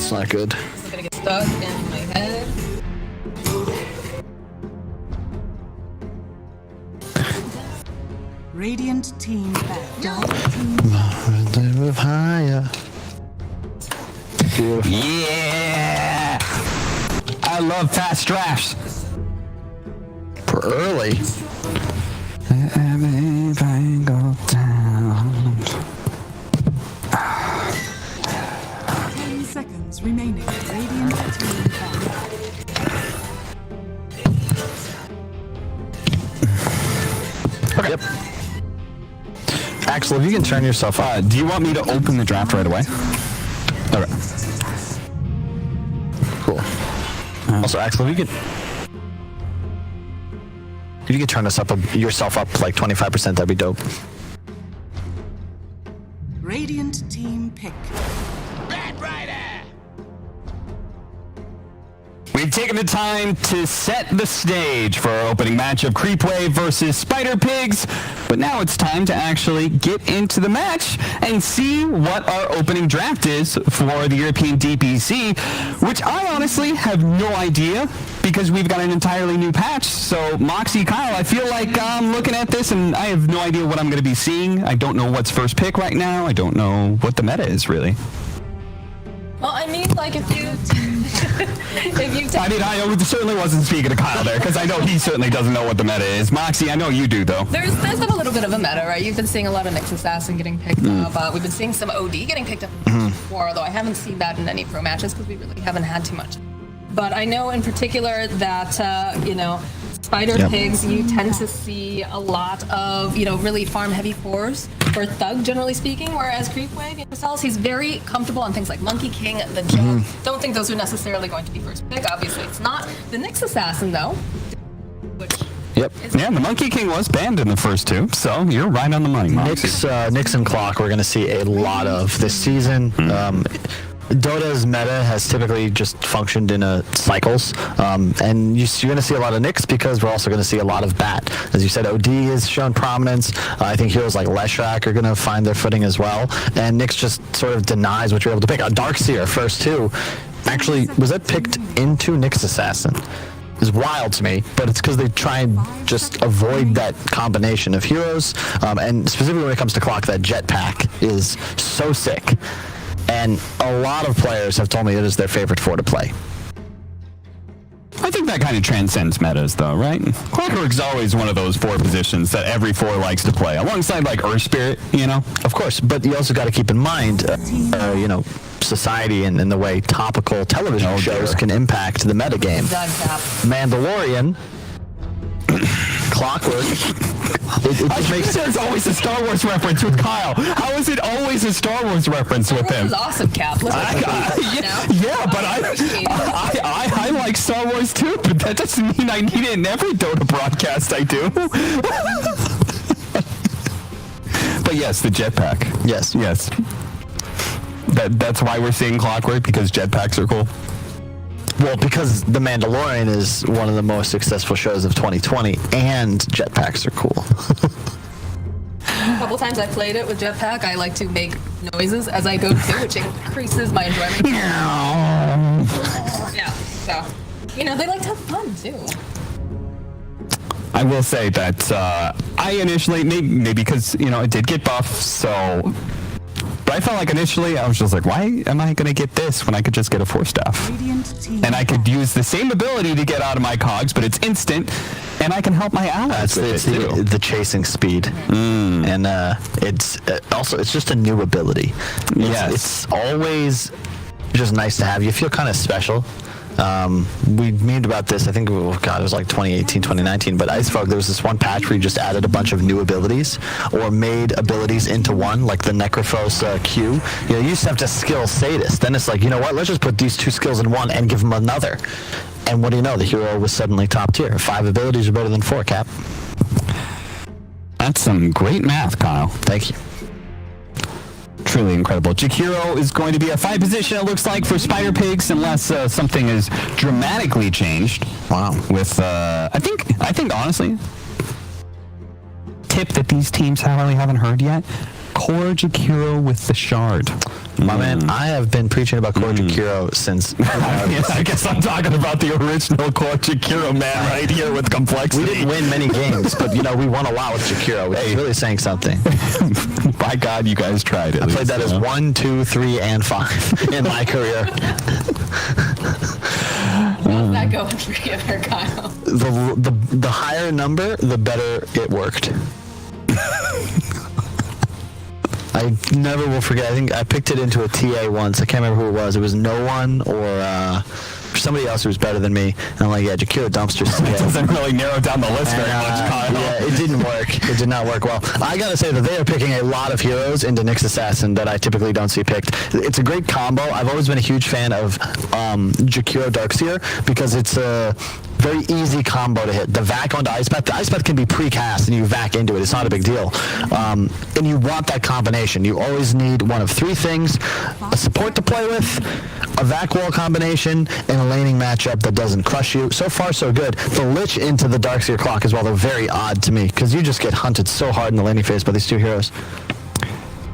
That's not good. I'm gonna get stuck in my head. Radiant team back. Higher. Yeah! I love fast drafts. For early. 10 seconds remaining. Radiant team back. Okay. Yep. Axel, if you can turn yourself up. Do you want me to open the draft right away? Okay. Cool. Also, Axel, if you could turn yourself up like 25%, that'd be dope. Radiant team pick. We've taken the time to set the stage for our opening match of Creepwave versus Spider Pigs, but now it's time to actually get into the match and see what our opening draft is for the European DPC, which I honestly have no idea because we've got an entirely new patch. So Moxie, Kyle, I feel like I'm looking at this and I have no idea what I'm going to be seeing. I don't know what's first pick right now. I don't know what the meta is really. Well, I mean, like, if you I mean, I certainly wasn't speaking to Kyle there, because I know he certainly doesn't know what the meta is. Moxie, I know you do, though. There's been a little bit of a meta, right? You've been seeing a lot of Nyx Assassin getting picked up. We've been seeing some OD getting picked up before, although I haven't seen that in any pro matches, because we really haven't had too much. But I know in particular that, Spider Pigs, you tend to see a lot of, really farm-heavy fours for Thug, generally speaking, whereas Creepwave, he's very comfortable on things like Monkey King, the Jug. Don't think those are necessarily going to be first pick, obviously. It's not the Nyx Assassin, though. Yep. Yeah, the Monkey King was banned in the first two, so you're right on the money, Moxie. Nyx and Clock we're going to see a lot of this season. Dota's meta has typically just functioned in cycles, and you're going to see a lot of Nyx because we're also going to see a lot of Bat. As you said, OD has shown prominence. I think heroes like Leshrac are going to find their footing as well, and Nyx just sort of denies what you're able to pick. Darkseer, first two, actually, was that picked into Nyx Assassin? Is wild to me, but it's because they try and just avoid that combination of heroes, and specifically when it comes to Clock, that jetpack is so sick. And a lot of players have told me it is their favorite four to play. I think that kind of transcends metas, though, right? Clockwork's always one of those four positions that every four likes to play, alongside, like, Earth Spirit, Of course, but you also got to keep in mind, society and the way topical television shows can impact the metagame. Mandalorian, Clockwork. It makes there's always a Star Wars reference with Kyle. How is it always a Star Wars reference with him? This is awesome, Cap. But I like Star Wars too, but that doesn't mean I need it in every Dota broadcast I do. But yes, the jetpack. Yes. That's why we're seeing Clockwork, because jetpacks are cool. Well, because The Mandalorian is one of the most successful shows of 2020, and jetpacks are cool. A couple times I played it with jetpack, I like to make noises as I go too, which increases my enjoyment. Yeah, so, they like to have fun too. I will say that I initially, maybe because, it did get buffed, so... But I felt like initially I was just like, why am I going to get this when I could just get a 4-staff? And I could use the same ability to get out of my cogs, but it's instant, and I can help my allies with it too. The chasing speed. And it's just a new ability. It's always just nice to have. You feel kind of special. We memed about this, I think, it was like 2018, 2019, but Icefog, there was this one patch where you just added a bunch of new abilities, or made abilities into one, like the Necrophos Q. You used to have to skill Sadist. Then it's like, you know what, let's just put these two skills in one and give them another. And what do you know, the hero was suddenly top tier. 5 abilities are better than 4, Cap. That's some great math, Kyle. Thank you. Truly incredible. Jakiro is going to be a 5 position, it looks like, for Spider Pigs, unless something is dramatically changed. Wow. With, I think honestly, tip that these teams really haven't heard yet, Core Jakiro with the shard. My man, I have been preaching about Core Jakiro since... I guess I'm talking about the original Core Jakiro man right here with complexity. We didn't win many games, but, you know, we won a lot with Jakiro, which is really saying something. By God, you guys tried it. I played that as 1, 2, 3, and 5 in my career. How's that going for you there, Kyle? The higher number, the better it worked. I never will forget. I think I picked it into a TA once. I can't remember who it was. It was no one or somebody else who was better than me. And I'm like, yeah, Jakiro Dumpster. It doesn't really narrow down the list very much, Kyle. Yeah, it didn't work. It did not work well. I gotta say that they are picking a lot of heroes into Nyx Assassin that I typically don't see picked. It's a great combo. I've always been a huge fan of Jakiro Darkseer because it's a very easy combo to hit. The vac onto Ice Path. The Ice Path can be pre-cast and you vac into it. It's not a big deal. And you want that combination. You always need one of three things: a support to play with, a vac wall combination, and a laning matchup that doesn't crush you. So far, so good. The Lich into the Darkseer clock as well, they're very odd to me because you just get hunted so hard in the laning phase by these two heroes.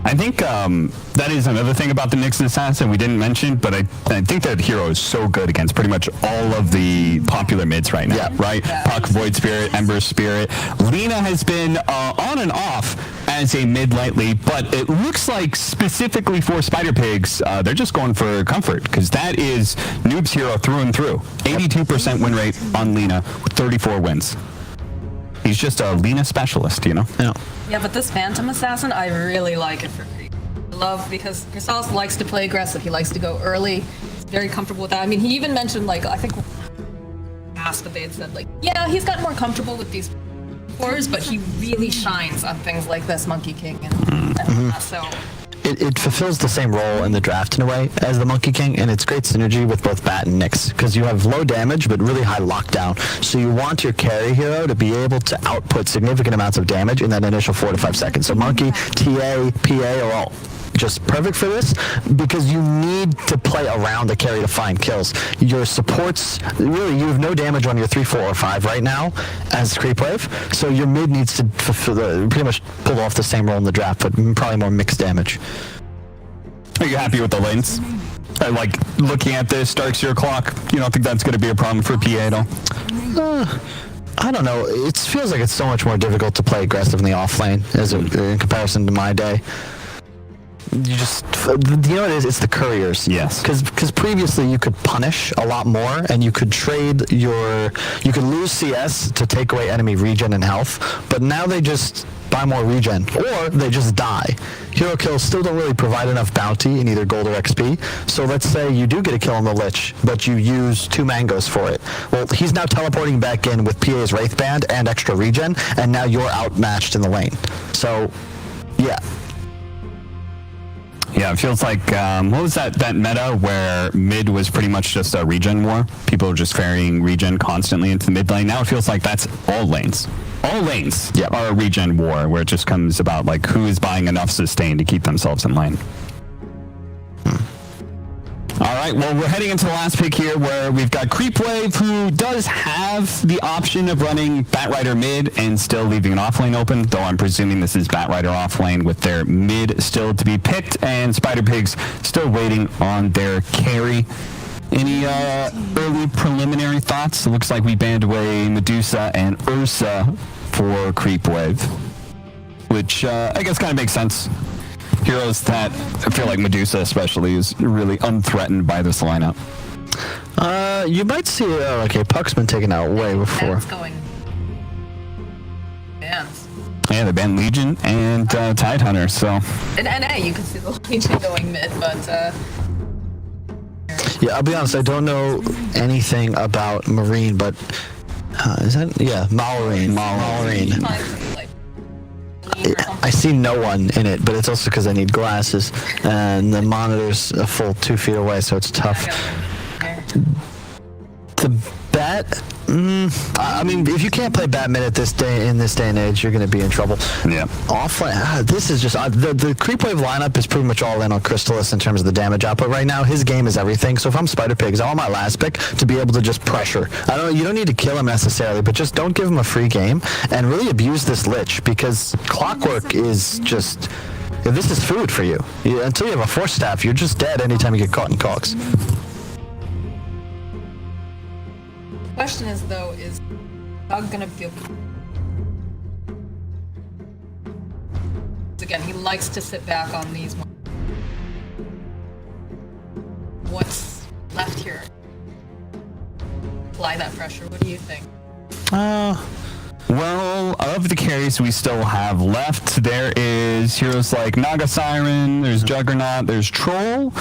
I think that is another thing about the Nyx Assassin we didn't mention, but I think that hero is so good against pretty much all of the popular mids right now, right? Yeah. Puck, Void Spirit, Ember Spirit. Lina has been on and off as a mid lately, but it looks like specifically for Spider Pigs, they're just going for comfort because that is Noob's hero through and through. 82% win rate on Lina with 34 wins. He's just a Lina specialist, you know? Yeah, but this Phantom Assassin, I really like it for Creep. I love because Chrysalis likes to play aggressive. He likes to go early. He's very comfortable with that. I mean, he even mentioned, like, I think asked, but they had said, like, yeah, he's gotten more comfortable with these cores, but he really shines on things like this Monkey King and so. It fulfills the same role in the draft in a way as the Monkey King, and it's great synergy with both Bat and Nyx because you have low damage but really high lockdown. So you want your carry hero to be able to output significant amounts of damage in that initial 4 to 5 seconds. So Monkey, TA, PA are all just perfect for this because you need to play around the carry to find kills. Your supports, really, you have no damage on your 3, 4, or 5 right now as Creepwave, so your mid needs to pretty much pull off the same role in the draft, but probably more mixed damage. Are you happy with the lanes? Like, looking at this Darkseer clock, you don't think that's going to be a problem for PA at all? I don't know. It feels like it's so much more difficult to play aggressive in the off lane in comparison to my day. You know what it is? It's the couriers. Yes. Because previously you could punish a lot more, and you could trade you could lose CS to take away enemy regen and health, but now they just buy more regen, or they just die. Hero kills still don't really provide enough bounty in either gold or XP, so let's say you do get a kill on the Lich, but you use 2 mangoes for it. Well, he's now teleporting back in with PA's Wraith Band and extra regen, and now you're outmatched in the lane. So, yeah. Yeah, it feels like, what was that meta where mid was pretty much just a regen war? People were just ferrying regen constantly into the mid lane. Now it feels like that's all lanes. All lanes are a regen war where it just comes about like who is buying enough sustain to keep themselves in lane. All right, well, we're heading into the last pick here where we've got Creepwave, who does have the option of running Batrider mid and still leaving an offlane open, though I'm presuming this is Batrider offlane with their mid still to be picked, and Spider Pigs still waiting on their carry. Any early preliminary thoughts? It looks like we banned away Medusa and Ursa for Creepwave, which I guess kind of makes sense. Heroes that I feel like Medusa especially is really unthreatened by this lineup. You might see, okay, Puck's been taken out way before. That's going. Bans. Yeah, they banned Legion and Tidehunter, so. In NA, you can see the Legion going mid, but. Yeah, I'll be honest, I don't know anything about Marine, but is that, yeah, Malorine. I see no one in it, but it's also because I need glasses, and the monitor's a full 2 feet away, so it's tough. The bat, I mean, if you can't play bat mid in this day and age, you're going to be in trouble. Yeah. Offline, this is just the Creepwave lineup is pretty much all in on Crystallis in terms of the damage output right now. His game is everything. So if I'm Spider Pigs, I want my last pick to be able to just pressure. You don't need to kill him necessarily, but just don't give him a free game and really abuse this Lich because Clockwork is just. This is food for you. Until you have a force staff, you're just dead anytime you get caught in cogs. Question is though, is Doug gonna feel? Again, he likes to sit back on these ones. What's left here? Apply that pressure. What do you think? Well, of the carries we still have left, there is heroes like Naga Siren, there's Juggernaut, there's Troll.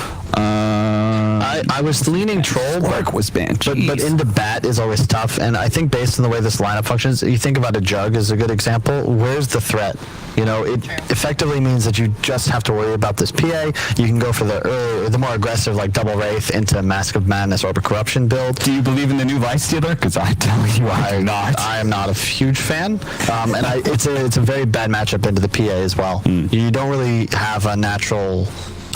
I was leaning Troll, Spark was banned. but into Bat is always tough, and I think based on the way this lineup functions, you think about a Jug as a good example. Where's the threat? You know, it effectively means that you just have to worry about this PA. You can go for the more aggressive, like Double Wraith into Mask of Madness or Corruption build. Do you believe in the new Vice Stealer? Because I tell you, I do not. I am not a huge fan, and it's a very bad matchup into the PA as well. You don't really have a natural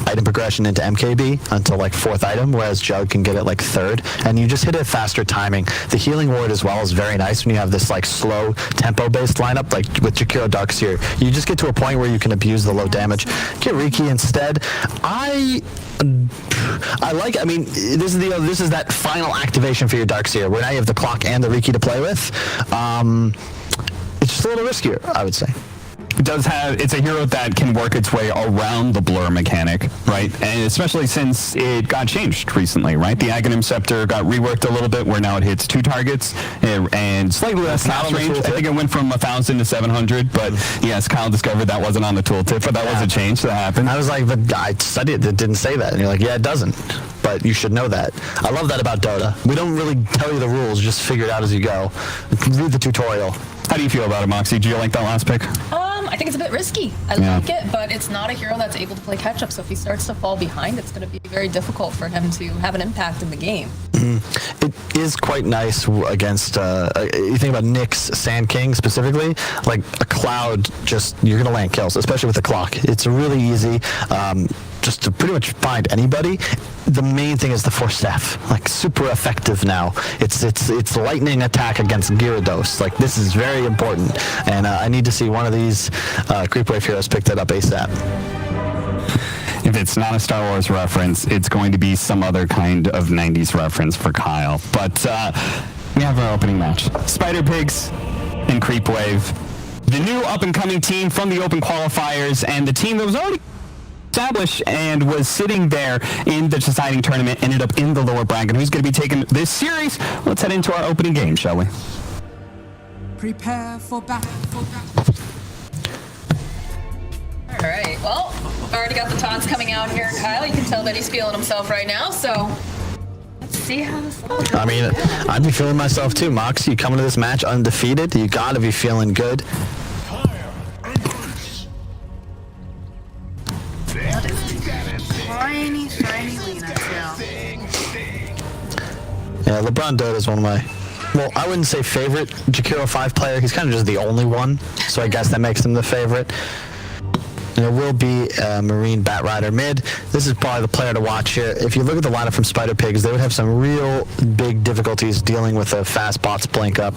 item progression into MKB until like 4th item, whereas Jug can get it like 3rd, and you just hit a faster timing. The healing ward as well is very nice when you have this like slow tempo based lineup like with Jakiro Darkseer. You just get to a point where you can abuse the low damage. Get Riki instead. I mean, this is that final activation for your Darkseer where now you have the clock and the Riki to play with. It's just a little riskier, I would say. It's a hero that can work its way around the blur mechanic, right? And especially since it got changed recently, right? The Aghanim Scepter got reworked a little bit where now it hits 2 targets and slightly less cast range. I think it went from 1,000 to 700, but yes, Kyle discovered that wasn't on the tooltip, but that was a change that happened. I was like, but I studied it, it didn't say that. And you're like, yeah, it doesn't. But you should know that. I love that about Dota. We don't really tell you the rules, just figure it out as you go. Read the tutorial. How do you feel about it, Moxie? Do you like that last pick? I think it's a bit risky. I like it, but it's not a hero that's able to play catch up. So if he starts to fall behind, it's going to be very difficult for him to have an impact in the game. It is quite nice against, you think about Nyx Sand King specifically, like a Cloud, you're going to land kills, especially with the clock. It's really easy just to pretty much find anybody. The main thing is the Force Staff, like super effective now. It's lightning attack against Gyarados. Like this is very important, and I need to see one of these Creepwave heroes pick that up ASAP. If it's not a Star Wars reference, it's going to be some other kind of 90s reference for Kyle. But we have our opening match. Spider Pigs and Creepwave. The new up-and-coming team from the Open Qualifiers, and the team that was already established and was sitting there in the deciding tournament ended up in the lower bracket. Who's going to be taking this series? Let's head into our opening game, shall we? Prepare for battle. All right. Well, I've already got the taunts coming out here, Kyle. You can tell that he's feeling himself right now. So let's see how this all goes. I mean, I'd be feeling myself too, Mox. You come into this match undefeated. You got to be feeling good. Tiny, shiny Lena, too. Yeah, LeBron Dota is one of my, well, I wouldn't say favorite Jakiro 5 player. He's kind of just the only one, so I guess that makes him the favorite. And it will be Marine Bat Rider mid. This is probably the player to watch here. If you look at the lineup from Spider Pigs, they would have some real big difficulties dealing with a fast bots blink up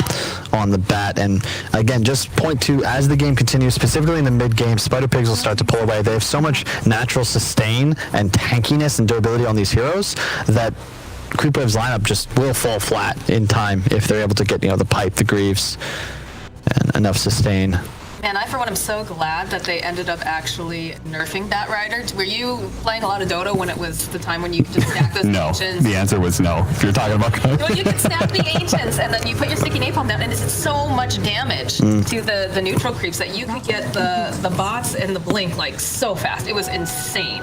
on the bat. And again, just point to, as the game continues, specifically in the mid game, Spider Pigs will start to pull away. They have so much natural sustain and tankiness and durability on these heroes that Creepwave's lineup just will fall flat in time if they're able to get, the pipe, the Greaves, and enough sustain. Man, I for one am so glad that they ended up actually nerfing Bat Rider. Were you playing a lot of Dota when it was the time when you could just stack those No. ancients? The answer was no. If you're talking about Well, you can stack the ancients and then you put your sticky napalm down, and it's so much damage to the neutral creeps that you could get the bots and the blink like so fast. It was insane.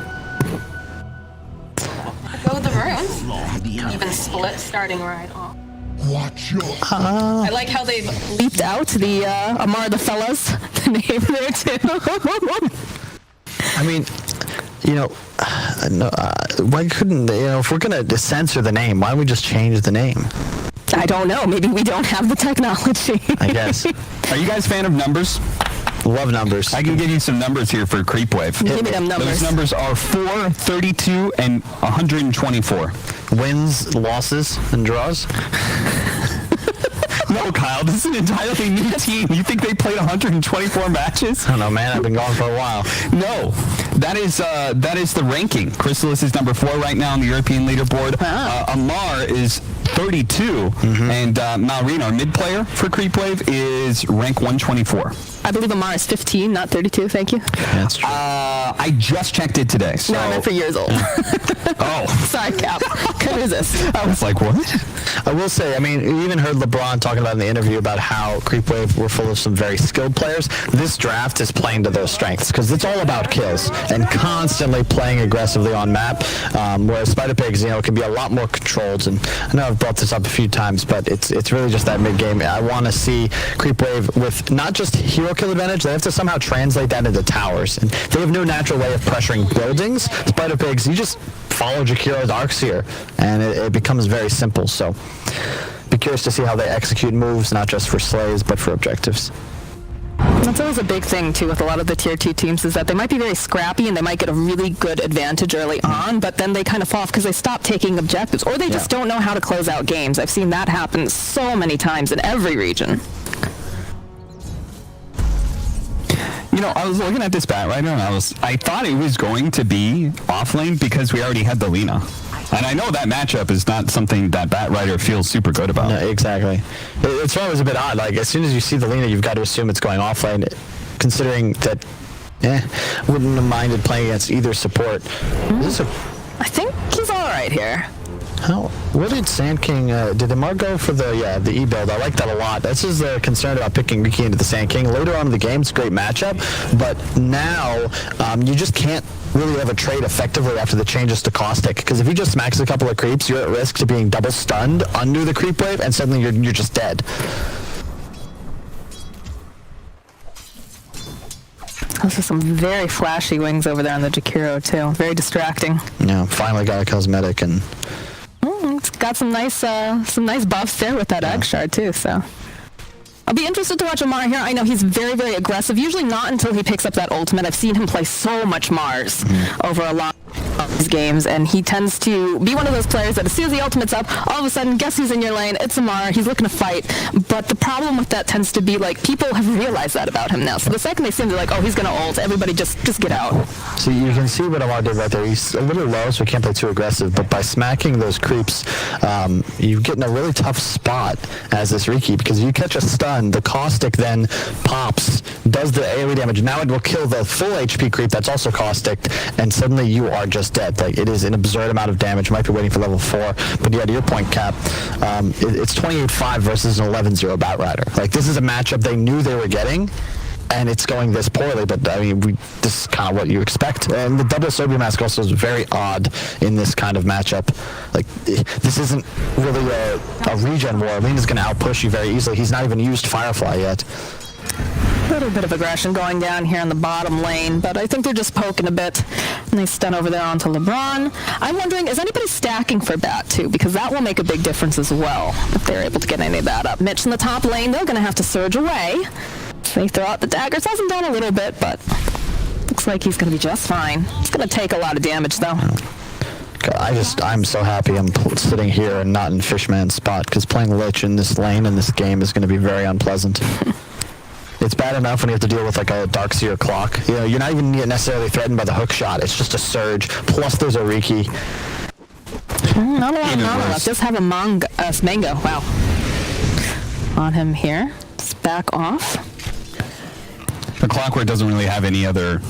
Go the runes. Even split starting right off. Watch your I like how they've leaped out the Amar the Fellas, the name there too. I mean, why couldn't, if we're going to censor the name, why don't we just change the name? I don't know. Maybe we don't have the technology. I guess. Are you guys a fan of numbers? Love numbers. I can give you some numbers here for Creepwave. Give me them numbers. Those numbers are 4, 32, and 124. Wins, losses, and draws. No, Kyle, this is an entirely new team. You think they played 124 matches? I don't know, man. I've been going for a while. No, that is the ranking. Chrysalis is number 4 right now on the European leaderboard. Amar is 32, and Malrine, our mid player for Creepwave, is rank 124. I believe Amar is 15, not 32. Thank you. That's true. I just checked it today. So. No, I meant for years old. Oh. Sorry, Cap. Couldn't resist. I was like, what? I will say, I mean, you even heard LeBron talking about in the interview about how Creepwave were full of some very skilled players. This draft is playing to those strengths because it's all about kills and constantly playing aggressively on map, whereas Spider Pigs, you know, can be a lot more controlled. And I know I've brought this up a few times, but it's really just that mid-game. I want to see Creepwave with not just hero kill advantage, they have to somehow translate that into towers. And they have no natural way of pressuring buildings. Spider Pigs, you just follow Jakiro's arcs here, and it becomes very simple. So be curious to see how they execute moves, not just for slays, but for objectives. That's always a big thing, too, with a lot of the Tier 2 teams, is that they might be very scrappy and they might get a really good advantage early on, but then they kind of fall off because they stop taking objectives, or they just don't know how to close out games. I've seen that happen so many times in every region. You know, I was looking at this bat right now, and I thought it was going to be off lane because we already had the Lina. And I know that matchup is not something that Batrider feels super good about. No, exactly. It's always a bit odd. Like, as soon as you see the Lina, you've got to assume it's going off lane, considering that, wouldn't have minded playing against either support. Is this I think he's all right here. What did Sand King, did Amar go for the E build? I like that a lot. This is the concern about picking Riki into the Sand King. Later on in the game, it's a great matchup, but now you just can't really ever trade effectively after the changes to Caustic, because if he just smacks a couple of creeps, you're at risk to being double stunned under the creep wave, and suddenly you're just dead. Those are some very flashy wings over there on the Jakiro, too. Very distracting. Yeah, finally got a cosmetic, and It's got some nice buffs there with that egg shard, too, so. I'll be interested to watch Amar here. I know he's very, very aggressive. Usually not until he picks up that ultimate. I've seen him play so much Mars over a lot of his games, and he tends to be one of those players that as soon as the ultimate's up, all of a sudden, guess who's in your lane? It's Amar. He's looking to fight. But the problem with that tends to be, like, people have realized that about him now. So the second they see him, they're like, oh, he's going to ult. Everybody just get out. so you can see what Amar did right there. He's a little low, so he can't play too aggressive, but by smacking those creeps, you get in a really tough spot as this Riki, because if you catch a stun, the Caustic then pops, does the AoE damage. Now it will kill the full HP creep that's also Caustic, and suddenly you are just dead. Like, it is an absurd amount of damage. Might be waiting for level 4, but yeah, to your point, Cap, it's 28-5 versus an 11-0 Batrider. Like, this is a matchup they knew they were getting, and it's going this poorly, but I mean, this is kind of what you expect. And the double Sobi mask also is very odd in this kind of matchup. Like, this isn't really a regen war. Lena's going to outpush you very easily. He's not even used Firefly yet. A little bit of aggression going down here in the bottom lane, but I think they're just poking a bit. And they stun over there onto LeBron. I'm wondering, is anybody stacking for Bat too? Because that will make a big difference as well, if they're able to get any of that up. Mitch in the top lane, they're going to have to surge away. They throw out the daggers. Hasn't done a little bit, but looks like he's going to be just fine. It's going to take a lot of damage, though. I'm so happy I'm sitting here and not in Fishman's spot, because playing Lich in this lane in this game is going to be very unpleasant. It's bad enough when you have to deal with like a Darkseer clock. You know, you're not even necessarily threatened by the hook shot. It's just a surge. Plus there's a Riki. Not a lot of mana left. Just have a mango. Wow. On him here. Just back off. The Clockwork doesn't really have any other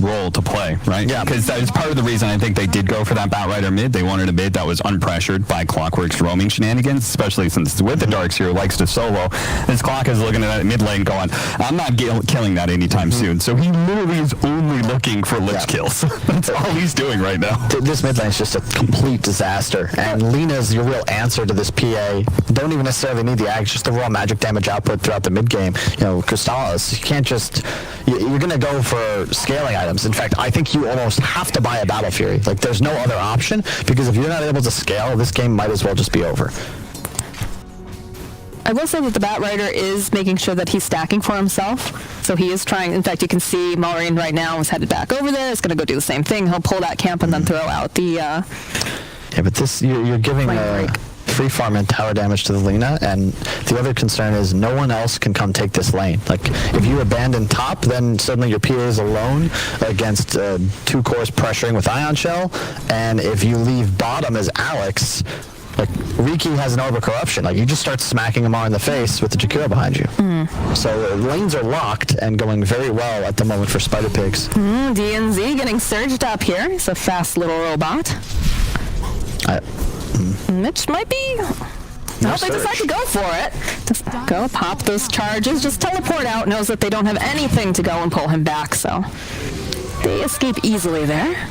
role to play, right? Yeah. Because that is part of the reason I think they did go for that Batrider mid. They wanted a mid that was unpressured by Clockwork's roaming shenanigans, especially since it's with the Darkseer who likes to solo. This Clock is looking at that mid lane going, I'm not killing that anytime soon. So he literally is only looking for Lich kills. That's all he's doing right now. This mid lane is just a complete disaster. And Lena's your real answer to this PA. Don't even necessarily need the Axe, just the raw magic damage output throughout the mid game. You know, Crystallis, you can't just... You're going to go for scaling items. In fact, I think you almost have to buy a Battle Fury. Like, there's no other option, because if you're not able to scale, this game might as well just be over. I will say that the Batrider is making sure that he's stacking for himself. So he is trying. In fact, you can see Malrine right now is headed back over there. He's going to go do the same thing. He'll pull that camp and then throw out the... Yeah, but this, you're giving free farm and tower damage to the Lina, and the other concern is no one else can come take this lane. Like, if you abandon top, then suddenly your PA is alone against 2 cores pressuring with Ion Shell, and if you leave bottom as Alex, like, Riki has an Orb of Corruption. Like, you just start smacking him on the face with the Jakiro behind you. So lanes are locked and going very well at the moment for Spider Pigs. DNZ getting surged up here. He's a fast little robot. Mitch might be... No, they decide to go for it. Just go pop those charges. Just teleport out. Knows that they don't have anything to go and pull him back, so they escape easily there.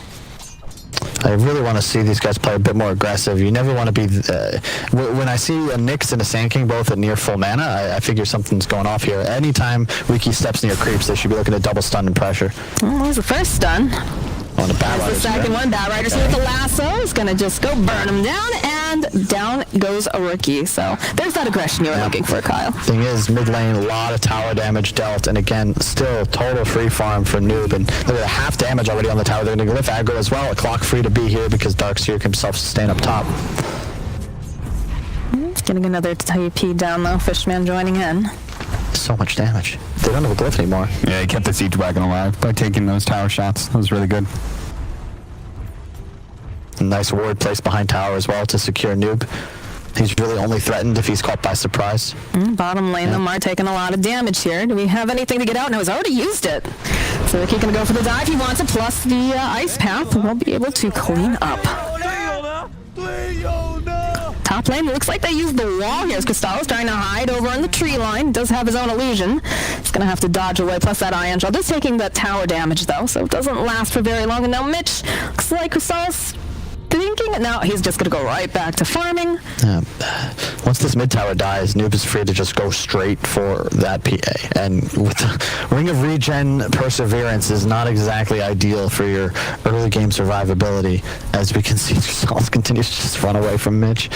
I really want to see these guys play a bit more aggressive. You never want to be... when I see a Nyx and a Sand King both at near full mana, I figure something's going off here. Anytime Riki steps near creeps, they should be looking at double stun and pressure. Well, there's the first stun. On the Bat There's the second one. Bat Rider's with the lasso. Is going to just go burn him down, and down goes a Riki. So there's that aggression you were looking for, Kyle. Thing is, mid lane, a lot of tower damage dealt, and again, still total free farm for Noob, and look at half damage already on the tower. They're going to glyph aggro as well. A clock free to be here because Darkseer can self-sustain up top. Getting another TP down, though. Fishman joining in. So much damage. They don't have a glyph anymore. Yeah, he kept the siege wagon alive by taking those tower shots. That was really good. Nice ward placed behind tower as well to secure Noob. He's really only threatened if he's caught by surprise. Bottom lane, though, Mar taking a lot of damage here. Do we have anything to get out? No, he's already used it. So Riki can go for the dive. He wants it, plus the ice path. We'll be able to clean up. Top lane, looks like they used the wall here. Crystallo's trying to hide over on the tree line. Does have his own illusion. He's going to have to dodge away, plus that Ion Shell. Just taking that tower damage, though, so it doesn't last for very long. And now Mitch, looks like Crystallo's thinking, now he's just going to go right back to farming. Once this mid tower dies, Noob is free to just go straight for that PA. And with the Ring of Regen, Perseverance is not exactly ideal for your early game survivability. As we can see, Saul continues to just run away from Mitch.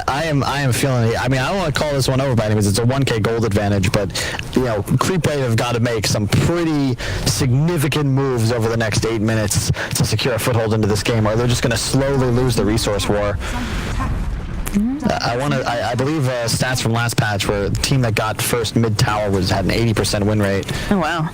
I am feeling it. I mean, I don't want to call this one over by any means. It's a 1k gold advantage, but, you know, Creepwave have got to make some pretty significant moves over the next 8 minutes to secure a foothold into this game, or they're just going to slowly lose the resource war. I believe stats from last patch where the team that got first mid tower had an 80% win rate. Oh, wow.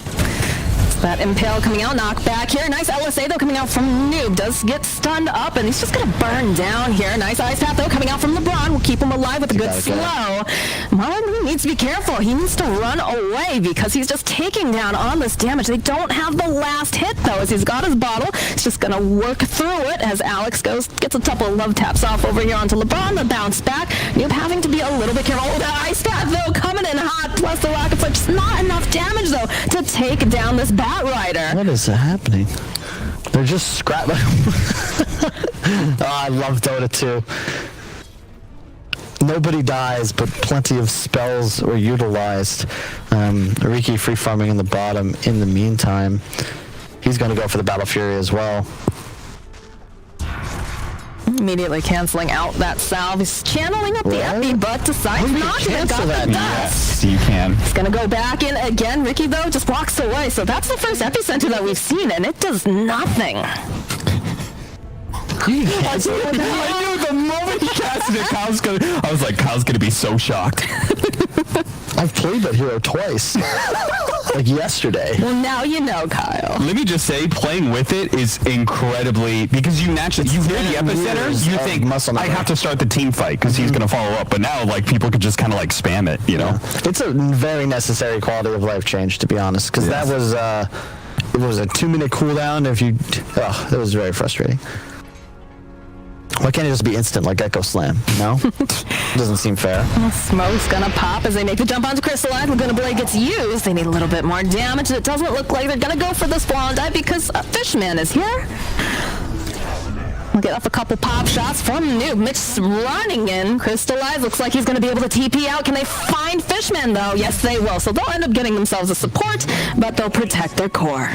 That Impale coming out, knock back here. Nice LSA, though, coming out from Noob. Does get stunned up, and he's just going to burn down here. Nice Ice Path, though, coming out from LeBron. Will keep him alive with a good slow. Marlon needs to be careful. He needs to run away because he's just taking down all this damage. They don't have the last hit, though, as he's got his bottle. He's just going to work through it as Alex gets a couple of love taps off over here onto LeBron. The bounce back. Noob having to be a little bit careful. Oh, that Ice Path, though, coming in hot, plus the Rocket Flip. Just not enough damage, though, to take down this Bat Rider. What is happening? They're just scrapping. Oh, I love Dota 2. Nobody dies, but plenty of spells were utilized. Riki free farming in the bottom in the meantime. He's going to go for the Battle Fury as well. Immediately canceling out that salve. He's channeling up the epi, but decides not to. Got the dust. Yes, you can. He's going to go back in again. Riki, though, just walks away. So that's the first epicenter that we've seen, and it does nothing. I knew the moment he casted it, I was like, Kyle's going to be so shocked. I've played that hero twice. Like yesterday. Well, now you know, Kyle. Let me just say, playing with it is incredibly, because you naturally, you hear the epicenters, you think, I have to start the team fight because he's going to follow up. But now, like, people could just kind of like spam it, you know? Yeah. It's a very necessary quality of life change, to be honest, because that was, it was a 2-minute cooldown. If you, it was very frustrating. Why can't it just be instant like Echo Slam? No? Doesn't seem fair. Smoke's gonna pop as they make the jump onto Crystalline. Laguna Blade gets used. They need a little bit more damage. It doesn't look like they're gonna go for this Swan Dive because Fishman is here. We'll get off a couple pop shots from Noob. Mitch running in. Crystallize looks like he's going to be able to TP out. Can they find Fishman, though? Yes, they will. So they'll end up getting themselves a support, but they'll protect their core.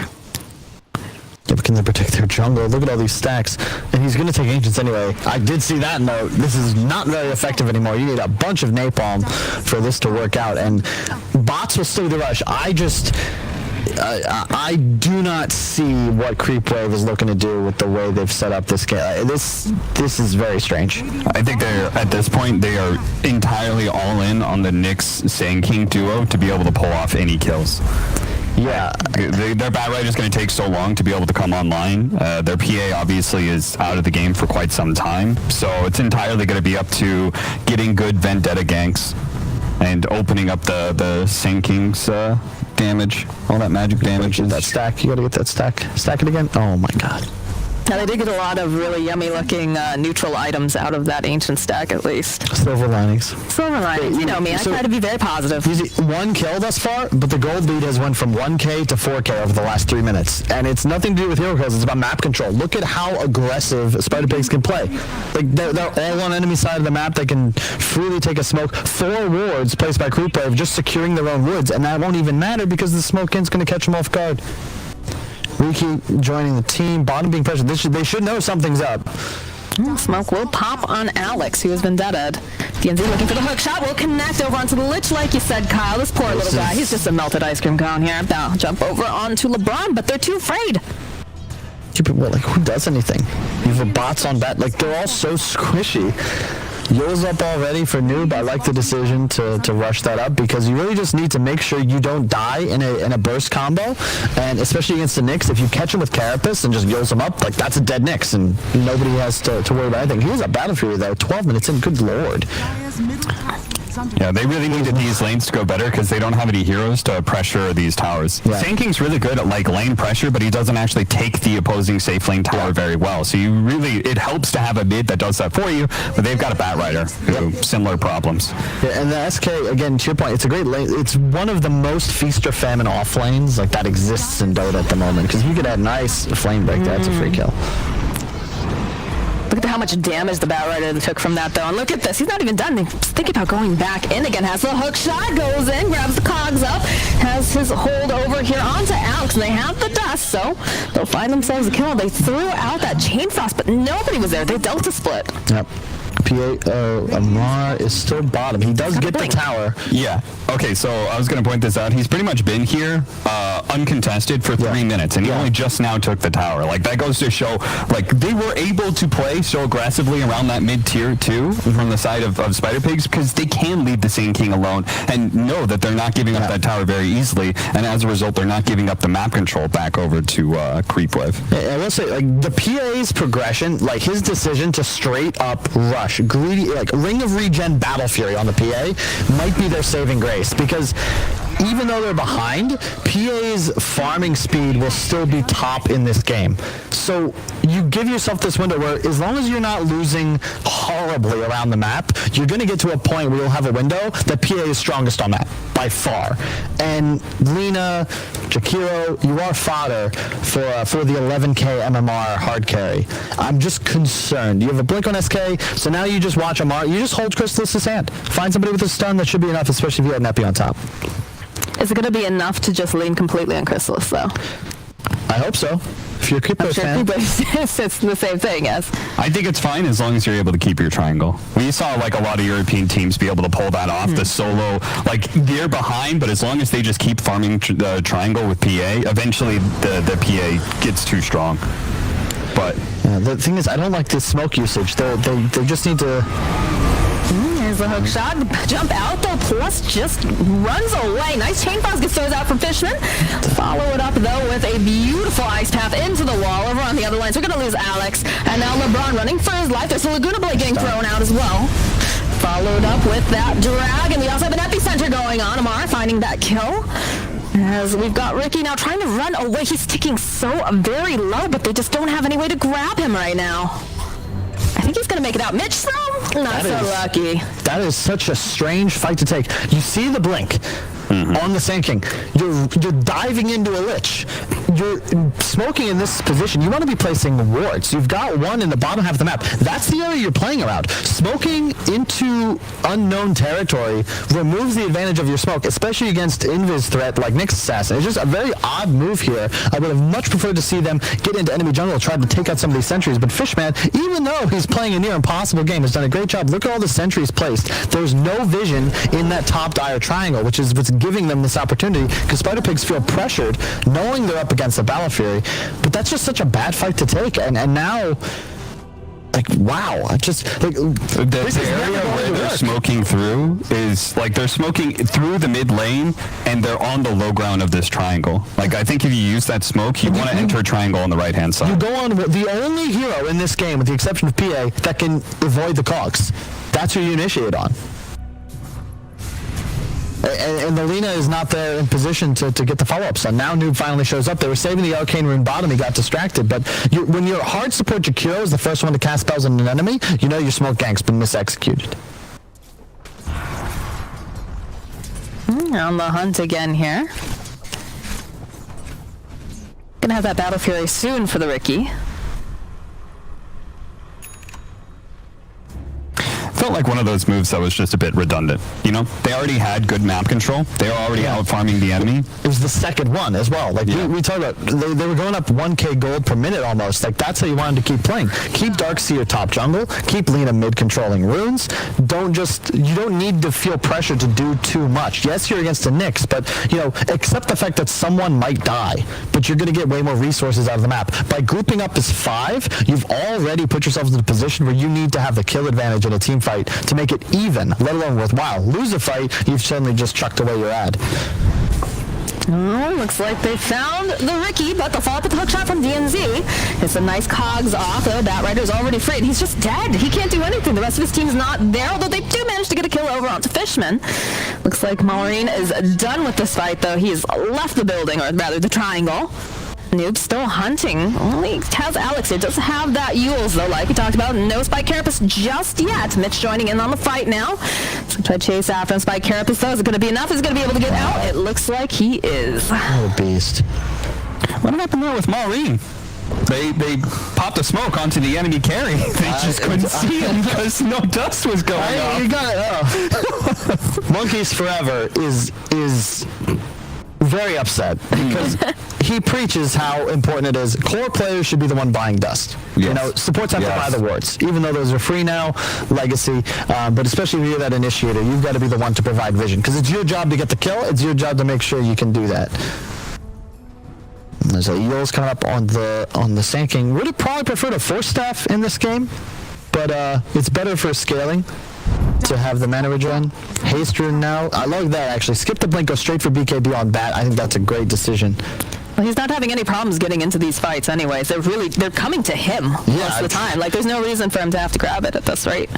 Yeah, but can they protect their jungle? Look at all these stacks. And he's going to take Ancients anyway. I did see that note. This is not very effective anymore. You need a bunch of napalm for this to work out. And bots will still do the rush. I do not see what Creepwave is looking to do with the way they've set up this game. This is very strange. I think at this point, they are entirely all in on the Nyx Sand King duo to be able to pull off any kills. Yeah. Their Batrider is going to take so long to be able to come online. Their PA obviously is out of the game for quite some time, so it's entirely going to be up to getting good Vendetta ganks and opening up the Sand King's damage, all that magic damage. That stack, you gotta get that stack. Stack it again. Oh my god. Now, they did get a lot of really yummy-looking neutral items out of that ancient stack, at least. Silver linings. Silver linings. You know me. I try to be very positive. You see, 1 kill thus far, but the gold lead has went from 1K to 4K over the last 3 minutes. And it's nothing to do with hero kills. It's about map control. Look at how aggressive Spider Pigs can play. Like, they're all on enemy side of the map. They can freely take a smoke. 4 wards placed by Creepwave just securing their own woods, and that won't even matter because the smoke in's going to catch them off guard. Riki joining the team. Bottom being pressured. They should know something's up. Smoke will pop on Alex, who has been deaded. DNZ looking for the hook shot. Will connect over onto the Lich, like you said, Kyle. This poor little guy. He's just a melted ice cream cone here. They'll jump over onto LeBron, but they're too afraid. Well, like, who does anything? You have bots on bat. Like, they're all so squishy. Yo's up already for Noob. I like the decision to rush that up because you really just need to make sure you don't die in a burst combo, and especially against the Nyx, if you catch him with Carapace and just Yo's him up, like, that's a dead Nyx, and nobody has to worry about anything. He was a Battle Fury though, 12 minutes in, good lord. Yeah, they really needed these lanes to go better because they don't have any heroes to pressure these towers. Yeah. Sand King's really good at like lane pressure, but he doesn't actually take the opposing safe lane tower very well. So it helps to have a mid that does that for you, but they've got a Batrider who similar problems. Yeah, and the SK, again, to your point, it's a great lane. It's one of the most feast or famine off lanes like that exists in Dota at the moment because you could add nice flame break. That's a free kill. Look at how much damage the Batrider took from that, though. And look at this. He's not even done. He's thinking about going back in again. Has the hook shot, goes in, grabs the cogs up, has his hold over here onto Alex, and they have the dust, so they'll find themselves a kill. They threw out that Chain Frost, but nobody was there. They Delta split. Yep. Amar is still bottom. He does get the tower. Yeah. Okay, so I was going to point this out. He's pretty much been here uncontested for 3 minutes, and he only just now took the tower. Like, that goes to show, like, they were able to play so aggressively around that mid-tier, too, from the side of Spider Pigs, because they can leave the Sand King alone and know that they're not giving up that tower very easily, and as a result, they're not giving up the map control back over to Creepwave. I will say, like, the PA's progression, like, his decision to straight up rush, greedy, like, Ring of Regen Battle Fury on the PA might be their saving grace, because even though they're behind, PA's farming speed will still be top in this game. So you give yourself this window where as long as you're not losing horribly around the map, you're going to get to a point where you'll have a window that PA is strongest on that, by far. And Lina, Jakiro, you are fodder for the 11k MMR hard carry. I'm just concerned. You have a blink on SK, so now you just watch Amar. You just hold Chrysalis' hand. Find somebody with a stun. That should be enough, especially if you have Neppy on top. Is it going to be enough to just lean completely on Chrysalis, though? I hope so. If you're a Creepwave fan. It's the same thing, yes. I think it's fine as long as you're able to keep your triangle. We saw like a lot of European teams be able to pull that off, the solo, like they're behind, but as long as they just keep farming the triangle with PA, eventually the PA gets too strong. But the thing is, I don't like this smoke usage. They just need to... Here's the hook shot. Jump out, though. Plus just runs away. Nice Chain Frost gets throws out from Fishman. Follow it up, though, with a beautiful ice path into the wall. Over on the other lines, we're going to lose Alex. And now LeBron running for his life. There's a Laguna Blade getting thrown out as well. Followed up with that drag. And we also have an epicenter going on. Amar finding that kill. As we've got Riki now trying to run away. He's ticking so very low, but they just don't have any way to grab him right now. I think he's going to make it out. Mitch, though, not so lucky. That is such a strange fight to take. You see the blink on the Sand King. You're diving into a Lich. You're smoking in this position. You want to be placing wards. You've got one in the bottom half of the map. That's the area you're playing around. Smoking into unknown territory removes the advantage of your smoke, especially against invis threat like Nyx Assassin. It's just a very odd move here. I would have much preferred to see them get into enemy jungle, try to take out some of these sentries. But Fishman, even though he's playing a near impossible game, has done a great job. Look at all the sentries placed. There's no vision in that top dire triangle, which is what's giving them this opportunity because Spider Pigs feel pressured, knowing they're up against the Battle Fury. But that's just such a bad fight to take. And now, like, wow, I just like the area where they're smoking through is like they're smoking through the mid lane and they're on the low ground of this triangle. Like, I think if you use that smoke, you want to enter a triangle on the right hand side. You go on with the only hero in this game, with the exception of PA, that can avoid the cogs. That's who you initiate on. And the Lina is not there in position to get the follow-up. So now Noob finally shows up. They were saving the Arcane Rune bottom. He got distracted. But when your hard support Jakiro is the first one to cast spells on an enemy, you know your smoke gank's been misexecuted. On the hunt again here. Gonna have that Battle Fury soon for the Riki. Felt like one of those moves that was just a bit redundant. You know, they already had good map control. They were already out farming the enemy. It was the second one as well. Like we talked about, they were going up 1k gold per minute almost. Like that's how you wanted to keep playing. Keep Darkseer top jungle. Keep Lina mid controlling runes. You don't need to feel pressure to do too much. Yes, you're against the Nyx, but you know, accept the fact that someone might die, but you're going to get way more resources out of the map. By grouping up as 5, you've already put yourself in a position where you need to have the kill advantage in a team fight to make it even, let alone worthwhile. Lose a fight, you've suddenly just chucked away your ad. Oh, looks like they found the Riki, but they'll follow up with the hook shot from DNZ. It's a nice cogs off, though. Batrider's already free. He's just dead. He can't do anything. The rest of his team's not there, although they do manage to get a kill over onto Fishman. Looks like Maureen is done with this fight, though. He's left the building, or rather the triangle. Noob still hunting. Only has Alex. It does have that Yules, though, like we talked about. No Spike Carapace just yet. Mitch joining in on the fight now. So try to chase after him. Spike Carapace, though. Is it going to be enough? Is he going to be able to get out? It looks like he is. Oh, beast. What happened there with Maureen? They popped a smoke onto the enemy carry. They just couldn't see him because no dust was going off. You got it. Monkeys Forever is very upset because he preaches how important it is. Core players should be the one buying dust. Yes. You know, supports have to buy the wards, even though those are free now, legacy. But especially if you're that initiator, you've got to be the one to provide vision because it's your job to get the kill. It's your job to make sure you can do that. And there's a Yules coming up on the Sand King. Would have probably preferred a Force Staff in this game, but it's better for scaling to have the mana regen. Haste Rune now. I love that, actually. Skip the blink, go straight for BKB on Bat. I think that's a great decision. Well, he's not having any problems getting into these fights anyways. They're coming to him most of the time. Like, there's no reason for him to have to grab it at this rate.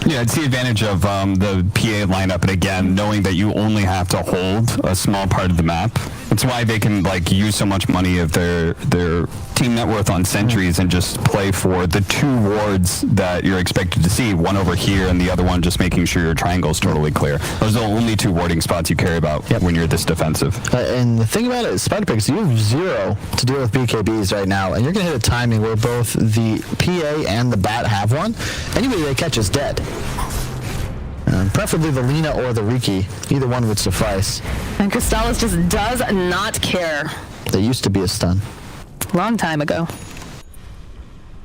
Yeah, it's the advantage of the PA lineup, and again, knowing that you only have to hold a small part of the map. That's why they can like use so much money of their team net worth on sentries and just play for the 2 wards that you're expected to see. One over here, and the other one just making sure your triangle's totally clear. Those are the only 2 warding spots you care about when you're this defensive. And the thing about it is, Spider Pigs, you have 0 to deal with BKBs right now, and you're going to hit a timing where both the PA and the Bat have one. Anybody they catch is dead. Preferably the Lina or the Riki. Either one would suffice. And Crystallis just does not care. There used to be a stun. Long time ago.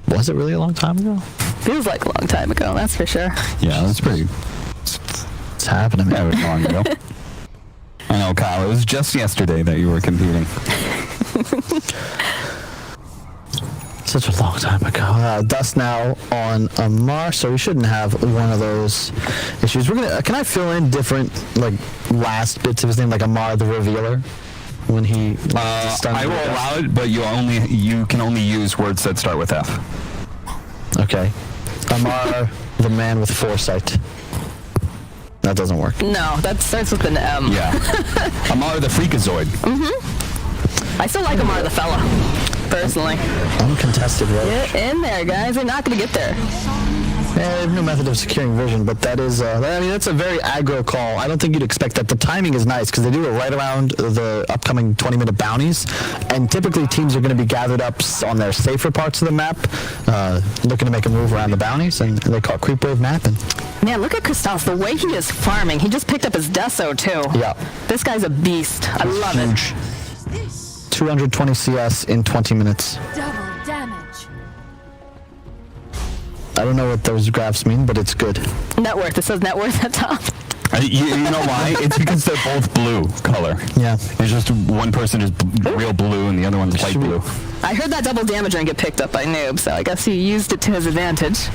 Was it really a long time ago? Feels like a long time ago, that's for sure. Yeah, that's pretty. It's happening. Yeah, it was long ago. I know, Kyle. It was just yesterday that you were competing. Such a long time ago. Dust now on Amar, so we shouldn't have one of those issues. We're gonna. Can I fill in different like last bits of his name, like Amar the Revealer, when he? I will allow it, but you can only use words that start with F. Okay. Amar the man with foresight. That doesn't work. No, that starts with an M. Yeah. Amar the Freakazoid. I still like Amar the fella, personally. Uncontested roach. Get in there, guys. They're not going to get there. They have no method of securing vision, but that is, I mean, that's a very aggro call. I don't think you'd expect that. The timing is nice because they do it right around the upcoming 20-minute bounties, and typically teams are going to be gathered up on their safer parts of the map, looking to make a move around the bounties, and they call it Creepwave mapping. Man, look at Crystallis, the way he is farming. He just picked up his Deso, too. Yeah. This guy's a beast. I love huge. it. 220 CS in 20 minutes. Double damage. I don't know what those graphs mean, but it's good. Net worth. It says net worth at top. You know why? It's because they're both blue color. Yeah. It's just one person is real blue and the other one's light blue. I heard that double damage ring get picked up by Noob, so I guess he used it to his advantage.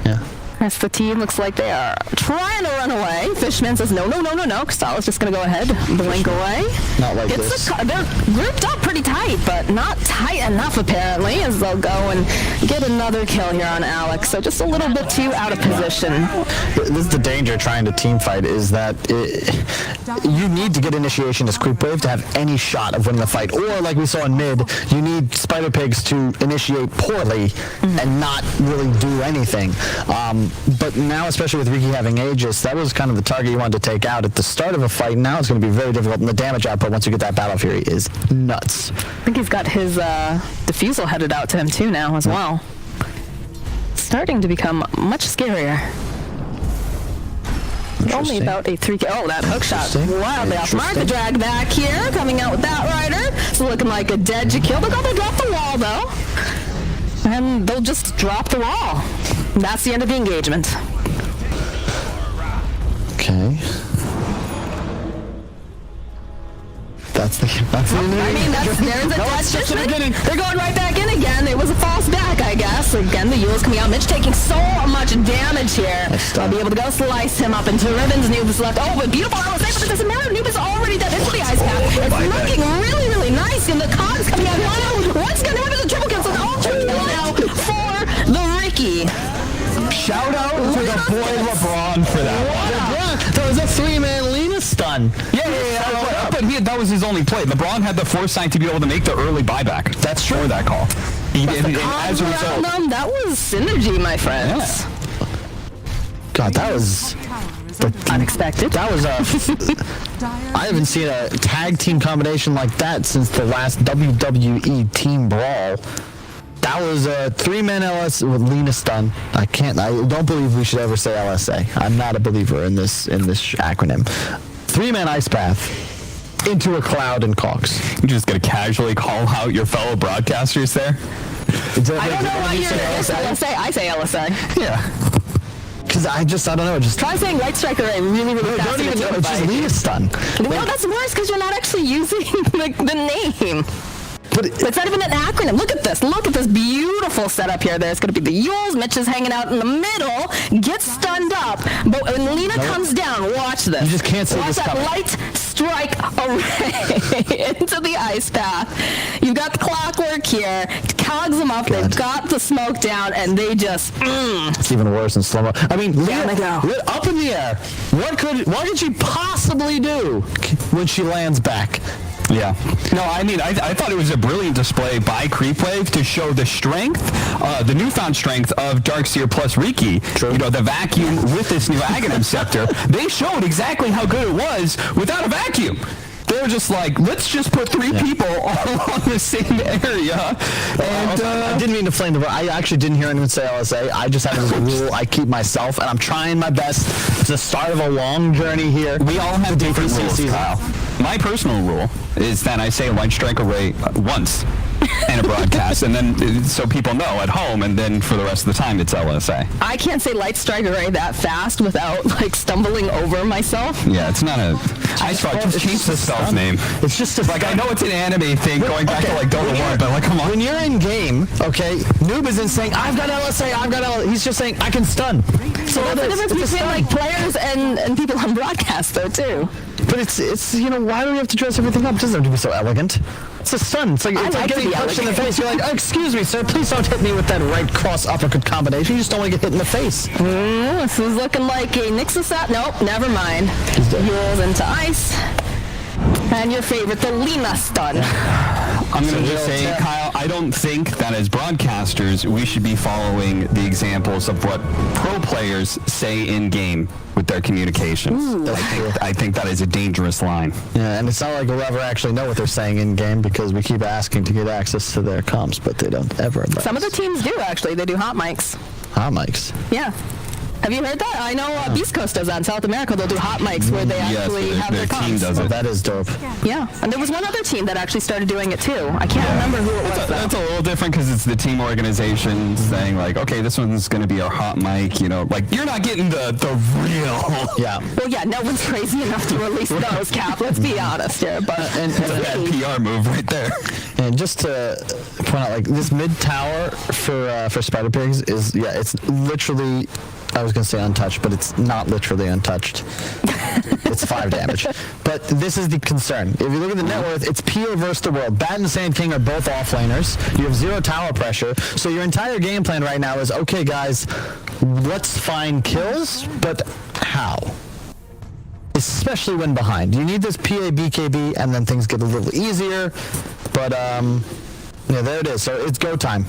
Yeah. Rest of the team looks like they are trying to run away. Fishman says, no. Crystal just going to go ahead, blink away. Not like this. They're grouped up pretty tight, but not tight enough, apparently, as they'll go and get another kill here on Alex. So just a little bit too out of position. This is the danger trying to team fight, is that you need to get initiation as Creepwave to have any shot of winning the fight. Or, like we saw in mid, you need Spider Pigs to initiate poorly and not really do anything. But now, especially with Riki having Aegis, that was kind of the target you wanted to take out at the start of a fight. Now it's going to be very difficult, and the damage output once you get that Battle Fury is nuts. I think he's got his defusal headed out to him too now as well. Starting to become much scarier. Only about a 3K. Oh, that hook shot wildly off mark. The drag back here, coming out with that rider. It's looking like a dead kill. Look how they dropped the wall though. And they'll just drop the wall. That's the end of the engagement. Okay. That's the I mean, there's a dead They're going right back in again. It was a false back, I guess. Again, the Yule's coming out. Mitch taking so much damage here. I'll be able to go slice him up into ribbons. Noob is left. Oh, but beautiful LSA, but it doesn't matter. Noob is already dead into the ice path. It's looking really, really nice. And the cogs coming out. What's going to happen to the triple kill? So the ultra kill now for the Riki. Shout out to the boy LeBron for that. That was a 3-man Lena stun. Yeah. But that was his only play. LeBron had the foresight to be able to make the early buyback. That's true. For that call. And as a result, that was synergy, my friends. Yeah. God, that was Unexpected. That was I haven't seen a tag team combination like that since the last WWE Team Brawl. That was a 3-man LS with Lena stun. I don't believe we should ever say LSA. I'm not a believer in this acronym. 3-man ice path into a cloud and Cox. You just gonna casually call out your fellow broadcasters there? I don't know why you're LSA. I say LSA. Yeah. Because I don't know. Just try saying Light Striker A really fast. Don't even know. It's just Lena stun. No, that's worse because you're not actually using the name. But it's not even an acronym. Look at this. Look at this beautiful setup here. There's going to be the Yules. Mitch is hanging out in the middle. Gets stunned up. But when Lena comes down, watch this. You just can't see watch this coming. Light Strike array into the ice path. You've got the clockwork here. Cogs them up. God. They've got the smoke down, and they just... It's even worse in slow-mo. I mean, Lena up in the air. What could she possibly do when she lands back? Yeah. No, I mean, I thought it was a brilliant display by Creepwave to show the strength, the newfound strength of Darkseer plus Riki. True. You know, the vacuum with this new Aghanim Scepter. They showed exactly how good it was without a vacuum. They were just like, let's just put 3 people all on the same area. And I didn't mean to flame the room. I actually didn't hear anyone say LSA. I just have a rule I keep myself, and I'm trying my best. It's the start of a long journey here. We all have different DPC rules, season. Kyle. My personal rule is that I say Light Strike Array once in a broadcast, and then so people know at home, and then for the rest of the time it's LSA. I can't say Light Strike Array that fast without stumbling over myself. Yeah, it's not a... I thought just change the spell's name. It's just I know it's an anime thing going back to Dota 1, but come on. When you're in game, okay, Noob isn't saying, I've got LSA, I've got LSA. He's just saying, I can stun. So that's the difference between players and people on broadcast though too. But it's why do we have to dress everything up? It doesn't have to be so elegant. It's a stun. It's like getting punched in the face. You're like, excuse me, sir, please don't hit me with that right cross uppercut combination. You just don't want to get hit in the face. This is looking like a Nixus at. Nope, never mind. Yules into ice. And your favorite, the Lena stun. I'm going to just say, Kyle, I don't think that as broadcasters we should be following the examples of what pro players say in-game with their communications. I think that is a dangerous line. Yeah, and it's not like we'll ever actually know what they're saying in-game because we keep asking to get access to their comms, but they don't ever let Some of us. the teams do, actually. They do hot mics. Hot mics. Yeah. Have you heard that? I know Beast Coast does that. In South America, they'll do hot mics where they actually have their their team comms. does it. That is dope. Yeah, and there was one other team that actually started doing it too. I can't remember who it was. though. That's a little different because it's the team organization saying like, okay, this one's going to be our hot mic, you know, like you're not getting the real. Yeah. Well, yeah, no one's crazy enough to release those, Cap. Let's be honest here. But It's a bad PR move right there. And just to point out, like this mid tower for Spider Pigs is it's literally, I was gonna say untouched, but it's not literally untouched. It's 5 damage. But this is the concern. If you look at the net worth, it's PO versus the world. Bat and Sand King are both offlaners. You have 0 tower pressure. So your entire game plan right now is, okay guys, let's find kills, but how? Especially when behind. You need this PA BKB and then things get a little easier. But there it is. So it's go time.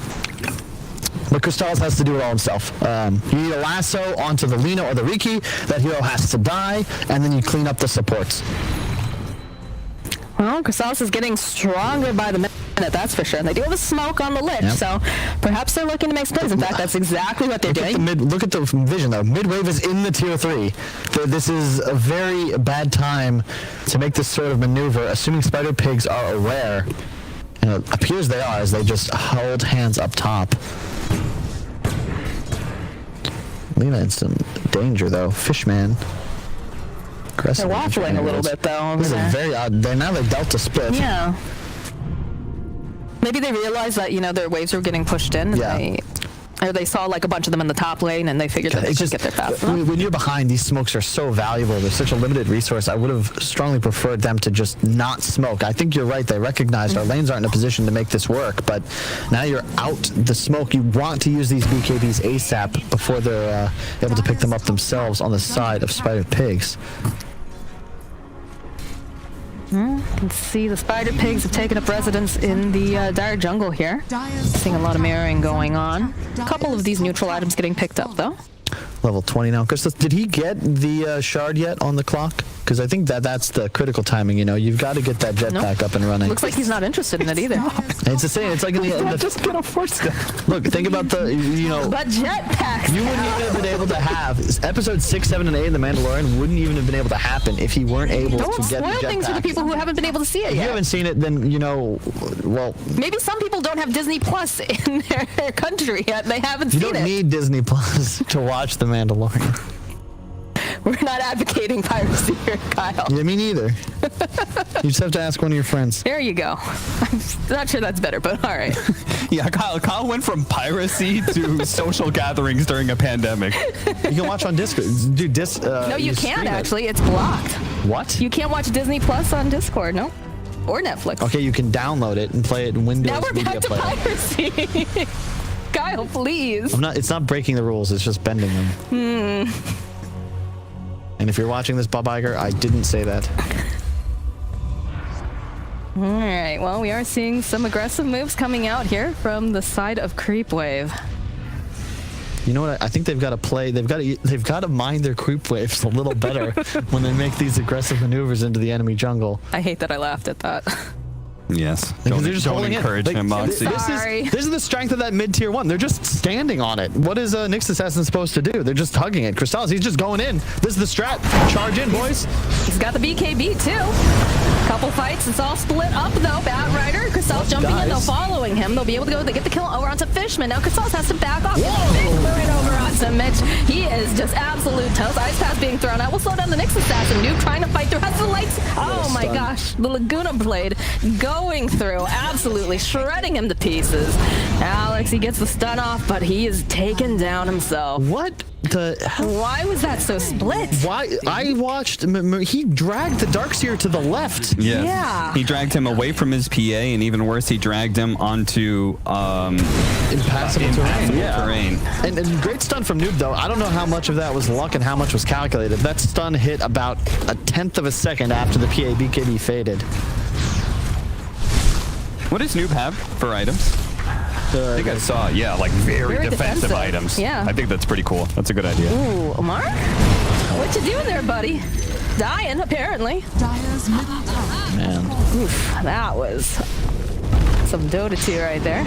But Crystals has to do it all himself. You need a lasso onto the Lina or the Riki. That hero has to die, and then you clean up the supports. Well, Crystals is getting stronger by the minute, that's for sure. And they do have a smoke on the Lich, so perhaps they're looking to make some plays. In fact, that's exactly what they're doing. Look at the vision, though. Mid-wave is in the tier 3. This is a very bad time to make this sort of maneuver, assuming Spider Pigs are aware. And it appears they are, as they just hold hands up top. Lina in some danger, though. Fishman. They're waffling a little bit, though. This is a very odd. They're now the Delta split. Yeah. Maybe they realized that, their waves were getting pushed in. And they saw like a bunch of them in the top lane, and they figured that they could get there fast enough. When you're behind, these smokes are so valuable. They're such a limited resource. I would have strongly preferred them to just not smoke. I think you're right. They recognized our lanes aren't in a position to make this work, but now you're out the smoke. You want to use these BKBs ASAP before they're able to pick them up themselves on the side of Spider Pigs. You can see the Spider Pigs have taken up residence in the dire jungle here. Seeing a lot of mirroring going on. A couple of these neutral items getting picked up, though. Level 20 now. Chris, did he get the shard yet on the clock? Because I think that's the critical timing. You've got to get that jetpack up and running. Looks like he's not interested in it either. It's the same. It's like in the Just get a force down. look. Think about the But jetpacks. You wouldn't even have been able to have episode 6, 7, and 8 in The Mandalorian wouldn't even have been able to happen if he weren't able Don't to get the spoil things for the jetpack. people who haven't been able to see it If you yet. haven't seen it, then well, Maybe some people don't have Disney Plus in their country yet. They haven't you seen don't it. need Disney Plus to watch The Mandalorian. We're not advocating piracy here, Kyle. Yeah, me neither. You just have to ask one of your friends. There you go. I'm not sure that's better, but all right. Yeah, Kyle went from piracy to social gatherings during a pandemic. You can watch on Discord. Dude, No, you can't stream it. actually. It's blocked. What? You can't watch Disney Plus on Discord, no? Or Netflix. Okay, you can download it and play it in Windows Now we're Media back to Player. piracy. Kyle, please. It's not breaking the rules, it's just bending them. And if you're watching this, Bob Iger, I didn't say that. All right, well, we are seeing some aggressive moves coming out here from the side of Creepwave. You know what? I think they've got to play. They've got to mind their creep waves a little better when they make these aggressive maneuvers into the enemy jungle. I hate that I laughed at that. Yes. Because they're just holding encourage it. him, Moxie. This is the strength of that mid tier 1. They're just standing on it. What is Nyx Assassin supposed to do? They're just hugging it. Crystals, he's just going in. This is the strat. Charge in, boys. He's got the BKB too. Couple fights. It's all split up though. Batrider, Crystals jumping in. They'll following him. They'll be able to go. They get the kill over onto Fishman. Now Crystals has to back off. Big moving over onto Mitch. He is just absolute toast. Ice pass being thrown out. We'll slow down the Nyx Assassin. Nuke trying to fight through. Has the lights. Oh my gosh. The Laguna blade going through. Absolutely shredding him to pieces. Alex, he gets the stun off, but he is taken down himself. What the hell? Why was that so split? Why? I watched. He dragged the Darkseer to the left. Yes. Yeah. He dragged him away from his PA, and even worse, he dragged him onto Impassable terrain. And great stun from Noob, though. I don't know how much of that was luck and how much was calculated. That stun hit about 1/10 of a second after the PA BKB faded. What does Noob have for items? I think I saw, like very defensive items. Yeah. I think that's pretty cool. That's a good idea. Ooh, Omar? What you doing there, buddy? Dying, apparently. Dire's middle tower. Man. Oof, that was some Dota 2 right there.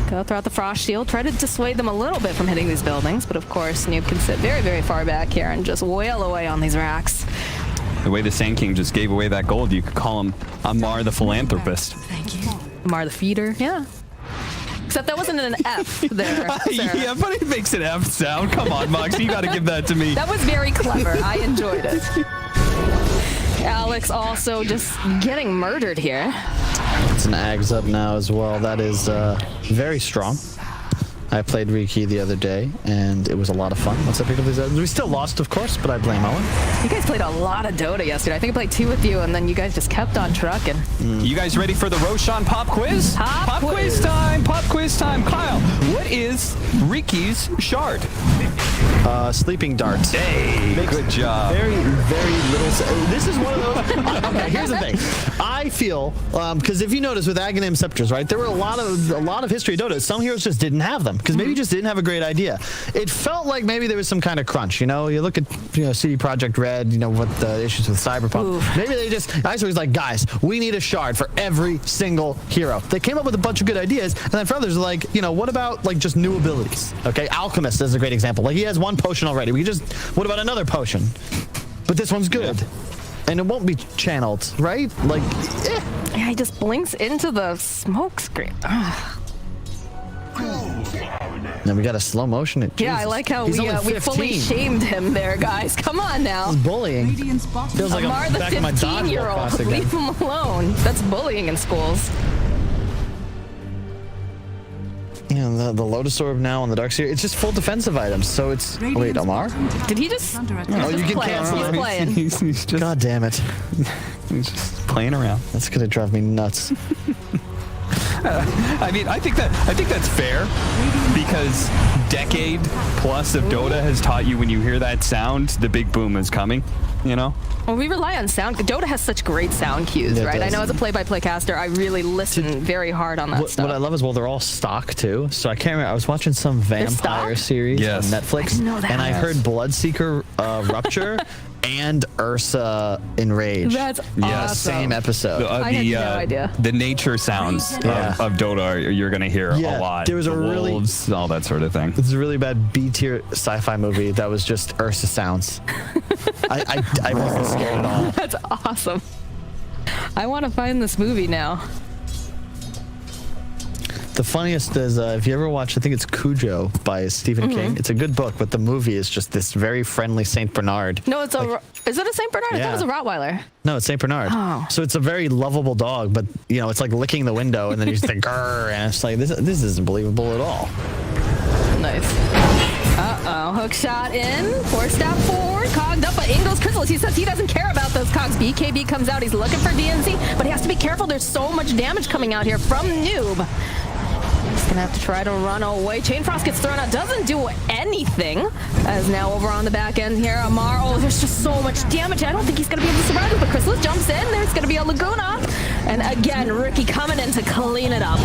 Go throughout the frost shield, try to dissuade them a little bit from hitting these buildings, but of course, Noob can sit very, very far back here and just wail away on these racks. The way the Sand King just gave away that gold, you could call him Amar the Philanthropist. Thank you. Amar the Feeder, yeah. Except that wasn't an F there, Sarah. Yeah, but it makes an F sound. Come on, Mox, you got to give that to me. That was very clever. I enjoyed it. Alex also just getting murdered here. It's an Ags up now as well. That is very strong. I played Riki the other day, and it was a lot of fun. Once I picked up these items, we still lost, of course, but I blame Owen. You guys played a lot of Dota yesterday. I think I played 2 with you, and then you guys just kept on trucking. You guys ready for the Roshan pop quiz? Pop quiz time! Pop quiz time! Kyle, what is Riki's shard? Sleeping darts. Hey, good job. Very, very little. This is one of those. Okay, here's the thing. I feel because if you notice with Aghanim Scepters, right, there were a lot of history of Dota. Some heroes just didn't have them because maybe just didn't have a great idea. It felt like maybe there was some kind of crunch. You know, you look at CD Projekt Red. You know what the issues with Cyberpunk. Oof. Maybe they just. I was like, guys, we need a shard for every single hero. They came up with a bunch of good ideas, and then for others, like, what about like just new abilities? Okay, Alchemist is a great example. Like he has one potion already. What about another potion? But this one's good. Yeah. And it won't be channeled, right? Like, Yeah, he just blinks into the smoke screen. Ugh. Now we got a slow motion. Yeah, I like how He's we only fully 15. shamed him there, guys. Come on now. This is bullying. Radiant's bottom Feels like Amar I'm the back in my dodgeball 15-year-old. class again. Leave him alone. That's bullying in schools. The Lotus Orb now on the Dark Seer. It's just full defensive items. So it's. Radiant's Wait, Amar? bottom tower Did he just? is under attack. Oh, you He's can playing. cancel He's it. playing. He's just, God damn it. he's just playing around. That's gonna drive me nuts. I mean, I think that's fair because decade plus of Dota has taught you when you hear that sound, the big boom is coming. Well, we rely on sound. Dota has such great sound cues, Yeah, it right? I does. know as a play-by-play caster, I really listen very hard on that stuff. What I love is, well, they're all stock too. So I can't remember. I was watching some vampire stock? series Yes. on Netflix, I didn't know that. and I heard Bloodseeker Rupture and Ursa Enrage. That's Yeah, awesome. same episode. I had no idea. The nature sounds Yeah. of Dota you're going to hear Yeah, a lot. there was The a really- wolves, all that sort of thing. This is a really bad B-tier sci-fi movie that was just Ursa sounds. I wasn't scared at all. That's awesome. I want to find this movie now. The funniest is if you ever watch, I think it's Cujo by Stephen King. It's a good book, but the movie is just this very friendly Saint Bernard. No, it's is it a Saint Bernard? I thought it was a Rottweiler. No, it's Saint Bernard. Oh. So it's a very lovable dog, but it's like licking the window, and then you just think, grrr, and it's like this isn't believable at all. Nice. Uh-oh. Hook shot in. 4-step forward. Cogged up by Ingles Chrysalis. He says he doesn't care about those cogs. BKB comes out. He's looking for DNC, but he has to be careful. There's so much damage coming out here from Noob. He's going to have to try to run away. Chain Frost gets thrown out. Doesn't do anything. As now over on the back end here, Amar. Oh, there's just so much damage. I don't think he's going to be able to survive it, but Chrysalis jumps in. There's going to be a Laguna. And again, Ricky coming in to clean it up.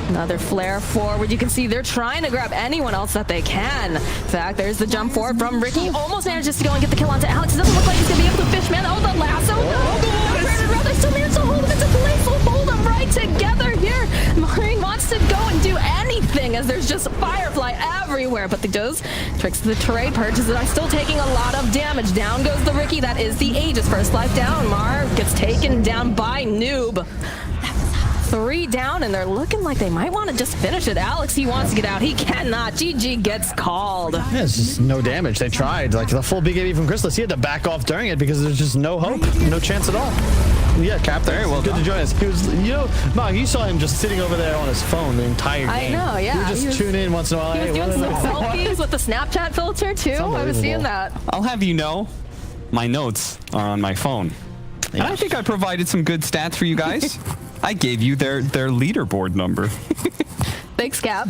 Another flare forward. You can see they're trying to grab anyone else that they can. In fact, there's the jump forward from Ricky. Almost manages to go and get the kill onto Alex. It doesn't look like he's going to be able to fish, man. Oh, the lasso. No, they still managed to hold him. It's a playful hold them right together here. Marine wants to go and do anything as there's just Firefly everywhere. But the does tricks the trade purchases are still taking a lot of damage. Down goes the Ricky. That is the Aegis. First life down. Mar gets taken down by Noob. 3 down, and they're looking like they might want to just finish it. Alex, he wants to get out. He cannot. GG gets called. Yeah, it's just no damage. They tried. Like the full BKB from Chrysalis, he had to back off during it because there's just no hope, no chance at all. Yeah, Captain. Very well. Good to join us. He was, Mark, you saw him just sitting over there on his phone the entire game. I know, yeah. He would just tune in once in a while. He was doing some selfies with the Snapchat filter, too. I was seeing that. I'll have you know, my notes are on my phone. And I think I provided some good stats for you guys. I gave you their leaderboard number. Thanks, Cap.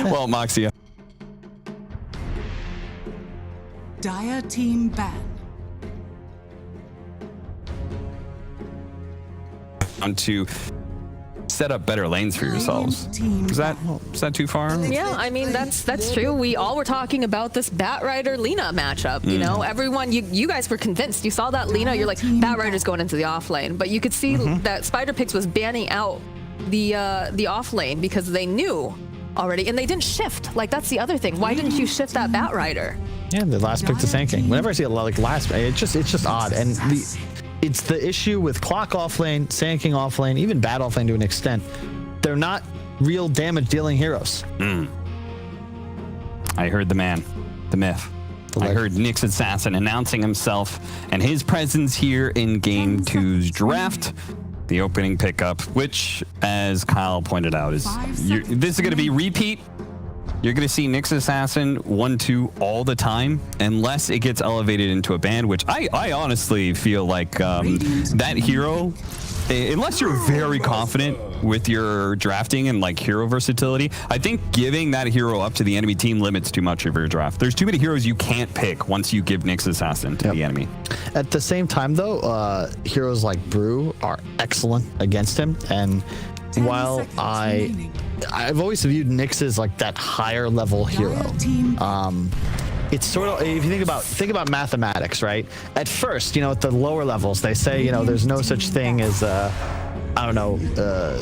Well, Moxia. Dire team ban. To set up better lanes for yourselves. Is that too far? Yeah, I mean that's true. We all were talking about this Batrider Lina matchup. You know, everyone, you guys were convinced. You saw that Lina, you're like, Batrider's going into the off lane, but you could see that Spider Pigz was banning out the off lane because they knew already, and they didn't shift. Like that's the other thing. Why didn't you shift that Batrider? Yeah, the last pick to Sand King. Whenever I see it like last, it's just odd, and it's the issue with Clock offlane, Sand King offlane, even Bat offlane to an extent. They're not real damage-dealing heroes. I heard the man, the myth. I heard Nyx Assassin announcing himself and his presence here in Game 2's draft. The opening pickup, which, as Kyle pointed out, is this is going to be repeat. You're going to see Nyx Assassin 1-2 all the time, unless it gets elevated into a ban, which I honestly feel like that hero, unless you're very confident with your drafting and like hero versatility, I think giving that hero up to the enemy team limits too much of your draft. There's too many heroes you can't pick once you give Nyx Assassin to the enemy. At the same time, though, heroes like Brew are excellent against him, and while I've always viewed Nyx as like that higher level hero. It's sort of, if you think about mathematics, right? At first, you know, at the lower levels, they say, you know, there's no such thing as I don't know,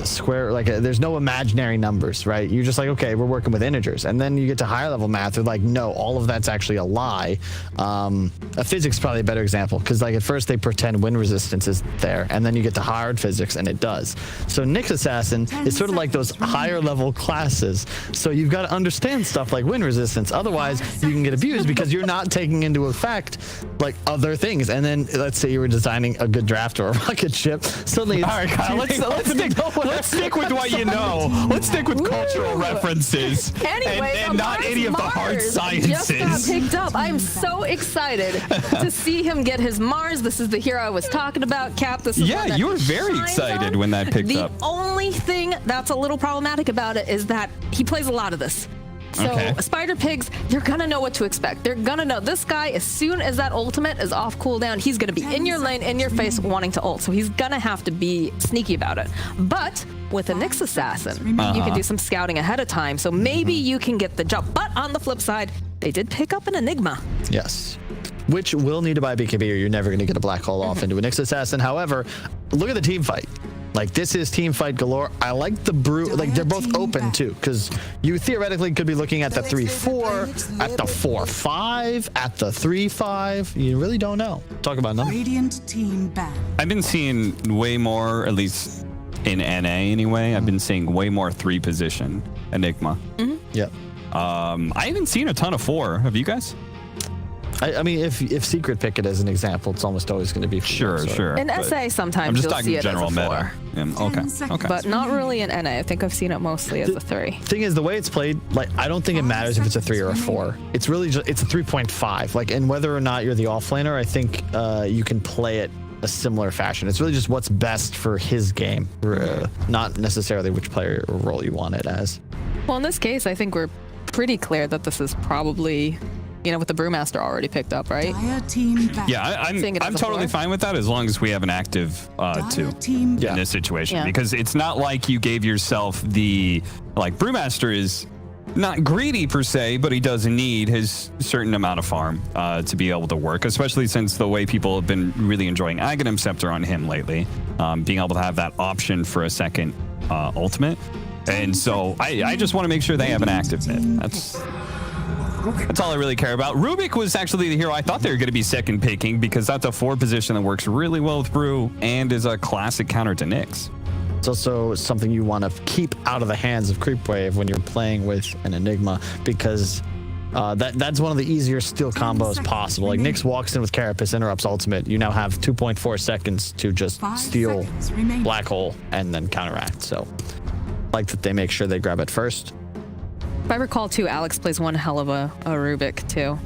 square, like there's no imaginary numbers, right? You're just like, okay, we're working with integers. And then you get to higher level math, they're like, no, all of that's actually a lie. A physics is probably a better example, because like at first they pretend wind resistance is there, and then you get to hard physics and it does. So Nyx Assassin is sort of like those higher level classes. So you've got to understand stuff like wind resistance. Otherwise you can get abused because you're not taking into effect like other things. And then let's say you were designing a good draft or a rocket ship. Suddenly it's, all right, Kyle, let's stick with what you know. Let's stick with cultural references and not any of the hard sciences. Just got picked up. I'm so excited to see him get his Mars. This is the hero I was talking about, Cap. This is yeah, you were very excited when that picked up. The only thing that's a little problematic about it is that he plays a lot of this. So Spider Pigz, they're gonna know what to expect. They're gonna know this guy, as soon as that ultimate is off cooldown, he's gonna be in your lane, in your face, wanting to ult. So he's gonna have to be sneaky about it. But with a Nyx Assassin, you can do some scouting ahead of time. So maybe you can get the jump. But on the flip side, they did pick up an Enigma. Yes. Which will need to buy BKB, or you're never going to get a black hole off into a Nyx Assassin. However, look at the team fight. Like, this is team fight galore. I like the Brew. Like, they're both open, too, because you theoretically could be looking at the 3-4, at the 4-5, at the 3-5. You really don't know. Talk about them. Radiant team ban. I've been seeing way more, at least in NA anyway, I've been seeing way more 3-position Enigma. Yep. I haven't seen a ton of 4. Have you guys? I mean, if Secret pick it as an example, it's almost always going to be 4. Sure. In SA, sometimes I'm just you'll talking see it general as a 4. meta. Okay. But not really in NA. I think I've seen it mostly as a 3. Thing is, the way it's played, like, I don't think it matters if it's a 3 or a 4. It's really just, it's a 3.5. Like, and whether or not you're the offlaner, I think you can play it a similar fashion. It's really just what's best for his game, not necessarily which player or role you want it as. Well, in this case, I think we're pretty clear that this is probably, you know, with the Brewmaster already picked up, right? Dire team ban. Yeah, I'm totally fine with that as long as we have an active 2 in this situation. Because it's not like you gave yourself the, like, Brewmaster is not greedy per se, but he does need his certain amount of farm to be able to work, especially since the way people have been really enjoying Aghanim Scepter on him lately, being able to have that option for a second ultimate. And so I just want to make sure they have an active mid. That's all I really care about. Rubik was actually the hero I thought they were going to be second picking, because that's a 4 position that works really well with Brew and is a classic counter to Nyx. It's also something you want to keep out of the hands of Creepwave when you're playing with an Enigma, because that's one of the easier steal combos possible. Like, Nyx walks in with Carapace, interrupts ultimate. You now have 2.4 seconds to just steal Black Hole and then counteract. So I like that they make sure they grab it first. If I recall, too, Alex plays one hell of a Rubik, too.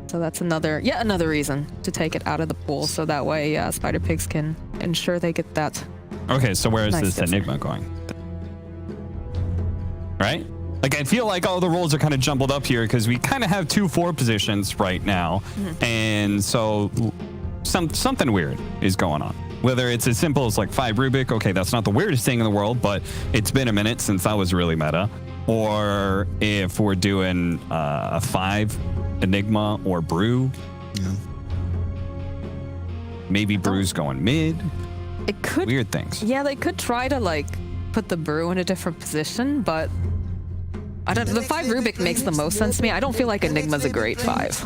So that's yet another reason to take it out of the pool, so that way Spider Pigz can ensure they get that. Okay, so where is Nice this answer. Enigma going? Right? Like, I feel like all the roles are kind of jumbled up here because we kind of have 2 4 positions right now. And so something weird is going on. Whether it's as simple as like 5 Rubik, okay, that's not the weirdest thing in the world, but it's been a minute since that was really meta. Or if we're doing a 5 Enigma or Brew. Yeah. Maybe Brew's going mid. It could. Weird things. Yeah, they could try to like put the Brew in a different position, but I don't. The 5 Rubik makes the most sense to me. I don't feel like Enigma's a great 5.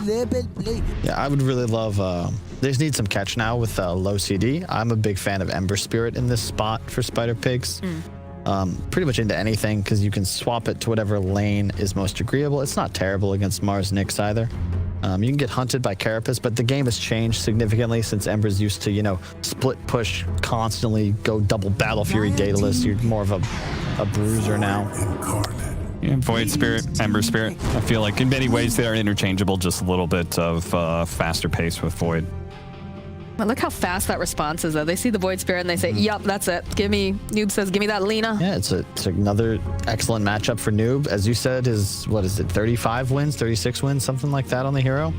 Yeah, I would really love. They just need some catch now with low CD. I'm a big fan of Ember Spirit in this spot for Spider Pigs. Pretty much into anything because you can swap it to whatever lane is most agreeable. It's not terrible against Mars Nyx either. You can get hunted by Carapace, but the game has changed significantly since Ember's used to, you know, split push constantly, go double Battle Fury Daedalus. You're more of a bruiser now. Yeah, Void Spirit, Ember Spirit. I feel like in many ways they are interchangeable, just a little bit of faster pace with Void. But look how fast that response is, though. They see the Void Spirit and they say, yup, that's it. Give me, Noob says, give me that Lena. Yeah, it's another excellent matchup for Noob. As you said, his, 35 wins, 36 wins, something like that on the hero?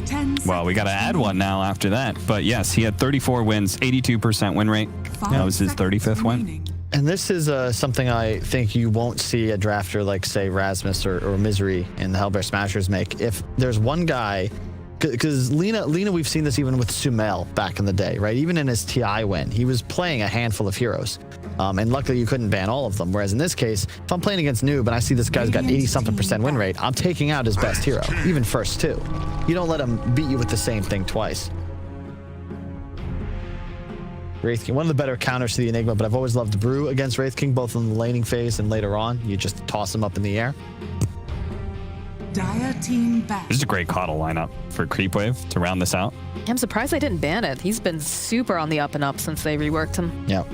Well, we got to add one now after that. But yes, he had 34 wins, 82% win rate. That was his 35th win. And this is something I think you won't see a drafter like, say, Rasmus or Misery in the Hellbear Smashers make. If there's one guy... Because Lena, we've seen this even with Sumail back in the day, right? Even in his TI win, he was playing a handful of heroes. And luckily you couldn't ban all of them. Whereas in this case, if I'm playing against Noob and I see this guy's got 80-something% win rate, I'm taking out his best hero, even first two. You don't let him beat you with the same thing twice. Wraith King, one of the better counters to the Enigma, but I've always loved Brew against Wraith King, both in the laning phase and later on. You just toss him up in the air. Dire team back. This is a great Coddle lineup for Creepwave to round this out. I'm surprised they didn't ban it. He's been super on the up and up since they reworked him. Yeah.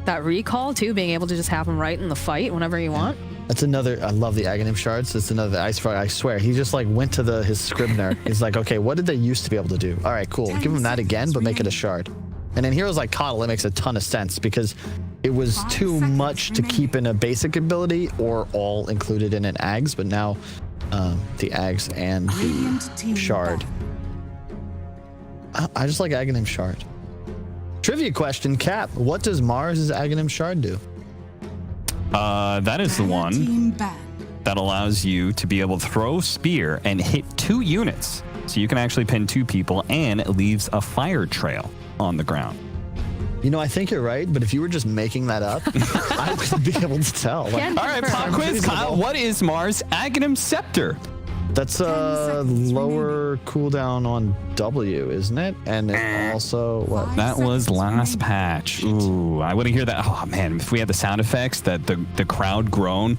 That recall, too, being able to just have him right in the fight whenever you want. That's another, I love the Aghanim shards. It's another ice frog. I swear, he just like went to his Scribner. He's like, okay, what did they used to be able to do? All right, cool. Give him that again, but make it a shard. And in heroes like Coddle, it makes a ton of sense because it was too much to keep in a basic ability or all included in an Ags, but now the Ags and the shard. I just like Aghanim shard. Trivia question, Cap. What does Mars' Aghanim shard do? That is the one that allows you to be able to throw spear and hit 2 units. So you can actually pin 2 people and it leaves a fire trail on the ground. You know, I think you're right, but if you were just making that up, I would be able to tell. Like, all right, pop quiz, Kyle. What is Mars' Aghanim Scepter? That's a lower cooldown on W, isn't it? And it also, what? That was last patch. Ooh, I want to hear that. Oh, man, if we had the sound effects, that the crowd groan.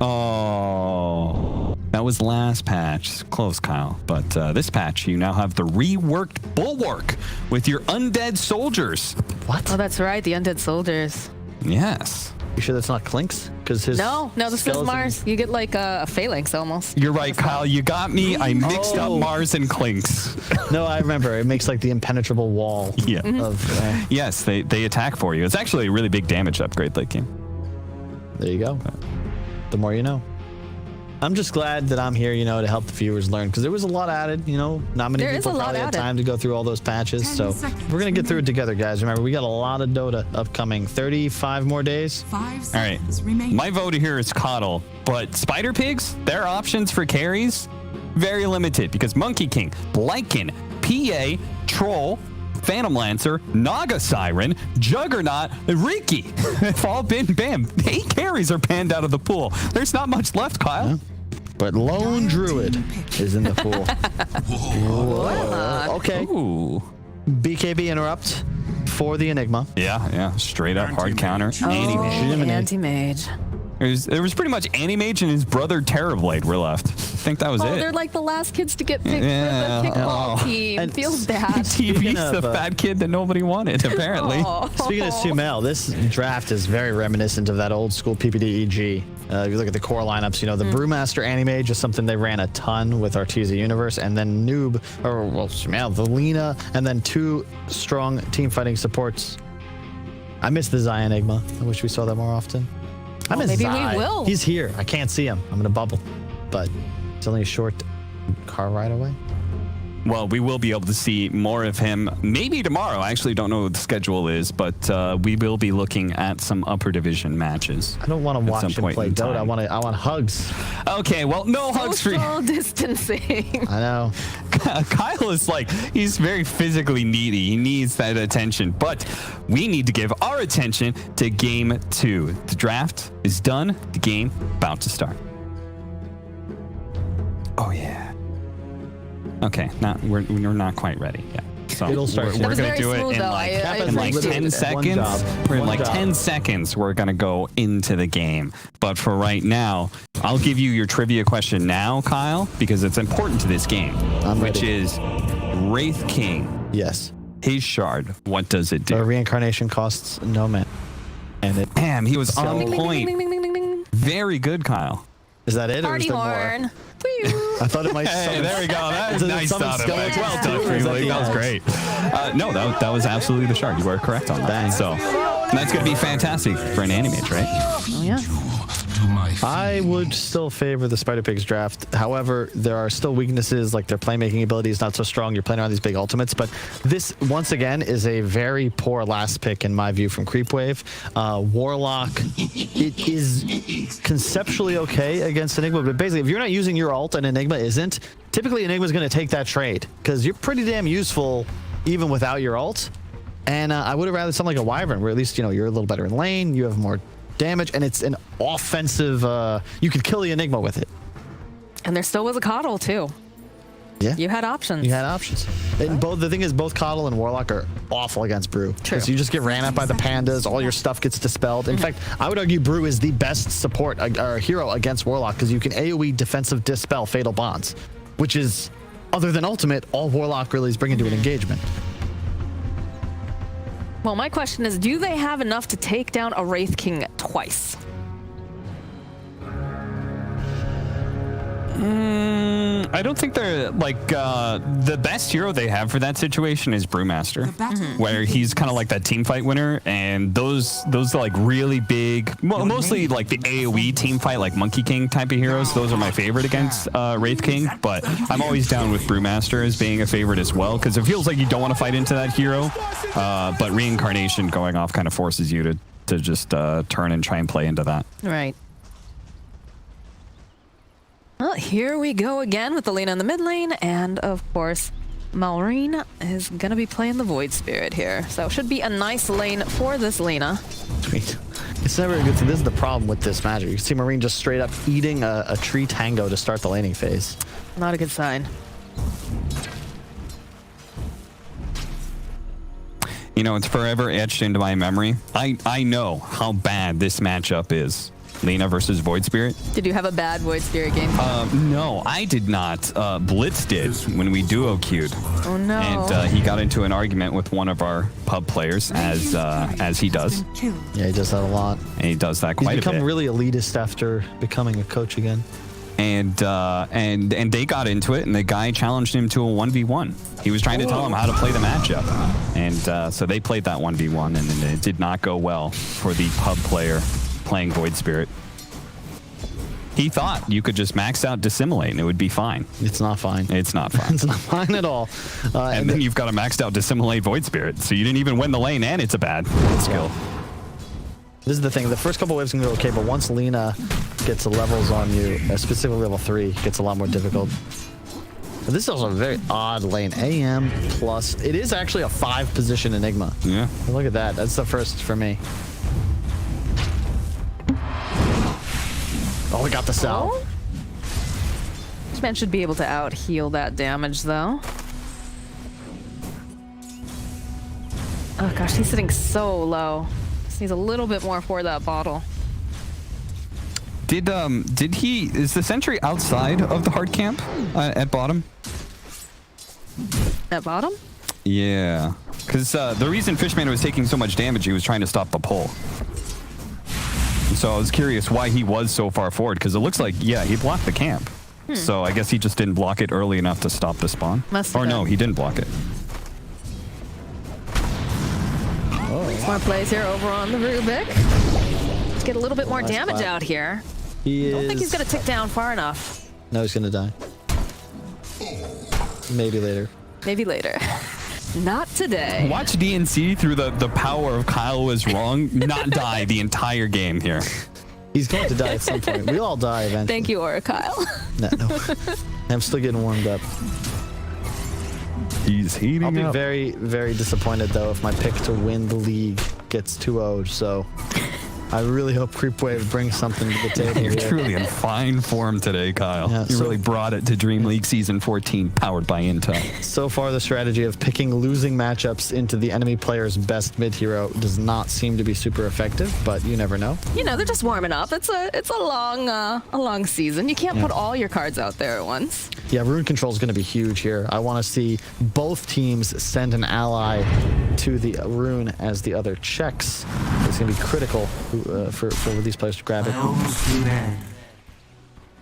Oh, that was last patch. Close, Kyle. But this patch, you now have the reworked Bulwark with your undead soldiers. What? Oh, that's right. The undead soldiers. Yes. You sure that's not Clinks? Because his No, this is Mars. You get like a Phalanx almost. You're right, Kyle. You got me. I mixed up Mars and Clinks. No, I remember. It makes like the impenetrable wall. Yeah. Of, yes, they attack for you. It's actually a really big damage upgrade late game. There you go. The more you know. I'm just glad that I'm here, you know, to help the viewers learn because there was a lot added, you know, not many people probably had time to go through all those patches. So we're going to get through it together, guys. Remember, we got a lot of Dota upcoming. 35 more days. All right. My vote here is Coddle, but Spider Pigs, their options for carries, very limited because Monkey King, Lycan, PA, Troll, Phantom Lancer, Naga Siren, Juggernaut, Riki have all been banned. 8 carries are banned out of the pool. There's not much left, Kyle. Yeah. But Lone Druid is in the pool. Whoa. Okay. Ooh. BKB interrupt for the Enigma. Yeah. Straight up hard counter. Anti-mage. There was pretty much Anti-Mage and his brother Terrorblade were left. I think that was it. They're like the last kids to get picked for the kickball team. And feels bad. TV's the fat kid that nobody wanted, apparently. Speaking of Sumail, this draft is very reminiscent of that old school PPD-EG. If you look at the core lineups, you know, the Brewmaster Anti-Mage is something they ran a ton with Artesia Universe, and then Sumail, the Lena, and then 2 strong team fighting supports. I miss the Zion Enigma. I wish we saw that more often. I'm in maybe Zai. we will. He's here. I can't see him. I'm in a bubble. But it's only a short car ride away. Well, we will be able to see more of him maybe tomorrow. I actually don't know what the schedule is, but we will be looking at some upper division matches. I don't want to watch him play Dota. I want hugs. Okay, well, no hugs for you. Social distancing. I know. Kyle is like, he's very physically needy. He needs that attention. But we need to give our attention to game 2. The draft is done. The game about to start. Oh, yeah. Okay, we're not quite ready yet. So It'll start soon. we're was going very to do it smooth, in though. like, I in like appreciated 10 it. seconds. One In like job. 10 seconds, we're going to go into the game. But for right now, I'll give you your trivia question now, Kyle, because it's important to this game, I'm which ready. is Wraith King, Yes. his shard. What does it The do? reincarnation costs no man. And it Damn, he was So- on Ding, ding, point. ding, ding, ding, ding, ding. Very good, Kyle. is that it? Party or is there horn. more? Woo. I thought it might. Hey, summon- there we go. That was Does it nice summon thought of it. skeletons Well too, done, or is that Dreamleague. the That was edge? great. No, that was absolutely the shard. You were correct on that. Dang. So that's going to be fantastic for an animate, right? Oh, yeah. I would still favor the Spider Pigs draft. However, there are still weaknesses, like their playmaking ability is not so strong. You're playing around these big ultimates, but this once again is a very poor last pick in my view from Creepwave. Warlock, it is conceptually okay against Enigma, but basically, if you're not using your ult and Enigma isn't, typically Enigma's going to take that trade because you're pretty damn useful even without your ult. And I would have rather something like a Wyvern, where at least you're a little better in lane, you have more damage, and it's an offensive. You could kill the Enigma with it. And there still was a coddle, too. Yeah, You had options. you had options. And both the thing is, both Coddle and Warlock are awful against Brew. True. So you just get ran at by the pandas. All your stuff gets dispelled. In fact, I would argue Brew is the best support or hero against Warlock because you can AOE defensive dispel Fatal Bonds, which is, other than ultimate, all Warlock really is bringing to an engagement. Well, my question is, do they have enough to take down a Wraith King twice? I don't think they're like the best hero they have for that situation is Brewmaster, where he's kind of like that team fight winner, and those are like really big, mostly like the AOE team fight, like Monkey King type of heroes. Those are my favorite against Wraith King, but I'm always down with Brewmaster as being a favorite as well because it feels like you don't want to fight into that hero, but Reincarnation going off kind of forces you to just turn and try and play into that. Right. Well, here we go again with the Lena in the mid lane, and of course, Maureen is going to be playing the Void Spirit here. So it should be a nice lane for this Lena. Sweet. It's never a good thing. This is the problem with this magic. You can see Marine just straight up eating a tree tango to start the laning phase. Not a good sign. You know, it's forever etched into my memory. I know how bad this matchup is. Lena versus Void Spirit. Did you have a bad Void Spirit game? No, I did not. Blitz did when we duo queued. Oh no. And he got into an argument with one of our pub players, as he does. Killed. Yeah, he does that a lot. And he does that He's quite a become bit. really elitist after becoming a coach again. And they got into it, and the guy challenged him to a 1v1. He was trying to tell him how to play the matchup. And so they played that 1v1, and it did not go well for the pub player playing Void Spirit. He thought you could just max out Dissimilate and it would be fine. It's not fine. It's not fine. It's not fine at all. And then you've got a maxed out Dissimilate Void Spirit, so you didn't even win the lane, and it's a bad skill. This is the thing. The first couple waves can go okay, but once Lena gets the levels on you, specifically level 3, it gets a lot more difficult. But this is also a very odd lane. AM plus. It is actually a 5-position Enigma. Yeah. Look at that. That's the first for me. Oh, we got the cell. Oh? This man should be able to out heal that damage though. Oh gosh, he's sitting so low. Just needs a little bit more for that bottle. Is the sentry outside of the hard camp at bottom? At bottom? Yeah. Because the reason Fishman was taking so much damage, he was trying to stop the pull. So I was curious why he was so far forward, because it looks like, yeah, he blocked the camp. So I guess he just didn't block it early enough to stop the spawn. Must have Or no, been. he didn't block it. More plays here over on the Rubik. get a little bit more Nice damage clap. out here. He I don't think he's is. gonna tick down far enough. No, he's gonna die. Maybe later. Maybe later. Not today. Watch DNC through the power of Kyle was wrong, not die the entire game here. He's going to die at some point. We all die eventually. Thank you, Aura Kyle. No. I'm still getting warmed up. He's heating I'll be up. very, very disappointed though if my pick to win the league gets 2-0'd. So I really hope Creepwave brings something to the table. You're here. truly in fine form today, Kyle. Yeah, you so- really brought it to Dreamleague Season 14, powered by Intel. So far, the strategy of picking losing matchups into the enemy player's best mid hero does not seem to be super effective, but you never know. You know, they're just warming up. It's a long season. You can't put all your cards out there at once. Yeah, rune control is going to be huge here. I want to see both teams send an ally to the rune as the other checks. It's going to be critical for these players to grab it.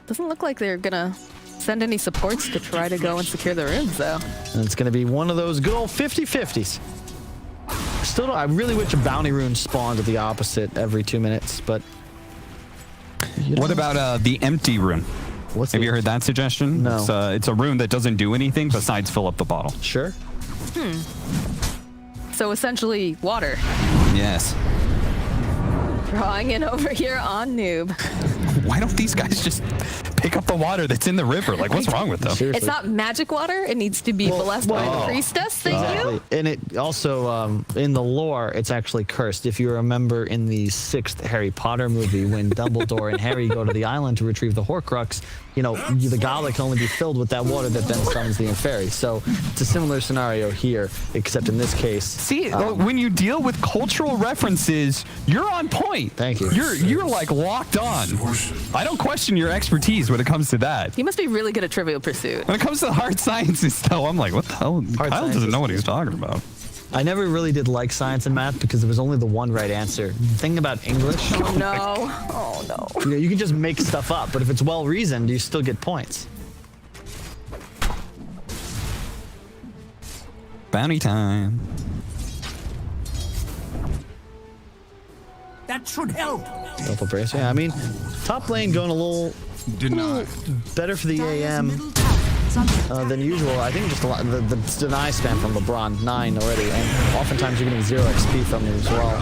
Doesn't look like they're gonna send any supports to try to go and secure the runes, though. And it's going to be one of those good old 50-50s. Still, I really wish a bounty rune spawned at the opposite every 2 minutes, but... What about the empty rune? What's Have the- you heard that suggestion? No. It's a rune that doesn't do anything besides fill up the bottle. Sure. So essentially, water. Yes. Drawing in over here on Noob. Why don't these guys just pick up the water that's in the river? Like, what's wrong with them? Seriously. It's not magic water. It needs to be blessed by the priestess. Thank you. And it also, in the lore, it's actually cursed. If you remember in the 6th Harry Potter movie, when Dumbledore and Harry go to the island to retrieve the Horcrux, the goblet can only be filled with that water that then summons the Inferi. So it's a similar scenario here, except in this case. See, when you deal with cultural references, you're on point. Thank you. You're like locked on. I don't question your expertise when it comes to that. He must be really good at Trivial Pursuit. When it comes to the hard sciences, though, I'm like, what the hell? Kyle sciences. doesn't know what he's talking about. I never really did like science and math because there was only the one right answer. The thing about English, Oh no. Oh no. you can just make stuff up, but if it's well reasoned, you still get points. Bounty time. That should help. Double brace. Yeah, I mean, top lane going a little better for the AM than usual. I think just a lot, the deny spam from LeBron, 9 already, and oftentimes you're getting 0 XP from him as well.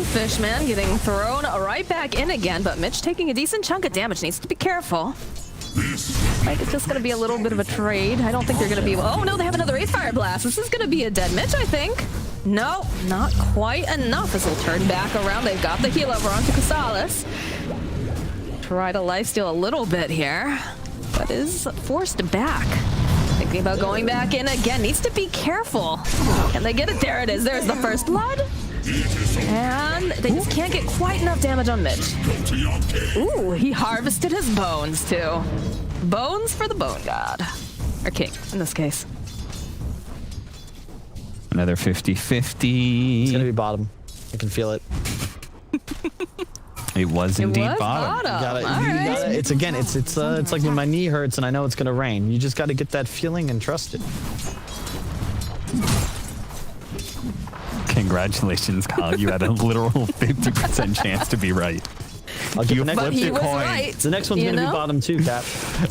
Fishman getting thrown right back in again, but Mitch taking a decent chunk of damage. Needs to be careful. Like, it's just going to be a little bit of a trade. I don't think they're going to be... Oh, no, they have another Wraith Fire Blast. This is going to be a dead Mitch, I think. No, not quite enough. This will turn back around. They've got the heal over onto Casalis. Try to lifesteal a little bit here, but is forced back. Thinking about going back in again. Needs to be careful. Can they get it? There it is. There's the first blood. And they just can't get quite enough damage on Mitch. Ooh, he harvested his bones too. Bones for the Bone God. Or King, in this case. Another It's gonna 50-50. be bottom. I can feel it. It was indeed was bottom. bottom. You All right. gotta, it's like when my knee hurts and I know it's gonna rain. You just gotta get that feeling and trust it. Congratulations, Kyle. You had a literal 50% chance to be right. I'll get You the next But one. he your was coin. right. The next one's you gonna know? be bottom too, Cap.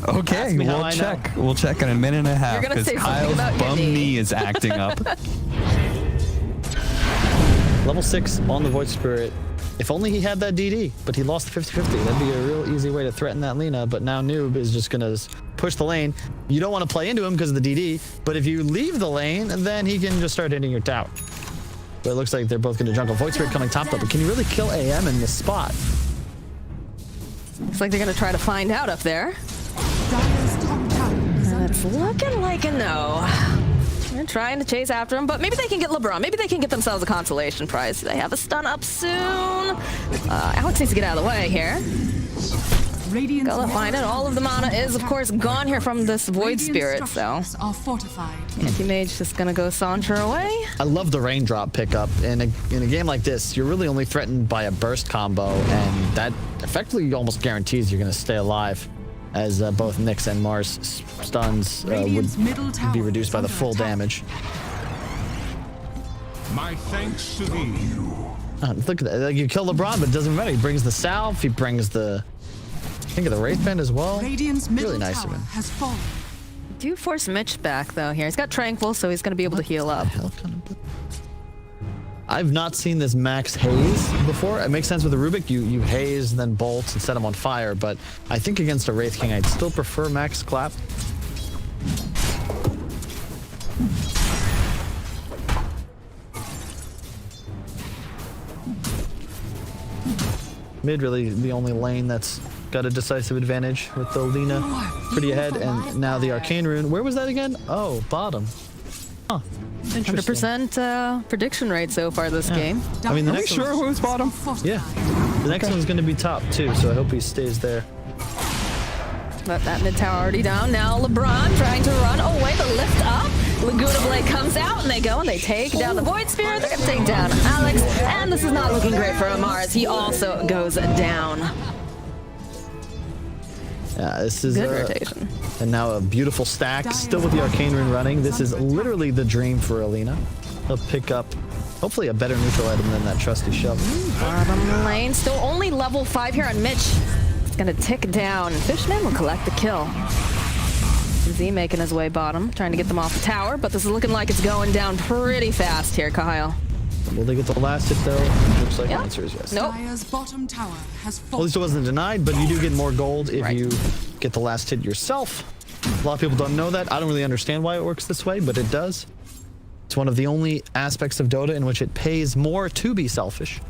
Okay, Ask me how we'll I know. check. We'll check in a minute and a half You're gonna because say something Kyle's about your bum knee. knee is acting up. Level 6 on the Void Spirit. If only he had that DD, but he lost the 50-50. That'd be a real easy way to threaten that Lina, but now Noob is just gonna push the lane. You don't want to play into him because of the DD, but if you leave the lane, then he can just start hitting your tower. But it looks like they're both gonna jungle. Void Spirit coming top though, but can you really kill AM in this spot? Looks like they're gonna try to find out up there. Dire's top tower is And under it's looking like a no. They're trying to chase after him, but maybe they can get LeBron. Maybe they can get themselves a consolation prize. They have a stun up soon. Alex needs to get out of the way here. Radiant's Gotta find it. All of the mana is, of course, gone here from this Void Spirit, so structures are fortified. Anti-Mage just gonna go saunter away. I love the raindrop pickup. In a game like this, you're really only threatened by a burst combo, and that effectively almost guarantees you're gonna stay alive, as both Nyx and Mars stuns Radiant's middle would tower be reduced is by the under full attack. damage. My thanks to thee. Look at that. Like, you kill LeBron, but it doesn't matter. He brings the salve. He brings the... I think of the Wraith Band as well. Radiant's middle Really nice of tower him. has fallen. Do force Mitch back though here. He's got Tranquil, so he's going to be able to heal up. Hell kind of... I've not seen this max haze before. It makes sense with the Rubik. You haze, then bolt, and set him on fire. But I think against a Wraith King, I'd still prefer max clap. Mid really the only lane that's got a decisive advantage with the Lina pretty ahead, and now the Arcane Rune. Where was that again? Oh, bottom. Huh. Interesting. 100% prediction rate so far this game. I mean, the Are we next sure one's, who's bottom? yeah, the next one's going to be top too, so I hope he stays there. But that mid tower already down. Now LeBron trying to run away, but lift up. Laguna Blade comes out and they go and they take down the Void Spirit. They're going to take down Alex. And this is not looking great for Amar as he also goes down. Yeah, this is Good rotation. And now a beautiful stack, still with the Arcane Rune running. This is literally the dream for Alina. He'll pick up, hopefully, a better neutral item than that trusty shovel. Bottom lane, still only level 5 here on Mitch. It's gonna tick down. Fishman will collect the kill. Z making his way bottom, trying to get them off the tower, but this is looking like it's going down pretty fast here, Kyle. Will they get the last hit though? Looks like the answer is yes. Nope. Dire's bottom tower has At fallen. least it wasn't denied, but you do get more gold if Right. you get the last hit yourself. A lot of people don't know that. I don't really understand why it works this way, but it does. It's one of the only aspects of Dota in which it pays more to be selfish.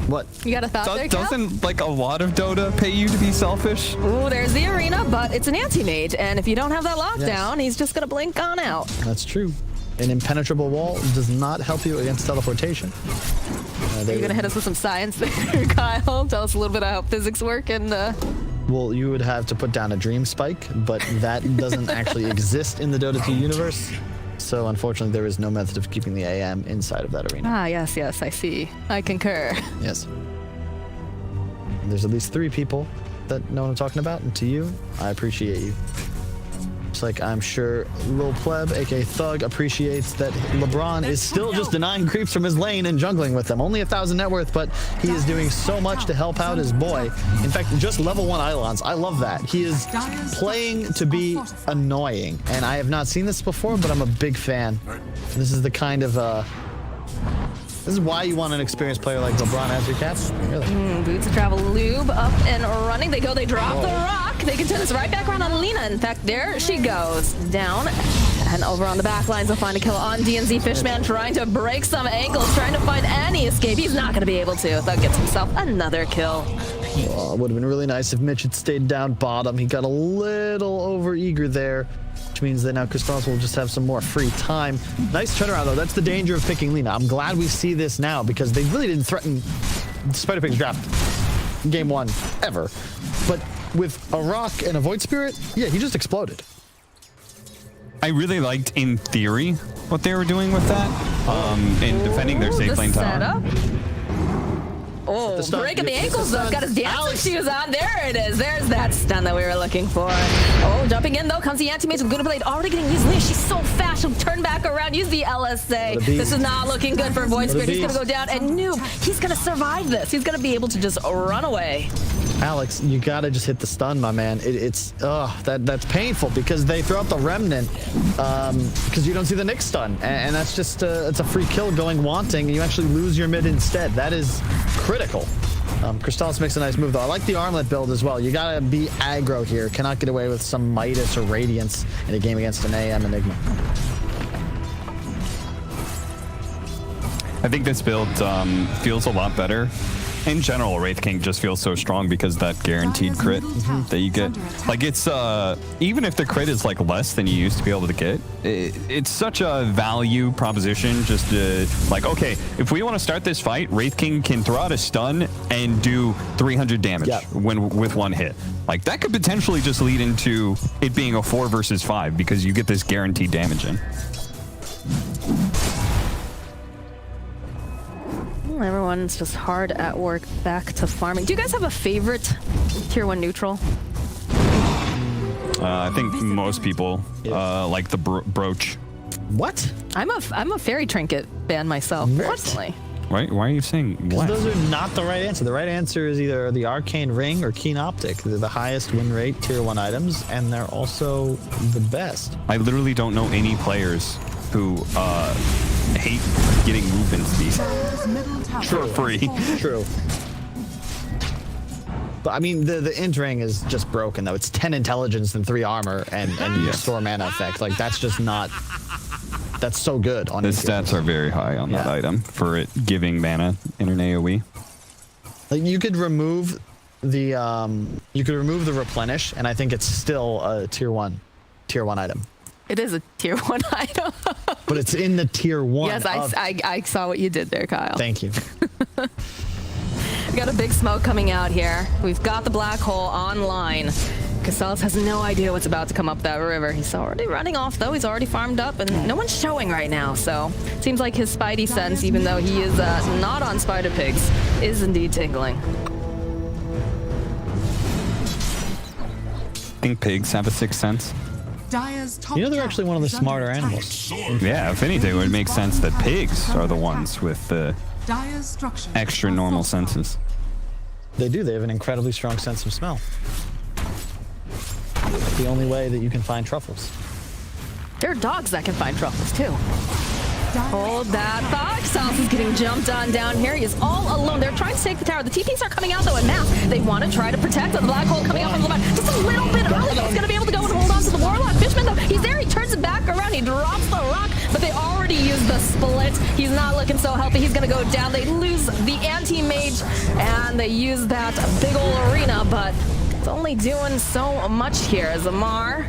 What? You got a thought there, Cal? Doesn't like a lot of Dota pay you to be selfish? Ooh, there's the arena, but it's an anti-mage, and if you don't have that lockdown, he's just gonna blink on out. That's true. An impenetrable wall does not help you against teleportation. You're gonna hit us with some science there, Kyle. Tell us a little bit of how physics work and Well, you would have to put down a dream spike, but that doesn't actually exist in the Dota 2 universe. So unfortunately, there is no method of keeping the AM inside of that arena. yes, I see. I concur. Yes. And there's at least 3 people that know what I'm talking about, and to you, I appreciate you. Just like I'm sure Lil Pleb, aka Thug, appreciates that LeBron is still just denying creeps from his lane and jungling with them. Only 1,000 net worth, but he is doing so much to help out his boy. In fact, just level 1 Eilons. I love that. He is playing to be annoying, and I have not seen this before, but I'm a big fan. This is the kind of this is why you want an experienced player like LeBron as your captain. Really. Boots of Travel Lube up and running. They go, they drop the rock. They can turn this right back around on Lina. In fact, there she goes. Down and over on the back lines. They'll find a kill on DNZ. Fishman trying to break some ankles, trying to find any escape. He's not going to be able to. Thug gets himself another kill. It would have been really nice if Mitch had stayed down bottom. He got a little over eager there, which means that now Custance will just have some more free time. Nice turnaround, though. That's the danger of picking Lina. I'm glad we see this now because they really didn't threaten Spider Pig's draft game 1 ever. But with a rock and a Void Spirit, yeah, he just exploded. I really liked, in theory, what they were doing with that in defending their safe lane tower. Setup. Oh, breaking the ankles though. Got his dancing shoes on. There it is. There's that stun that we were looking for. Oh, jumping in though. Comes the anti-mage with Good Blade. Already getting used. She's so fast. She'll turn back around. Use the LSA. This is not looking good for Void Spirit. He's going to go down. And Noob, he's going to survive this. He's going to be able to just run away. Alex, you gotta just hit the stun, my man. That's painful because they throw out the remnant because you don't see the Nyx stun, and that's just it's a free kill going wanting, and you actually lose your mid instead. That is critical. Crystallis makes a nice move though. I like the armlet build as well. You gotta be aggro here. Cannot get away with some Midas or Radiance in a game against an AM Enigma. I think this build feels a lot better. In general, Wraith King just feels so strong because that guaranteed crit that you get. Like, it's, even if the crit is, like, less than you used to be able to get, it's such a value proposition just to, like, okay, if we want to start this fight, Wraith King can throw out a stun and do 300 damage with 1 hit. Like, that could potentially just lead into it being a 4 versus 5 because you get this guaranteed damage in. Everyone's just hard at work back to farming. Do you guys have a favorite tier 1 neutral? I think most people like the brooch. What? I'm a fairy trinket fan myself, personally. Why are you saying what? Those are not the right answer. The right answer is either the Arcane Ring or Keen Optic. They're the highest win rate tier 1 items, and they're also the best. I literally don't know any players who hate getting movement speed for free. True. But I mean, the Int Ring is just broken though. It's 10 intelligence and 3 armor and restore mana effect. Like that's just not. That's so good on The Int stats Ring. are very high on that item for it giving mana in an AoE. Like you could remove the replenish, and I think it's still a tier 1 item. It is a tier 1 item. But it's in the tier 1. Yes, I saw what you did there, Kyle. Thank you. We got a big smoke coming out here. We've got the black hole online. Castells has no idea what's about to come up that river. He's already running off, though. He's already farmed up, and no one's showing right now. So, seems like his spidey sense, even though he is not on Spider Pigs, is indeed tingling. I think pigs have a sixth sense. You know, they're actually one of the smarter animals. Yeah, if anything, it would make sense that pigs are the ones with the extra normal senses. They do. They have an incredibly strong sense of smell. The only way that you can find truffles. There are dogs that can find truffles, too. Hold that thought. South is getting jumped on down here. He is all alone. They're trying to take the tower. The TPs are coming out, though, in mass. They want to try to protect the black hole coming out from the back. Just a little bit early, but he's going to be able to go and hold on to the Warlock. Fishman, though, he's there. He turns it back around. He drops the rock, but they already used the split. He's not looking so healthy. He's going to go down. They lose the anti-mage, and they use that big ol' arena, but it's only doing so much here as Amar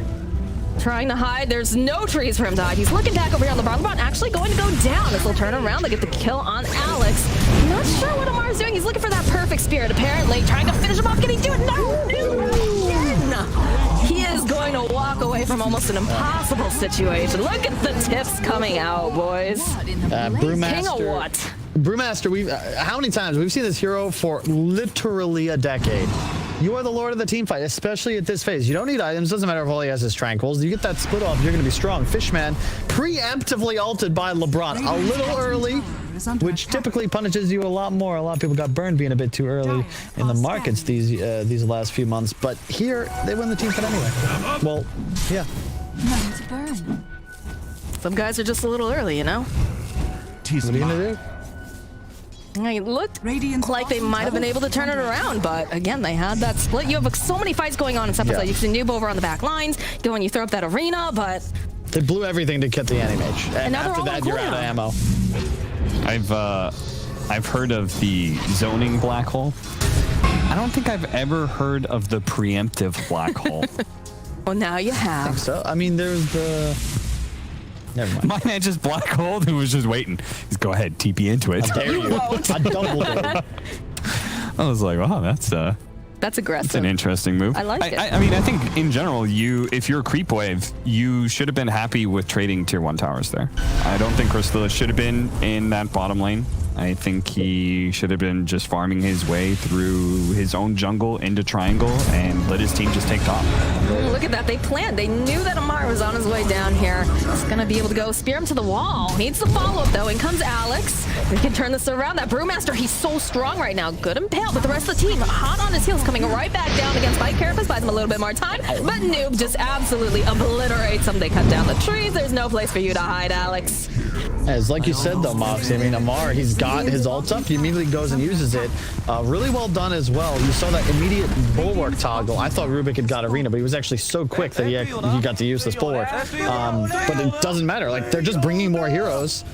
trying to hide. There's no trees for him to hide. He's looking back over here on the bottom. LeBron actually going to go down as they'll turn around. They get the kill on Alex. Not sure what Amar's doing. He's looking for that perfect spirit, apparently. Trying to finish him off. Can he do it? No! He is going to walk away from almost an impossible situation. Look at the tips coming out, boys. Brewmaster. King of what? Brewmaster, how many times? We've seen this hero for literally a decade. You are the lord of the team fight, especially at this phase. You don't need items. Doesn't matter if all he has is tranquils. You get that split off, you're going to be strong. Fishman, preemptively ulted by LeBron. A little early, which typically punishes you a lot more. A lot of people got burned being a bit too early in the markets these last few months. But here, they win the team fight anyway. Well, yeah. Some guys are just a little early, you know? What are you going to do? It looked like they might have been able to turn it around, but again, they had that split. You have so many fights going on in Separate. You see Noob over on the back lines, go and you throw up that arena, but they blew everything to get the anti-mage. And after that, you're out of ammo. I've heard of the zoning black hole. I don't think I've ever heard of the preemptive black hole. Well, now you have. I think so. I mean, there's the... Never mind. My man just black holed and was just waiting. Just go ahead, TP into it. How dare you? I doubled it. I was like, wow, that's aggressive. That's an interesting move. I like it. I mean, I think in general, if you're Creepwave, you should have been happy with trading tier 1 towers there. I don't think Crystallis should have been in that bottom lane. I think he should have been just farming his way through his own jungle into triangle and let his team just take top. Look at that. They planned. They knew that Amar was on his way down here. He's going to be able to go spear him to the wall. Needs the follow-up, though. In comes Alex. They can turn this around. That Brewmaster, he's so strong right now. Good impale, but the rest of the team hot on his heels, coming right back down against Bite Carapace. Buys him a little bit more time, but Noob just absolutely obliterates him. They cut down the trees. There's no place for you to hide, Alex. As like you said though, Moxie, I mean, Amar, he's got his ult up. He immediately goes and uses it. Really well done as well. You saw that immediate bulwark toggle. I thought Rubik had got arena, but he was actually so quick that he got to use this bulwark. But it doesn't matter. Like, they're just bringing more heroes.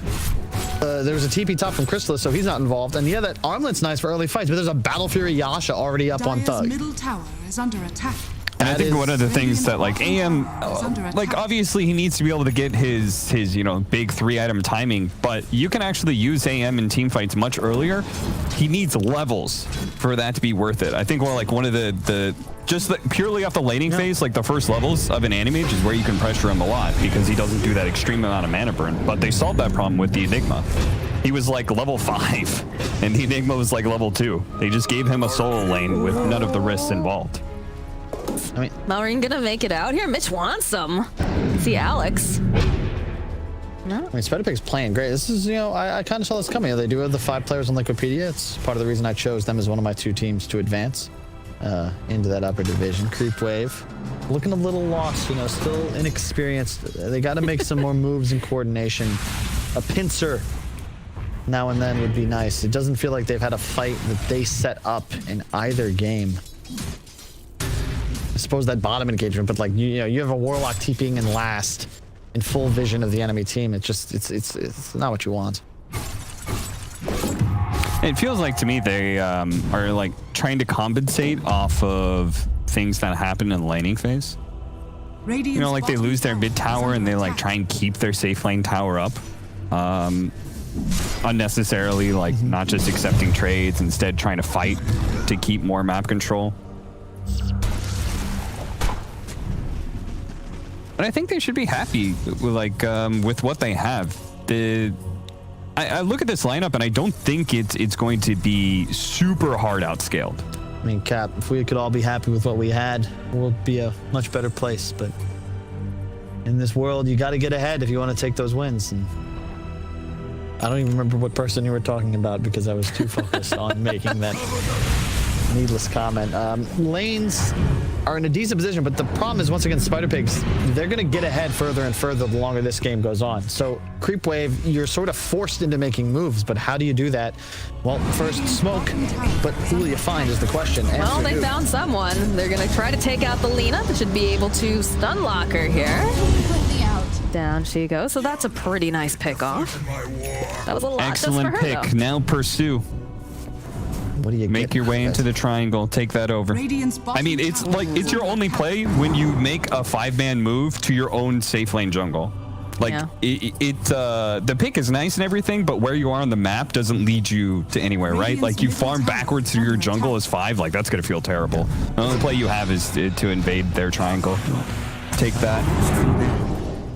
There was a TP top from Crystallis, so he's not involved. And yeah, that armlet's nice for early fights, but there's a Battle Fury Yasha already up on Thug. Middle tower is under attack. And I think one of the things that, like, AM, like, obviously he needs to be able to get his you know, big 3-item timing, but you can actually use AM in team fights much earlier. He needs levels for that to be worth it. I think one of the purely off the laning phase, like the first levels of an Animage is where you can pressure him a lot because he doesn't do that extreme amount of mana burn. But they solved that problem with the Enigma. He was like level 5, and the Enigma was like level 2. They just gave him a solo lane with none of the risks involved. Is Malrine gonna make it out here? Mitch wants him. See Alex. No. I mean, Spider Pig's playing great. This is, I kind of saw this coming. They do have the 5 players on Wikipedia. It's part of the reason I chose them as one of my 2 teams to advance into that upper division. Creepwave, looking a little lost, still inexperienced. They got to make some more moves and coordination. A pincer now and then would be nice. It doesn't feel like they've had a fight that they set up in either game. I suppose that bottom engagement, but like you have a Warlock TPing in last in full vision of the enemy team. It's not what you want. It feels like to me they are like trying to compensate off of things that happen in the laning phase. Like they lose their mid tower and they like try and keep their safe lane tower up. Unnecessarily, like not just accepting trades, instead trying to fight to keep more map control. But I think they should be happy with what they have. I look at this lineup and I don't think it's going to be super hard outscaled. I mean, Cap, if we could all be happy with what we had, we'll be a much better place. But in this world, you got to get ahead if you want to take those wins. And I don't even remember what person you were talking about because I was too focused on making that needless comment. Lanes are in a decent position, but the problem is, once again, Spider Pigs, they're going to get ahead further and further the longer this game goes on. So Creepwave, you're sort of forced into making moves, but how do you do that? Well, first smoke, but who will you find is the question. Well, they found someone. They're going to try to take out the Lina. They should be able to stun lock her here. Down she goes. So that's a pretty nice pick off. That was a lot. Excellent just for her, pick. Though. Now pursue. What do you make your way into the triangle? Take that over. I mean, it's like it's your only play when you make a 5-man move to your own safe lane jungle. Like the pick is nice and everything, but where you are on the map doesn't lead you to ananywhere, right? Like you farm backwards through your jungle as 5, like that's gonna feel terrible. The only play you have is to invade their triangle. Take that.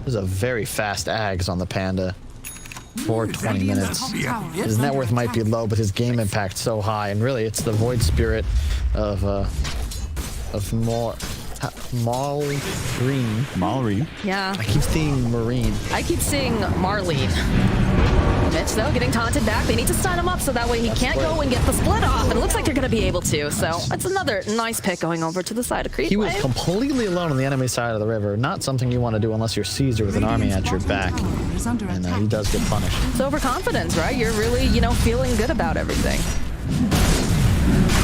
There's a very fast Ags on the Panda. For 20 minutes. His net worth might be low, but his game impact so high, and really, it's the Void Spirit of Malrine. Yeah. I keep seeing Marine. I keep seeing Marlene. Mitch, though, getting taunted back. They need to stun him up so that way he can't go and get the split off. And it looks like they're going to be able to. So that's another nice pick going over to the side of Creepwave. He was completely alone on the enemy side of the river. Not something you want to do unless you're Caesar with an army at your back. And he does get punished. It's overconfidence, right? You're really, feeling good about everything.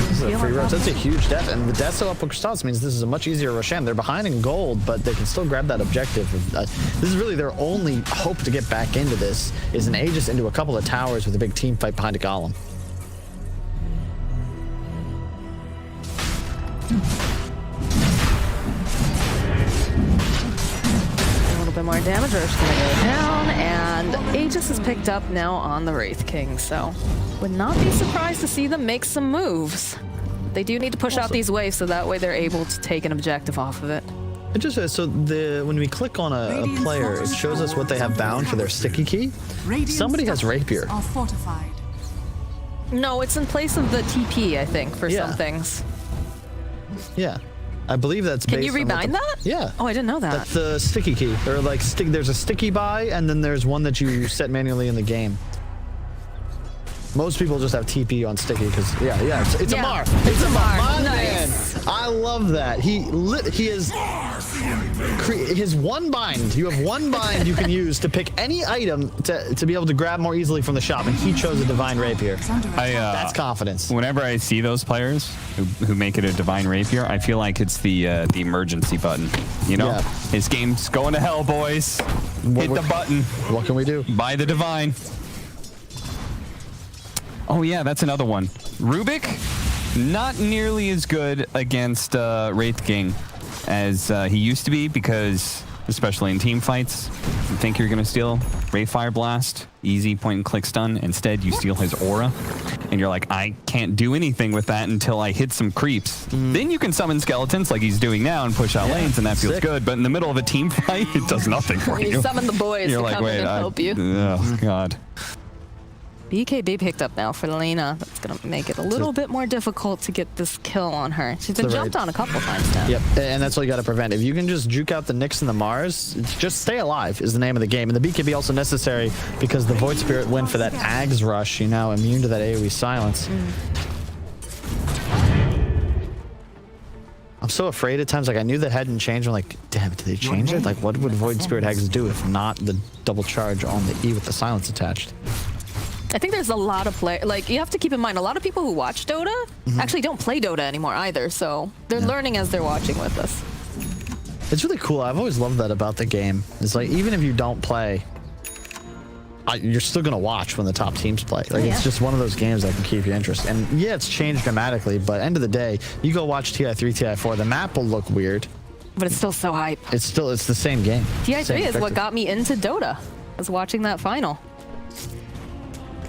This is a free rush. That's a huge death. And the death so up with Crystals means this is a much easier Roshan. They're behind in gold, but they can still grab that objective. This is really their only hope to get back into this, is an Aegis into a couple of towers with a big team fight behind a golem. A little bit more damage. Rosh gonna go down, and Aegis is picked up now on the Wraith King, so would not be surprised to see them make some moves. They do need to push out these waves so that way they're able to take an objective off of it. It just so when we click on a player, it shows us what they have bound for their sticky key. Somebody has Rapier. No, it's in place of the TP, I think, for some things. Yeah. I believe that's Can based you rebind that? Yeah. Oh, I didn't know that. That's the sticky key. Or like there's a sticky buy, and then there's one that you set manually in the game. Most people just have TP on sticky because it's a Mar. It's a Mar. Nice. Man. I love that. He is his one bind. You have one bind you can use to pick any item to be able to grab more easily from the shop, and he chose a Divine Rapier. That's confidence. Whenever I see those players who make it a Divine Rapier, I feel like it's the emergency button. His game's going to hell, boys. Hit the button. What can we do? Buy the Divine. Oh yeah, that's another one. Rubik, not nearly as good against Wraith King as he used to be, because especially in team fights, you think you're gonna steal Wraith Fire Blast, easy point and click stun. Instead, you steal his aura, and you're like, I can't do anything with that until I hit some creeps. Then you can summon skeletons like he's doing now and push out lanes, and that feels good. But in the middle of a team fight, it does nothing for you. You summon the boys to come in and help you. Oh God. BKB picked up now for Lena. That's going to make it a little bit more difficult to get this kill on her. She's been jumped on a couple times now. Yep, and that's what you got to prevent. If you can just juke out the Nyx and the Mars, just stay alive is the name of the game. And the BKB also necessary because the Void Spirit went for that Ags rush. You're now immune to that AoE silence. I'm so afraid at times. Like, I knew that hadn't changed. I'm like, damn, did they change it? Like, what would Void Spirit Ags do if not the double charge on the E with the silence attached? I think there's a lot of play. Like, you have to keep in mind, a lot of people who watch Dota actually don't play Dota anymore either. So they're learning as they're watching with us. It's really cool. I've always loved that about the game. It's like, even if you don't play, you're still going to watch when the top teams play. Like, it's just one of those games that can keep you interested. And yeah, it's changed dramatically, but end of the day, you go watch TI3, TI4, the map will look weird. But it's still so hype. It's the same game. TI3 is what got me into Dota, was watching that final.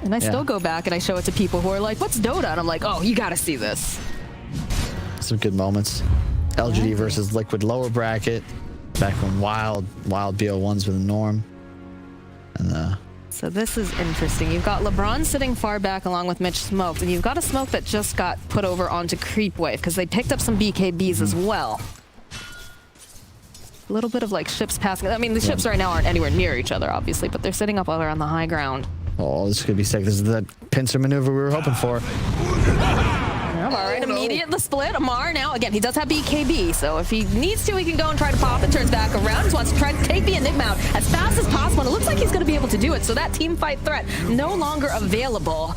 And I still go back and I show it to people who are like, what's Dota? And I'm like, oh, you got to see this. Some good moments. LGD versus Liquid lower bracket. Back when wild BO1s were the norm. And so this is interesting. You've got LeBron sitting far back along with Mitch Smoked, and you've got a Smoke that just got put over onto Creepwave because they picked up some BKBs as well. A little bit of like ships passing. I mean, the ships right now aren't anywhere near each other, obviously, but they're sitting up all around the high ground. oh, this could be sick. This is the pincer maneuver we were hoping for. All right, immediate the split. Amar now, again, he does have BKB, so if he needs to, he can go and try to pop and turns back around. Just wants to try to take the Enigma out as fast as possible, and it looks like he's going to be able to do it, so that team fight threat no longer available.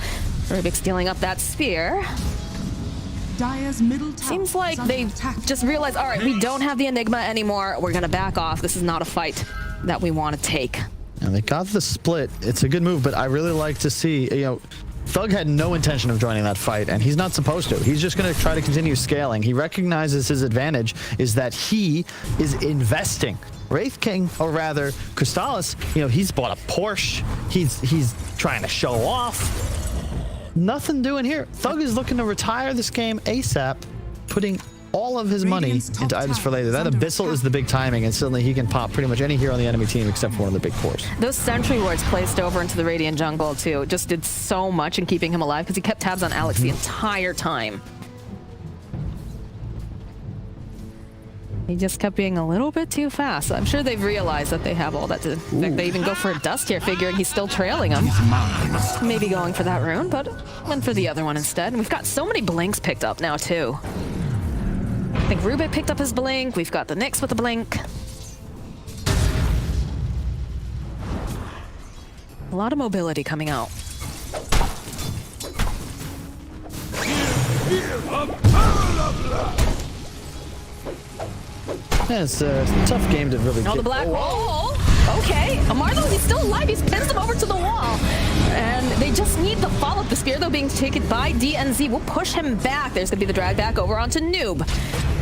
Rubik stealing up that spear. Dire's middle tower Seems like they just realized, all right, we don't have the Enigma anymore. We're going to back off. This is not a fight that we want to take. And they got the split. It's a good move, but I really like to see, you know, Thug had no intention of joining that fight, and he's not supposed to. He's just going to try to continue scaling. He recognizes his advantage is that he is investing. Wraith King, or rather, Crystallis, you know, he's bought a Porsche. He's trying to show off. Nothing doing here. Thug is looking to retire this game ASAP, putting all of his money into items for later. That Abyssal is the big timing, and suddenly he can pop pretty much any hero on the enemy team except for one of the big cores. Those sentry wards placed over into the Radiant jungle, too, just did so much in keeping him alive because he kept tabs on Alex the entire time. He just kept being a little bit too fast. I'm sure they've realized that they have all that to... In fact, they even go for a dust here, figuring he's still trailing him. Maybe going for that rune, but went for the other one instead. And we've got so many blinks picked up now, too. I think Rubik picked up his blink. We've got the Nyx with the blink. A lot of mobility coming out. Yeah, it's a tough game to really Oh, the black wall. Okay, Amar, though, he's still alive. He's pinned him over to the wall. And they just need the follow-up. The spear, though, being taken by DNZ will push him back. There's going to be the drag back over onto Noob.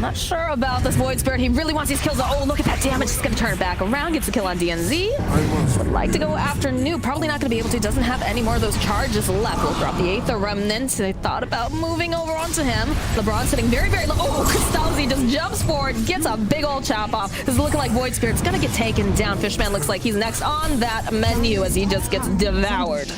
Not sure about this Void Spirit. He really wants these kills. Oh, look at that damage. He's going to turn it back around. Gets the kill on DNZ. Would like to go after Noob. Probably not going to be able to. Doesn't have any more of those charges left. Will drop the Aether Remnant. They thought about moving over onto him. LeBron sitting very, very low. Oh, Crystalzi just jumps forward. Gets a big old chop off. This is looking like Void Spirit's going to get taken down. Fishman looks like he's next on that menu as he just gets devoured.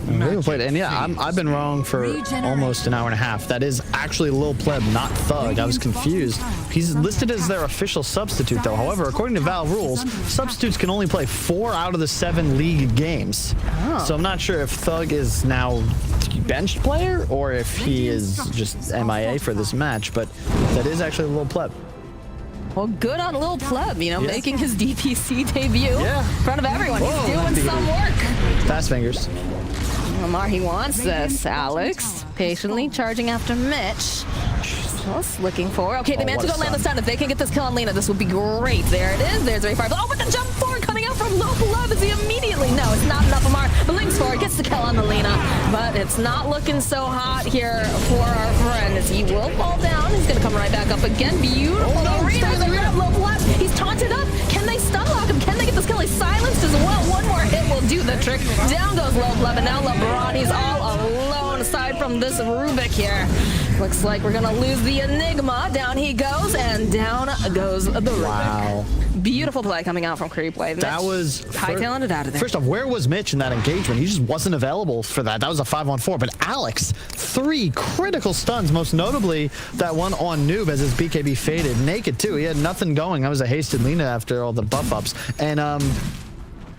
And yeah, I've been wrong for almost an hour and a half. That is actually Lil Pleb, not Thug. I was confused. He's listed as their official substitute, though. However, according to Valve rules, substitutes can only play 4 out of the 7 league games. So I'm not sure if Thug is now benched player or if he is just MIA for this match, but that is actually Lil Pleb. Well, good on Lil Pleb, you know, making his DPC debut in front of everyone. He's doing some work. Fast fingers. Lamar, he wants this. Alex, patiently charging after Mitch. Just looking for... Okay, they managed to go land the stun. If they can get this kill on Lena, this would be great. There it is. There's Ray Fire. Oh, but the jump forward coming out from Lil Pleb as he immediately... No, it's not enough. Amar blinks forward, gets the kill on the Lena. But it's not looking so hot here for our friend as he will fall down. He's going to come right back up again. Beautiful. They rid of Lil Pleb. He's taunted up. Can they stun lock him? Can they get this kill? He's silenced as well. One more hit will do the trick. Down goes Lil Pleb, and now LeBron, he's all alone. Side from this Rubik here. Looks like we're gonna lose the Enigma. Down he goes, and down goes the Rubik. Wow. Beautiful play coming out from Creepwave. That was hightailing it out of there. First off, where was Mitch in that engagement? He just wasn't available for that. That was a 5-on-4. But Alex, 3 critical stuns, most notably that one on Noob as his BKB faded. Naked too. He had nothing going. That was a hasted Lina after all the buff ups. And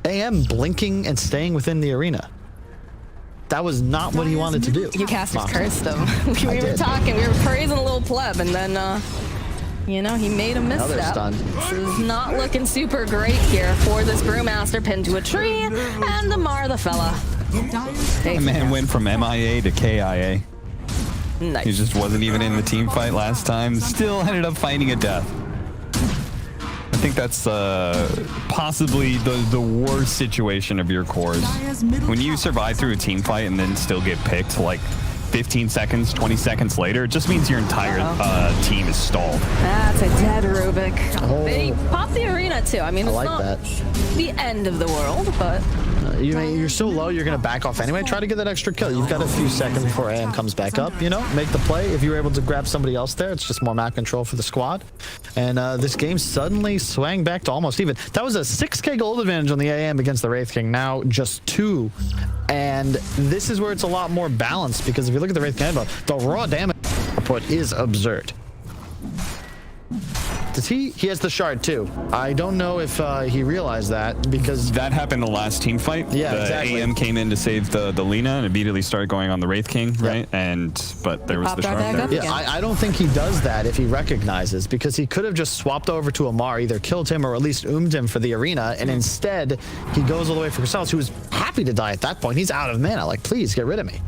AM blinking and staying within the arena. That was not what he wanted to do. You casters Mox. cursed him. we were talking, we were praising a little pleb, and then, you know, he made a misstep. Another stun. This is not looking super great here for this Brewmaster pinned to a tree, and the Mar the fella. The man went from MIA to KIA. Nice. He just wasn't even in the team fight last time. Still ended up fighting a death. I think that's possibly the worst situation of your cores. When you survive through a team fight and then still get picked like 15 seconds, 20 seconds later, it just means your entire team is stalled. That's a dead Rubik. Oh. They popped the arena too. I mean, it's like not that. the end of the world, but You're so low, you're going to back off anyway. Try to get that extra kill. You've got a few seconds before AM comes back up, you know? Make the play. If you were able to grab somebody else there, it's just more map control for the squad. And this game suddenly swang back to almost even. That was a 6k gold advantage on the AM against the Wraith King. Now just 2. And this is where it's a lot more balanced, because if you look at the Wraith King, the raw damage output is absurd. Does he has the shard too. I don't know if he realized that, because that happened the last team fight. Yeah, the exactly. AM came in to save the Lina and immediately started going on the Wraith King, right? But there was popped the our shard bag there. up. yeah, I don't think he does that if he recognizes, because he could have just swapped over to Amar, either killed him or at least oomed him for the arena, and instead he goes all the way for Chrysalis, who was happy to die at that point. He's out of mana. Like, please get rid of me.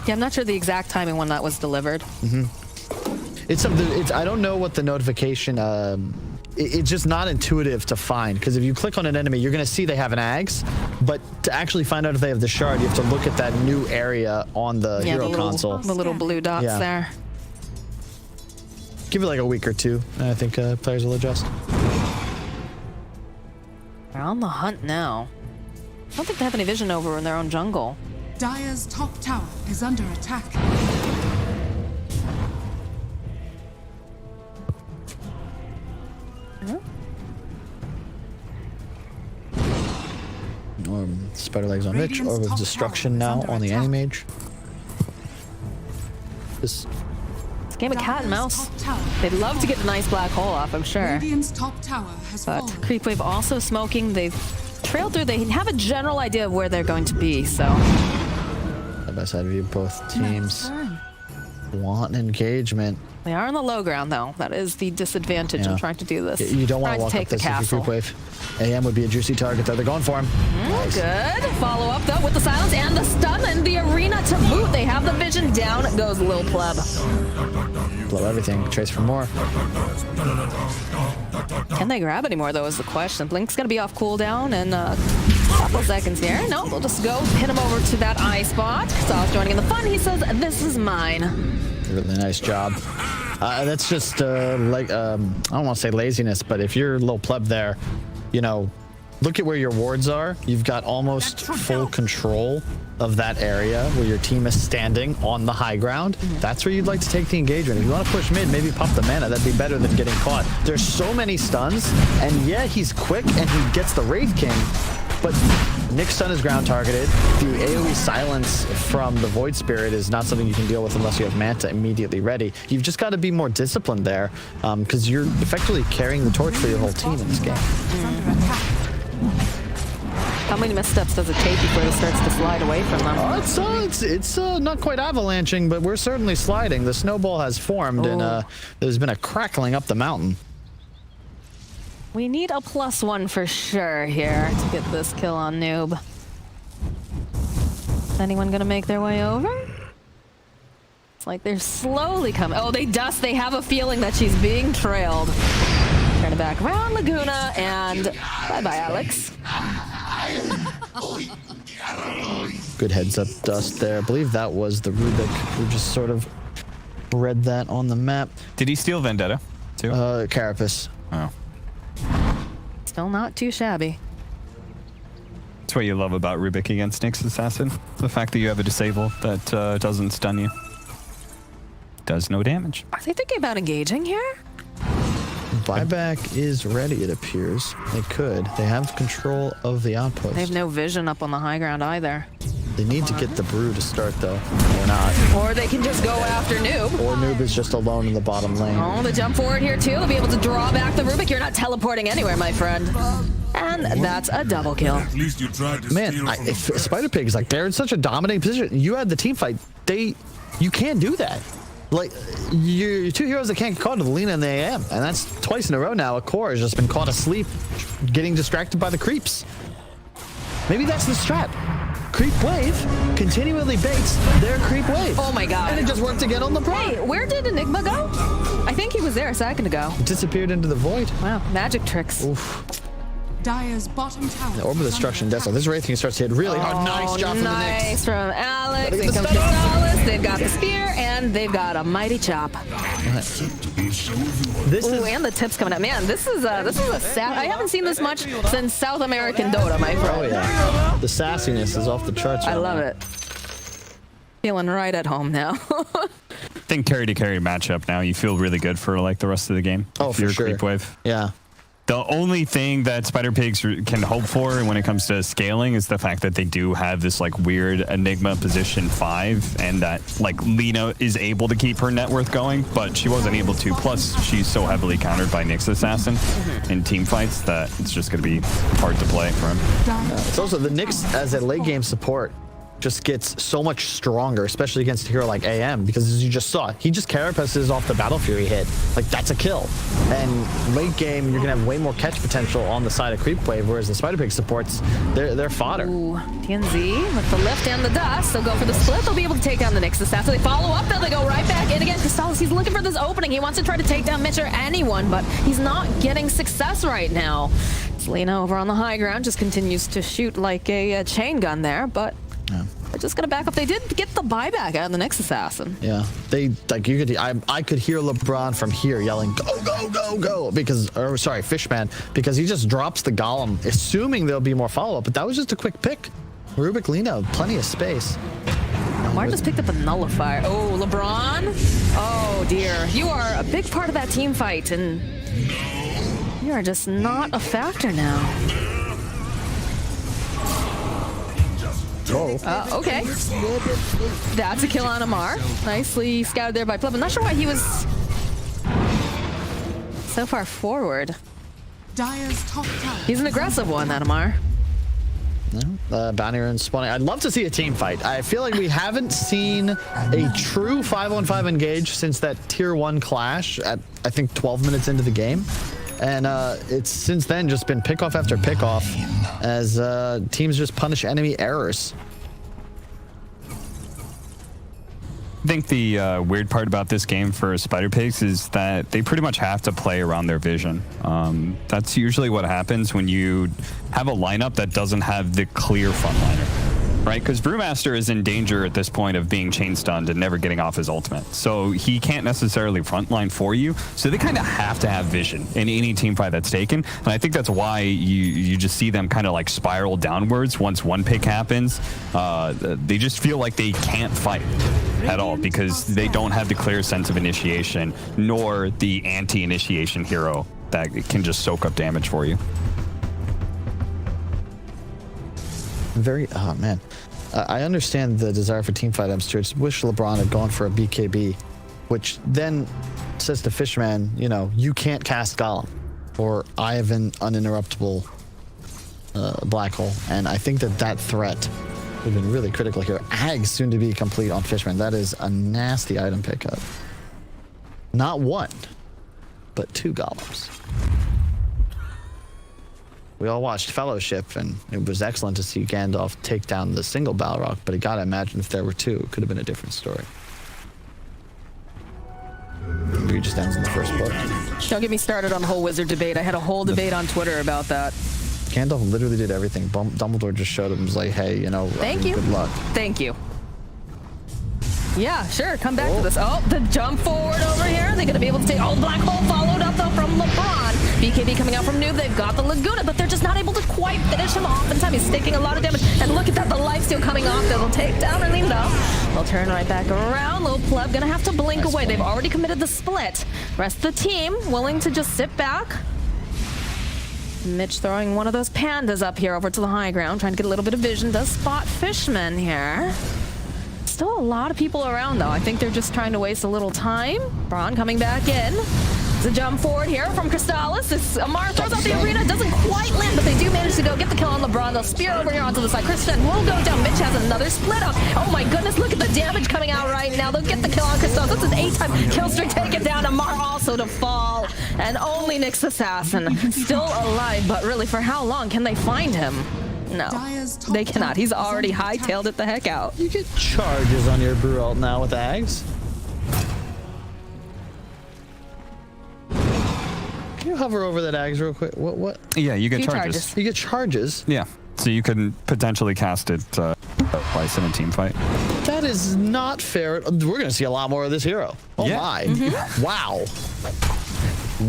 yeah, I'm not sure the exact timing when that was delivered. It's I don't know what the notification. It's just not intuitive to find, because if you click on an enemy, you're going to see they have an Ags, but to actually find out if they have the shard, you have to look at that new area on the hero console. The little blue dots Yeah. there. Give it like a week or two, and I think players will adjust. They're on the hunt now. I don't think they have any vision over in their own jungle. Dire's top tower is under attack. Spider legs on Mitch, Orb of Destruction now on the Animage. It's a game of cat and mouse. Top tower. They'd love to get the nice black hole off, I'm sure. Radiant's top tower has But fallen. Creepwave also smoking. They've trailed through. They have a general idea of where they're going to be, so. Side by side view, both teams want an engagement. They are on the low ground, though. That is the disadvantage Yeah. of trying to do this. You don't want Trying to walk take up the this if castle. you're Creepwave. AM would be a juicy target though. They're going for him. Nice. Good. Follow up, though, with the silence and the stun and the arena to boot. They have the vision. Down goes Lil Pleb. Blow everything. Trace for more. Can they grab any more, though, is the question. Blink's going to be off cooldown in a couple seconds here. No, they'll just go hit him over to that eye spot. Sauce joining in the fun. He says, "This is mine." Really nice job. That's just like I don't want to say laziness, but if you're a little pleb there, you know, look at where your wards are. You've got almost full control of that area where your team is standing on the high ground. That's where you'd like to take the engagement. If you want to push mid, maybe pop the mana. That'd be better than getting caught. There's so many stuns, and yeah, he's quick and he gets the Wraith King, but Nick's stun is ground targeted. The AoE silence from the Void Spirit is not something you can deal with unless you have Manta immediately ready. You've just got to be more disciplined there, because you're effectively carrying the torch for your whole team in this game. How many missteps does it take before it starts to slide away from them? It's not quite avalanching, but we're certainly sliding. The snowball has formed, and there's been a crackling up the mountain. We need a +1 for sure here to get this kill on Noob. Is anyone gonna make their way over? It's like they're slowly coming. Oh, they dust. They have a feeling that she's being trailed. Turn it back around, Laguna, and bye-bye, Alex. Good heads up dust there. I believe that was the Rubik. We just sort of read that on the map. Did he steal Vendetta too? Carapace. Oh. Still not too shabby. It's what you love about Rubik against Nyx Assassin. The fact that you have a disable that doesn't stun you. Does no damage. Are they thinking about engaging here? Buyback is ready, it appears. They could. They have control of the outpost. They have no vision up on the high ground either. They need to get the brew to start, though. Or not. Or they can just go after Noob. Or Noob is just alone in the bottom lane. Oh, the jump forward here too. They'll be able to draw back the Rubik. You're not teleporting anywhere, my friend. And that's a double kill. At least you tried to Man, steal if Spider Pig's like, they're in such a dominating position. You had the team fight. You can't do that. Like, you're two heroes that can't get caught in the Lina and the AM. And that's twice in a row now. A core has just been caught asleep, getting distracted by the creeps. Maybe that's the strat. Creepwave continually baits their Creepwave. Oh my god. And it just worked again on the pro. Hey, where did Enigma go? I think he was there a second ago. Disappeared into the void. Wow, magic tricks. Oof. Dire's bottom tower. The Orb of Destruction, Death. This Wraith King starts to hit really hard. Nice job from the Knicks. Nice from Alex. Gotta get Here the comes stun off. Gonzalez. They've got the spear, and they've got a mighty chop. This Ooh, is and the tips coming out. Man, this is a sad. I haven't seen this much since South American Dota, my friend. oh yeah. The sassiness is off the charts. I right love now. it. Feeling right at home now. I think carry to carry matchup now. You feel really good for like the rest of the game. Oh, if for you're sure. Creepwave. Yeah. The only thing that Spider Pigs can hope for when it comes to scaling is the fact that they do have this like weird Enigma position 5, and that like Lina is able to keep her net worth going, but she wasn't able to. Plus, she's so heavily countered by Nyx Assassin in team fights that it's just going to be hard to play for him. It's also the Nyx as a late game support just gets so much stronger, especially against a hero like AM, because as you just saw, he just carapaces off the Battle Fury hit. Like, that's a kill. And late game, you're gonna have way more catch potential on the side of Creepwave, whereas the Spider Pig supports, they're fodder. Ooh, TNZ with the lift and the dust. They'll go for the split. They'll be able to take down the Nyx Assassin. They follow up, though. They go right back in again. Crystallis, he's looking for this opening. He wants to try to take down Mitch or anyone, but he's not getting success right now. Selena over on the high ground just continues to shoot like a chain gun there, but they're just gonna back up. They did get the buyback out of the Nyx Assassin. Yeah, they like you could. I could hear LeBron from here yelling, "Go, go, go, go!" Because, or sorry, Fishman, because he just drops the Golem, assuming there'll be more follow up. But that was just a quick pick. Rubik Lina, plenty of space. Mar just picked up a nullifier. Oh, LeBron. Oh dear, you are a big part of that team fight, and you are just not a factor now. Oh. Okay. That's a kill on Amar. Nicely scouted there by Pleb. I'm not sure why he was so far forward. Dire's top tower. He's an aggressive one, that Amar. Bounty Rune spawning. I'd love to see a team fight. I feel like we haven't seen a true 5-on-5 engage since that tier 1 clash at, I think, 12 minutes into the game. And it's since then just been pickoff after pickoff as teams just punish enemy errors. I think the weird part about this game for Spider Pigs is that they pretty much have to play around their vision. That's usually what happens when you have a lineup that doesn't have the clear frontliner, right? Because Brewmaster is in danger at this point of being chain stunned and never getting off his ultimate. So he can't necessarily frontline for you. So they kind of have to have vision in any team fight that's taken. And I think that's why you just see them kind of like spiral downwards once one pick happens. They just feel like they can't fight at all because they don't have the clear sense of initiation, nor the anti-initiation hero that can just soak up damage for you. Oh man, I understand the desire for teamfight. I just wish LeBron had gone for a BKB, which then says to Fishman, you know, you can't cast Golem, or I have an uninterruptible black hole, and I think that threat would have been really critical here. Ag soon to be complete on Fishman. That is a nasty item pickup. Not one, but 2 Golems. We all watched Fellowship, and it was excellent to see Gandalf take down the single Balrog, but I gotta imagine if there were 2, it could have been a different story. Maybe it just ends in the first book. Don't get me started on the whole wizard debate. I had a whole debate on Twitter about that. Gandalf literally did everything. Dumbledore just showed him, was like, hey, you know, Thank you. good luck. Thank you. Yeah, sure. Come back to this. Oh, the jump forward over here. They're going to be able to take... Oh, black hole followed up, though, from LeBron. BKB coming out from Noob. They've got the Laguna, but they're just not able to quite finish him off in time. He's taking a lot of damage. And look at that, the lifesteal coming off. They'll take down Erlinda. They'll turn right back around. Lil Pleb gonna have to blink away. They've already committed the split. Rest of the team willing to just sit back. Mitch throwing one of those pandas up here over to the high ground, trying to get a little bit of vision. Does spot Fishman here. Still a lot of people around, though. I think they're just trying to waste a little time. Braun coming back in. It's a jump forward here from Crystallis. This Amar throws out the arena. Doesn't quite land, but they do manage to go get the kill on LeBron. They'll spear over here onto the side. Christian will go down. Mitch has another split up. Oh my goodness, look at the damage coming out right now. They'll get the kill on Crystallis. That's an 8-time kill streak taken down. Amar also to fall. And only Nyx Assassin still alive. But really, for how long can they find him? No, they cannot. He's already hightailed it the heck out. You get charges on your brew ult now with Ags. Can you hover over that Ags real quick? What? Yeah, you get Few charges. You get charges? Yeah, so you can potentially cast it twice in a team fight. That is not fair. We're going to see a lot more of this hero. Oh Yeah. my. Wow.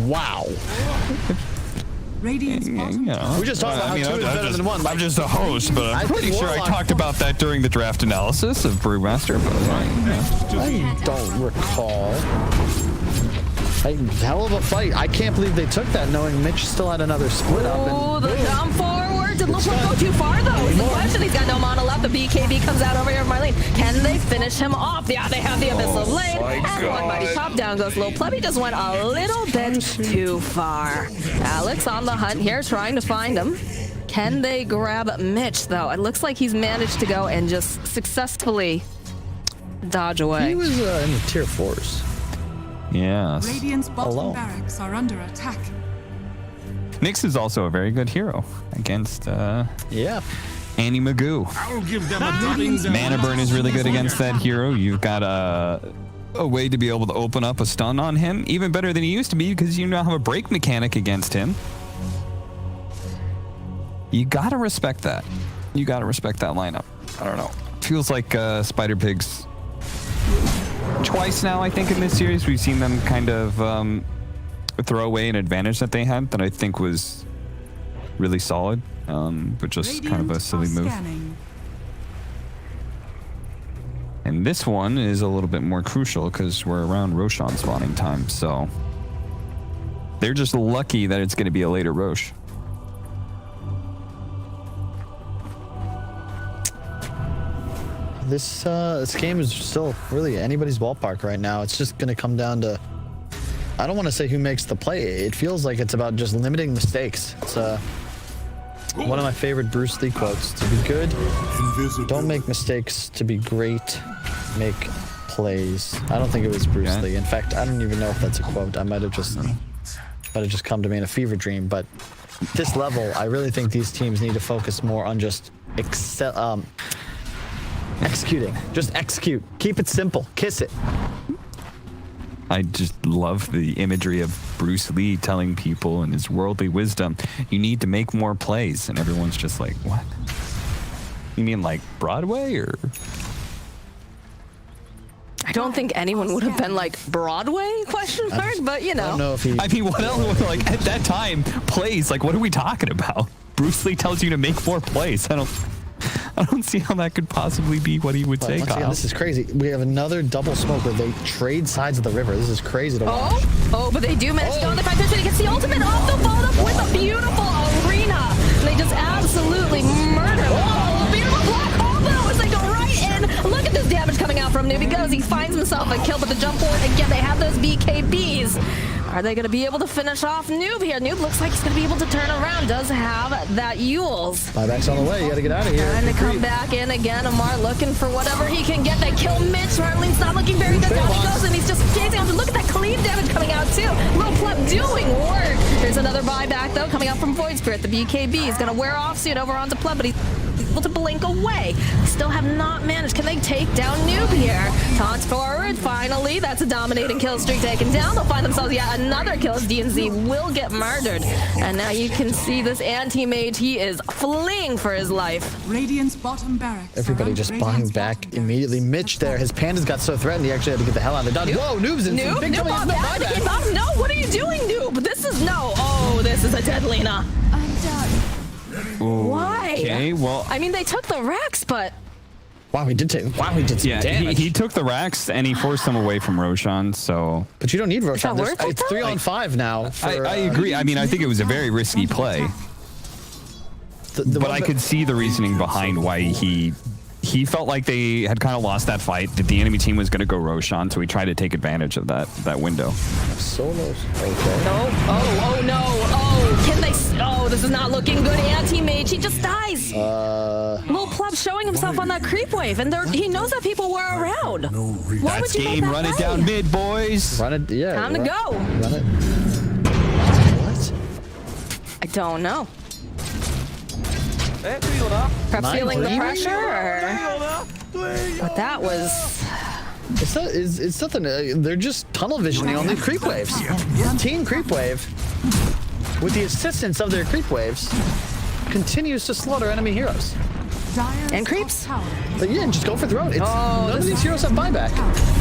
Wow. Radiant's bottom tower We just talked about how two is better than one. I'm just a host, but I'm pretty sure I Warlock- talked about that during the draft analysis of Brewmaster. But I don't recall. Hell of a fight. I can't believe they took that knowing Mitch still had another split up. Oh, the jump forward. Did Lil Pleb go too far, though? Is the question. He's got no mana left. The BKB comes out over here from Marlene. Can they finish him off? Yeah, they have the Abyssal Blade. And one mighty chop down goes Lil Pleb. He just went a little bit too far. Alex on the hunt here, trying to find him. Can they grab Mitch, though? It looks like he's managed to go and just successfully dodge away. He was in the tier 4s. yes, Radiant's bottom Alone. barracks are under attack. Nyx is also a very good hero against Yeah. Annie Magoo. I'll give them a dudding down. Mana Burn is really good against that hero. You've got a way to be able to open up a stun on him, even better than he used to be because you now have a break mechanic against him. You gotta respect that. You gotta respect that lineup. I don't know. Feels like Spider Pigs twice now, I think, in this series. We've seen them kind of throw away an advantage that they had that I think was really solid, but just kind of a silly move. Scanning. And this one is a little bit more crucial because we're around Roshan spawning time, so they're just lucky that it's going to be a later Rosh. This game is still really anybody's ballpark right now. It's just going to come down to, I don't want to say who makes the play. It feels like it's about just limiting mistakes. It's one of my favorite Bruce Lee quotes. To be good, don't make mistakes. To be great, make plays. I don't think it was Bruce Lee. In fact, I don't even know if that's a quote. I might have just come to me in a fever dream. But this level, I really think these teams need to focus more on just executing. Just execute. Keep it simple. Kiss it. I just love the imagery of Bruce Lee telling people in his worldly wisdom, you need to make more plays. And everyone's just like, what? You mean like Broadway or? I don't think anyone would have been like Broadway ? But you I don't know. know if he. I mean, what else? Like at that time, plays. Like, what are we talking about? Bruce Lee tells you to make more plays. I don't see how that could possibly be what he would say, Once again, Kyle. this is crazy. We have another double smoke where they trade sides of the river. This is crazy to watch. Oh, but they do manage to go on the 5-3. He gets the ultimate off the ball up with a beautiful arena. And they just absolutely murder him. Oh, a beautiful block combo as they go right in. Look at this damage coming out from Noob. He goes, he finds himself a kill, but the jump forward again. They have those BKBs. Are they going to be able to finish off Noob here? Noob looks like he's going to be able to turn around. Does have that Yules. Buyback's on the way. You got to get out of here. Trying to come back in again. Amar looking for whatever he can get. They kill Mitch. Marlene's not looking very good. Down he goes, and he's just chasing him. Look at that cleave damage coming out, too. Lil Pleb doing work. There's another buyback, though, coming out from Void Spirit. The BKB is going to wear off soon over onto Pleb, but he's able to blink away. Still have not managed. Can they take down Noob here? Taunts forward. Finally, that's a dominating kill streak taken down. They'll find themselves yet another kill as DNZ will get murdered. And now you can see this anti-mage. He is fleeing for his life. Radiant's bottom barracks. Everybody are just under buying Radiant's back bottom immediately. Mitch there, his pandas got so threatened he actually had to get the hell out of Dodge. Whoa, Noob's in some big trouble. Noob, No bad to buyback. keep up. No, what are you doing, Noob? This is no. Oh, this is a dead Lena. I'm done. Why? Okay, well, I mean, they took the Rex, but Wow, he did some yeah, damage. he took the racks and he forced them away from Roshan, so... But you don't need Roshan. that worth it, It's though? 3-on-5 now. For, I agree. I mean, I think it was a very risky play, but I could see the reasoning behind why he felt like they had kind of lost that fight, that the enemy team was going to go Roshan, so he tried to take advantage of that window. Solos. Okay. no. Oh no. Oh, can they? Oh, this is not looking good. Anti-mage, he just dies. Little pleb showing himself on that creep wave, and he knows that people were around. Why That's would you make game. that Run it play? down mid, boys. Run it, yeah. Time to go. Run it. What? I don't know. Perhaps feeling the pressure, or... But that was... It's nothing. They're just tunnel visioning on the creep waves. Team Creep Wave, with the assistance of their creep waves, continues to slaughter enemy heroes. Dire's And creeps. top tower But yeah, just go for the road. None of this- these heroes have buyback.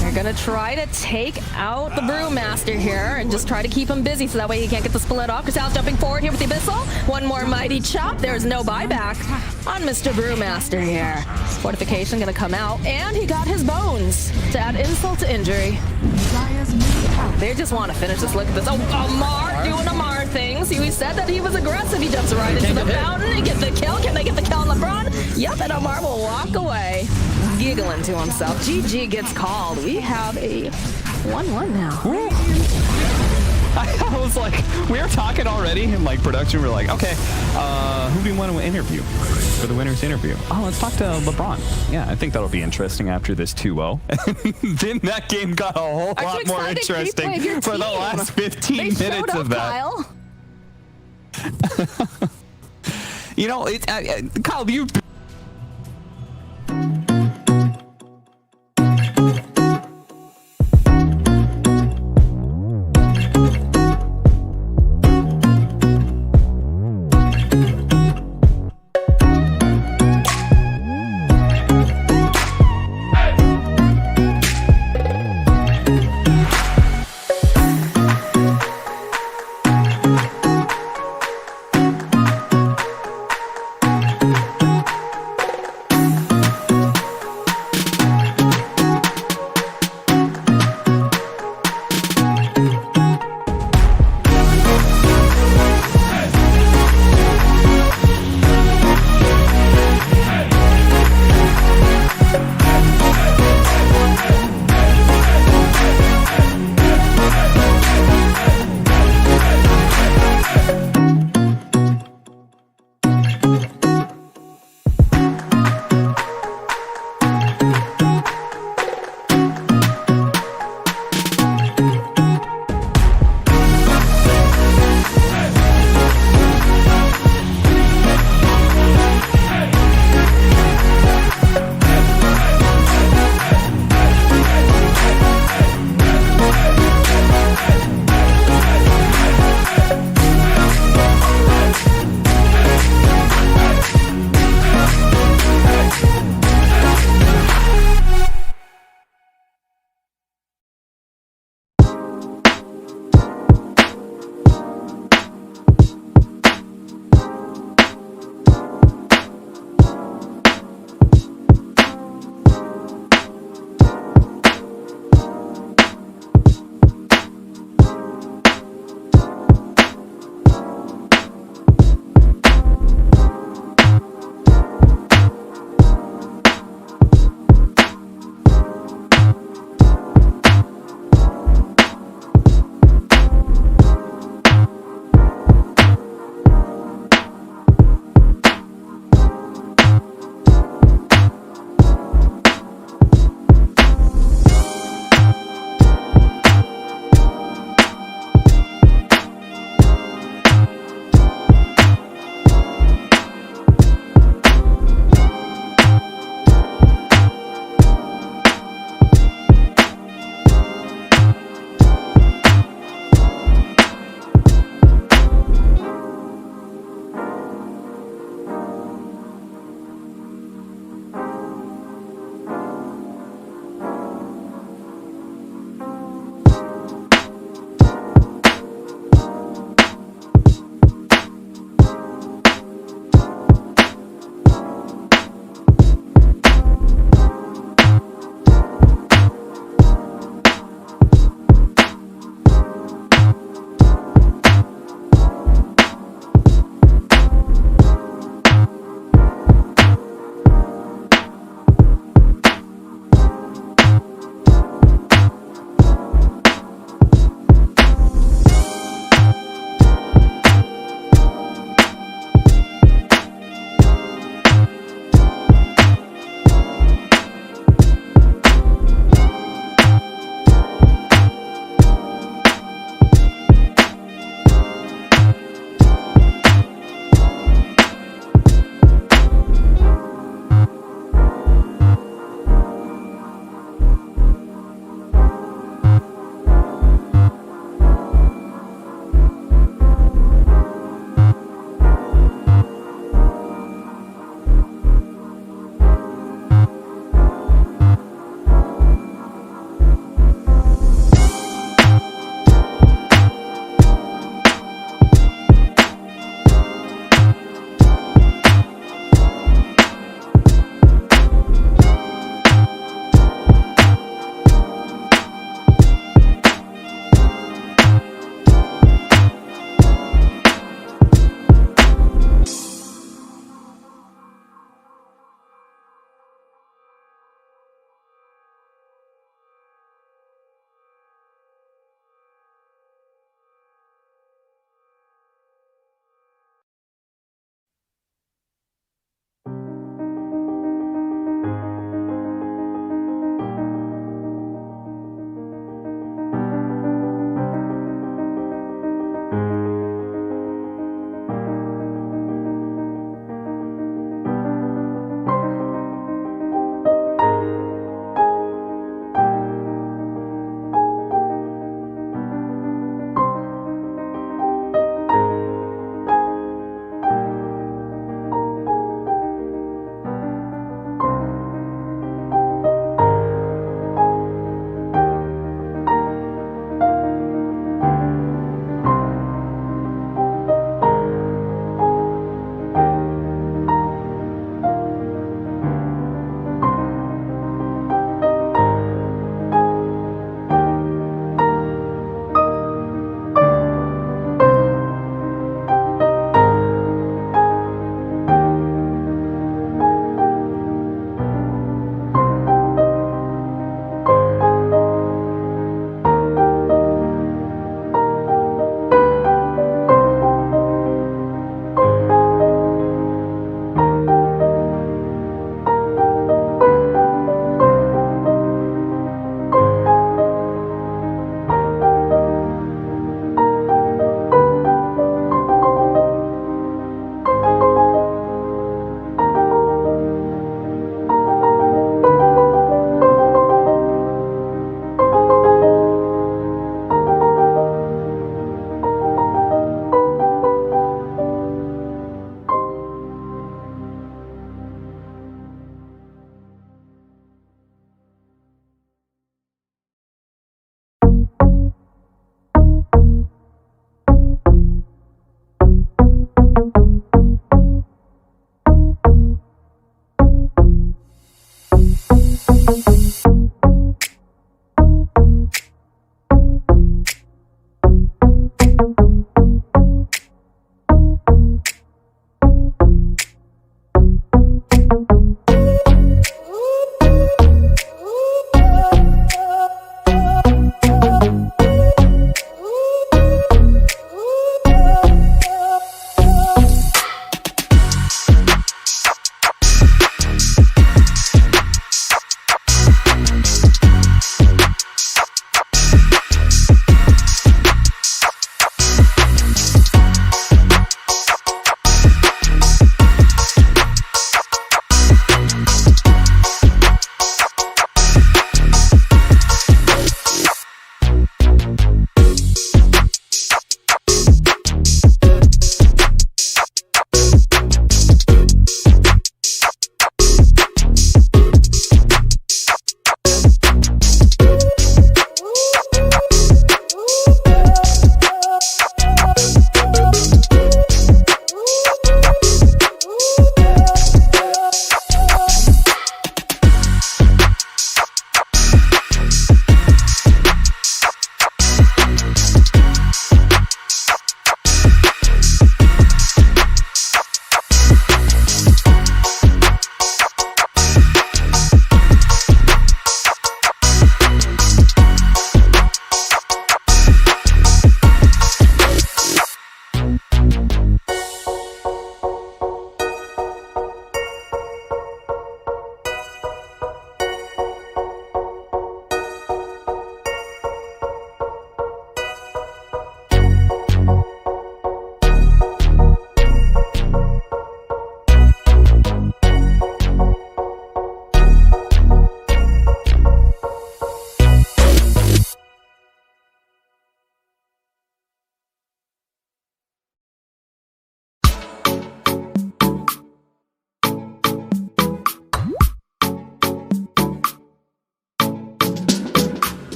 They're gonna try to take out the Brewmaster here and just try to keep him busy so that way he can't get the split off. Cristal's jumping forward here with the Abyssal. One more mighty chop. There's no buyback on Mr. Brewmaster here. Fortification gonna come out, and he got his bones to add insult to injury. Dire's middle tower. They just want to finish this. Look at this. Oh, Amar doing Amar things. We said that he was aggressive. He jumps right into the fountain and gets the kill. Can they get the kill on LeBron? Yep, and Amar will walk away, giggling to himself. GG gets called. We have a 1-1 now. I was like, we were talking already in like production. We are like, okay, who do you want to interview for the winner's interview? Oh, let's talk to LeBron. Yeah, I think that'll be interesting after this 2-0. Then that game got a whole Aren't you lot more excited, interesting Creepwave, your for the team? last 15 They minutes showed up, of that. Kyle. You know, Kyle, you.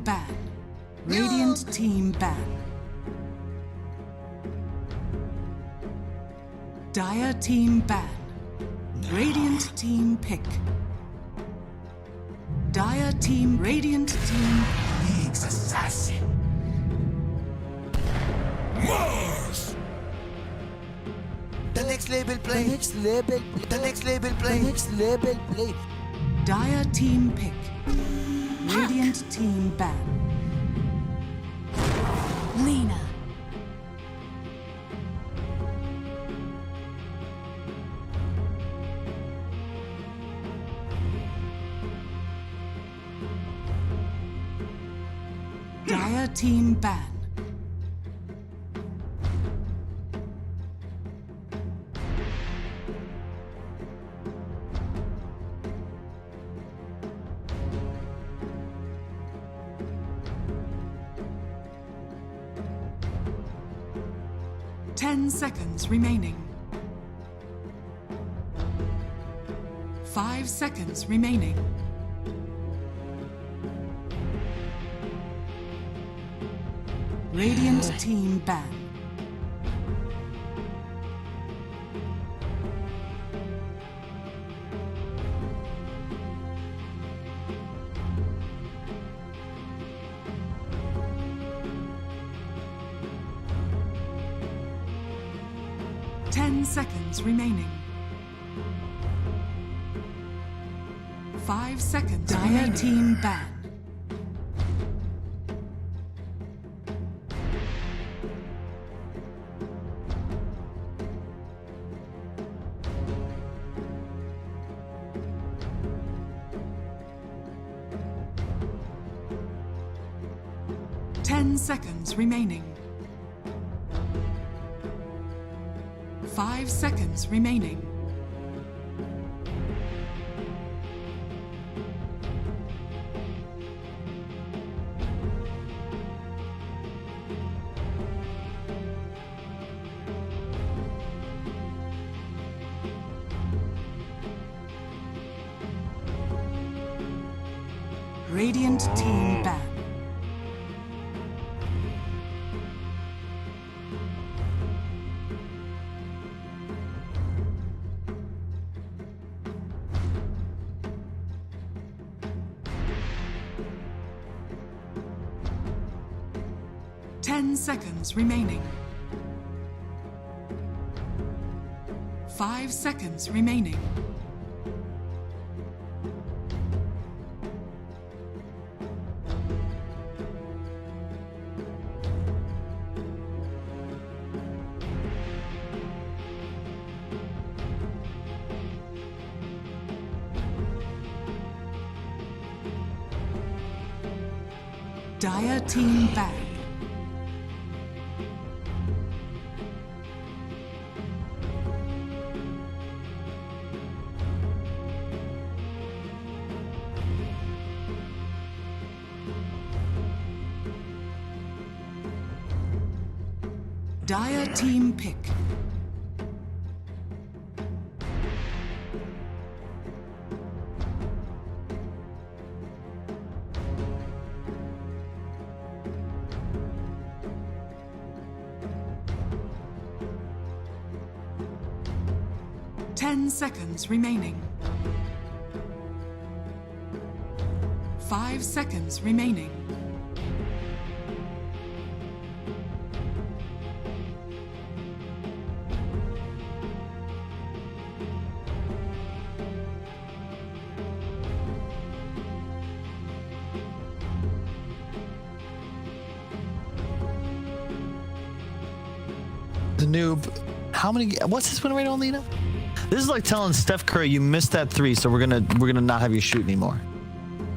ban. Radiant team ban. Dire team ban. Radiant team pick. Dire team, Radiant team. Pigzs assassin. Mars. The next label play. The next label. The next label play. The next label play. Dire team pick. Radiant team ban. Lena. Dire team ban. Ten seconds remaining. 5 seconds remaining. Radiant team ban. Ten seconds remaining. 5 seconds. Dire team ban. Ten seconds remaining. 5 seconds remaining. Radiant team ban. Ten seconds remaining. 5 seconds remaining. Dire team ban. Dire team pick. Ten seconds remaining. 5 seconds remaining. The noob. How many? What's his win rate on Lena? This is like telling Steph Curry you missed that 3, so we're gonna not have you shoot anymore.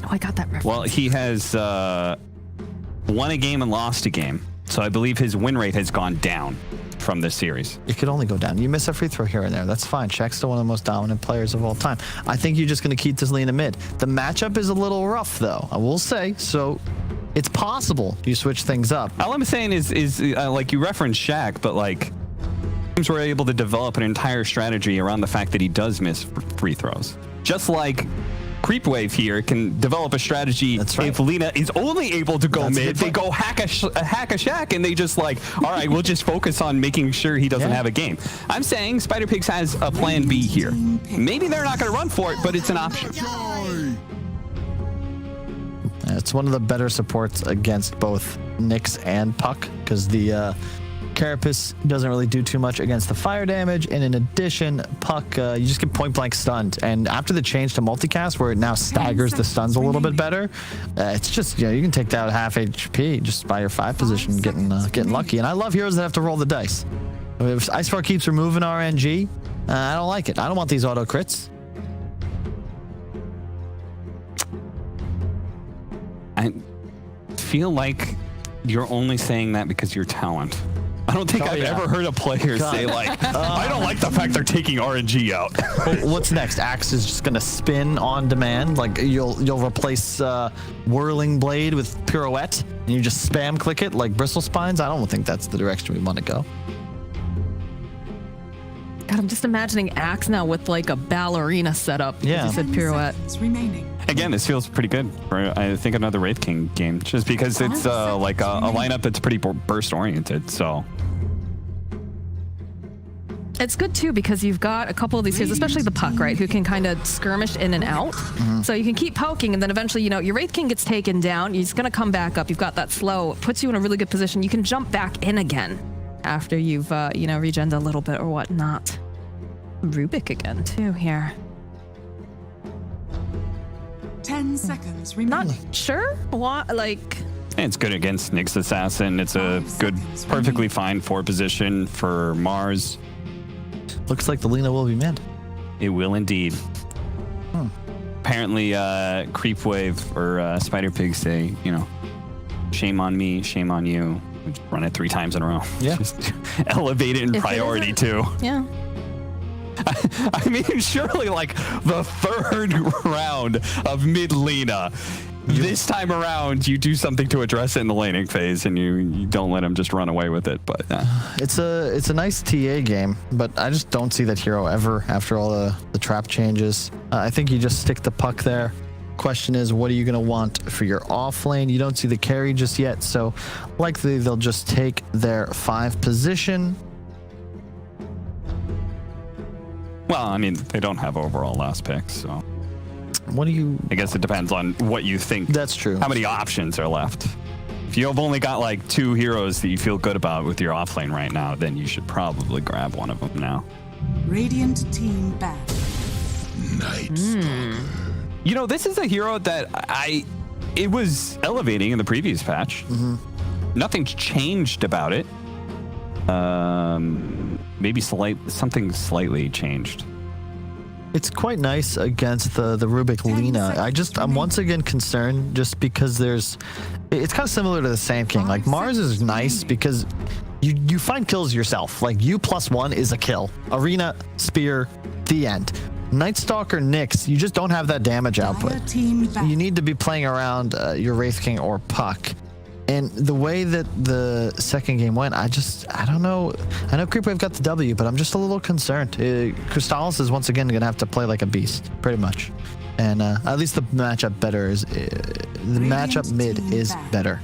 Oh, I got that reference. Well, he has won a game and lost a game. So I believe his win rate has gone down from this series. It could only go down. You miss a free throw here and there. That's fine. Shaq's still one of the most dominant players of all time. I think you're just going to keep this Lena mid. The matchup is a little rough, though, I will say. So it's possible you switch things up. All I'm saying is like you referenced Shaq, but like teams were able to develop an entire strategy around the fact that he does miss free throws. Just like Creepwave here can develop a strategy. That's right. If Lina is only able to go That's a mid, good they point. go hack a shack, and they just like, all right, we'll just focus on making sure he doesn't Yeah. have a game. I'm saying Spider Pigs has a plan B here. Maybe they're not going to run for it, but it's an option. It's one of the better supports against both Nyx and Puck because the Carapace doesn't really do too much against the fire damage, and in addition, Puck, you just get point blank stunned. And after the change to multicast, where it now staggers the stuns a little bit better, it's just you can take that half HP just by your 5 position, getting lucky. And I love heroes that have to roll the dice. If Icefall keeps removing RNG, I don't like it. I don't want these auto crits. I feel like you're only saying that because you're talent. I don't think I've ever heard a player say like, I don't like the fact they're taking RNG out. What's next? Axe is just gonna spin on demand. Like you'll replace Whirling Blade with Pirouette, and you just spam click it like Bristle Spines. I don't think that's the direction we want to go. God, I'm just imagining Axe now with like a ballerina setup. Because Yeah. you said pirouette. Remaining. Again, this feels pretty good for, I think, another Wraith King game, just because it's like a lineup that's pretty burst oriented. So It's good too because you've got a couple of these heroes, especially the Puck, right, who can kind of skirmish in and out. So you can keep poking, and then eventually, your Wraith King gets taken down. He's going to come back up. You've got that slow. It puts you in a really good position. You can jump back in again after you've, regened a little bit or whatnot. Rubik again too here. 10 seconds Not remaining. sure what, like... it's good against Nyx Assassin. It's a good, perfectly fine 4 position for Mars. Looks like the Lina will be mid. It will indeed. Apparently, Creepwave or Spider Pigs say, shame on me, shame on you. We just run it 3 times in a row. Yeah. Just elevate it in If it priority isn't- too. Yeah. I mean, surely like the 3rd round of mid Lina. This time around, you do something to address it in the laning phase, and you don't let him just run away with it. But It's a nice TA game, but I just don't see that hero ever after all the trap changes. I think you just stick the Puck there. Question is, what are you going to want for your off lane? You don't see the carry just yet, so likely they'll just take their 5 position. well, I mean, they don't have overall last picks, so What do you... I guess it depends on what you think. That's true. How many options are left? If you've only got like 2 heroes that you feel good about with your offlane right now, then you should probably grab one of them now. Radiant team back. This is a hero that it was elevating in the previous patch. Nothing's changed about it. Maybe something slightly changed. It's quite nice against the Rubik Lina. I'm once again concerned just because it's kind of similar to the Sand King. Like Mars is nice because you find kills yourself. Like you +1 is a kill. Arena, spear, the end. Night Stalker, Nyx, you just don't have that damage output. Team back. You need to be playing around your Wraith King or Puck. And the way that the second game went, I don't know. I know Creepwave got the W, but I'm just a little concerned. Crystallis is once again going to have to play like a beast, pretty much. And at least the matchup mid is better.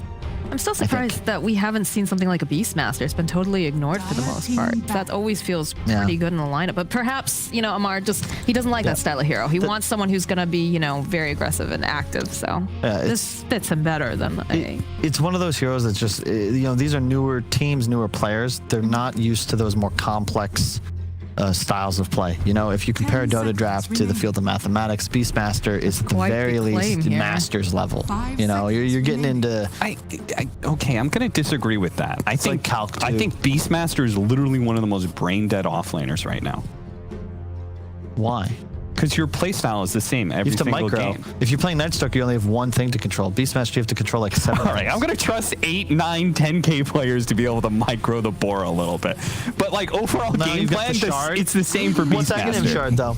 I'm still surprised that we haven't seen something like a Beastmaster. It's been totally ignored for the most part. That always feels pretty good in the lineup. But perhaps, Amar he doesn't like that style of hero. He wants someone who's going to be, very aggressive and active. So this fits him better than It's one of those heroes that's just, these are newer teams, newer players. They're not used to those more complex styles of play. If you compare Dota Draft to the Field of Mathematics, Beastmaster is at the very least Masters level. You're getting into... Okay, I'm going to disagree with that. I think Calc 2. I think Beastmaster is literally one of the most brain-dead offlaners right now. Why? Because your playstyle is the same every You have to single micro. game. If you're playing Nightstalker, you only have one thing to control. Beastmaster, you have to control like 7. All right, I'm going to trust 8, 9, 10K players to be able to micro the boar a little bit. But like overall No, game you've got plan, the shard. it's the same for Beastmaster. What's that getting shard though?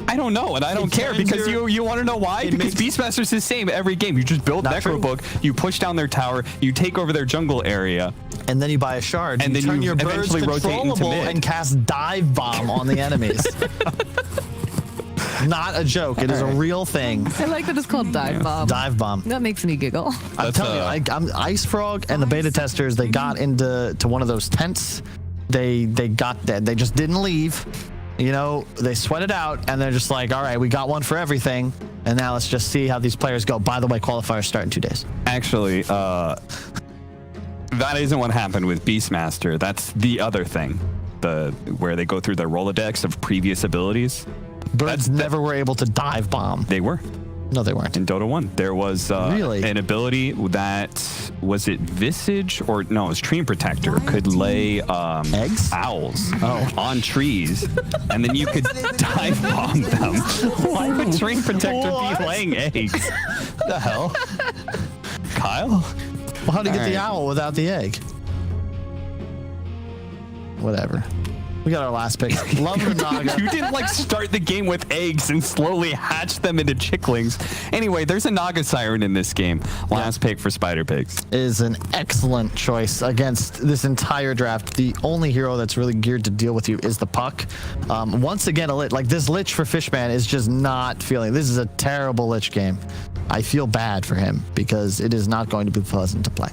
I don't know, and I don't care turns because your- you want to know why? Because Beastmaster's the same every game. You just build Not Necro true. Book, you push down their tower, you take over their jungle area. And then you buy a shard, And you then turn you your birds eventually rotate into controllable mid. and cast dive bomb on the enemies. Not a joke. It is a real thing. I like that it's called dive bomb. Dive bomb. That makes me giggle. I'm telling you, I'm Ice Frog and the beta testers. They got into one of those tents. They got that. They just didn't leave. You know, they sweat it out, and they're just like, all right, we got one for everything, and now let's just see how these players go. By the way, qualifiers start in 2 days. Actually, that isn't what happened with Beastmaster. That's the other thing, where they go through their Rolodex of previous abilities. Birds never were able to dive bomb. They were. No, they weren't. In Dota 1, there was Really? an ability that, was it Visage or no, it was Tree Protector, could lay Eggs? owls on trees, and then you could dive bomb them. Why would Tree Protector be laying eggs? The hell? Kyle? Well, how do you get the owl without the egg? Whatever. We got our last pick. Love the Naga. You didn't like start the game with eggs and slowly hatch them into chicklings. Anyway, there's a Naga Siren in this game. Last pick for Spider Pigs. Is an excellent choice against this entire draft. The only hero that's really geared to deal with you is the Puck. Once again, this Lich for Fishman is just not feeling. This is a terrible Lich game. I feel bad for him because it is not going to be pleasant to play.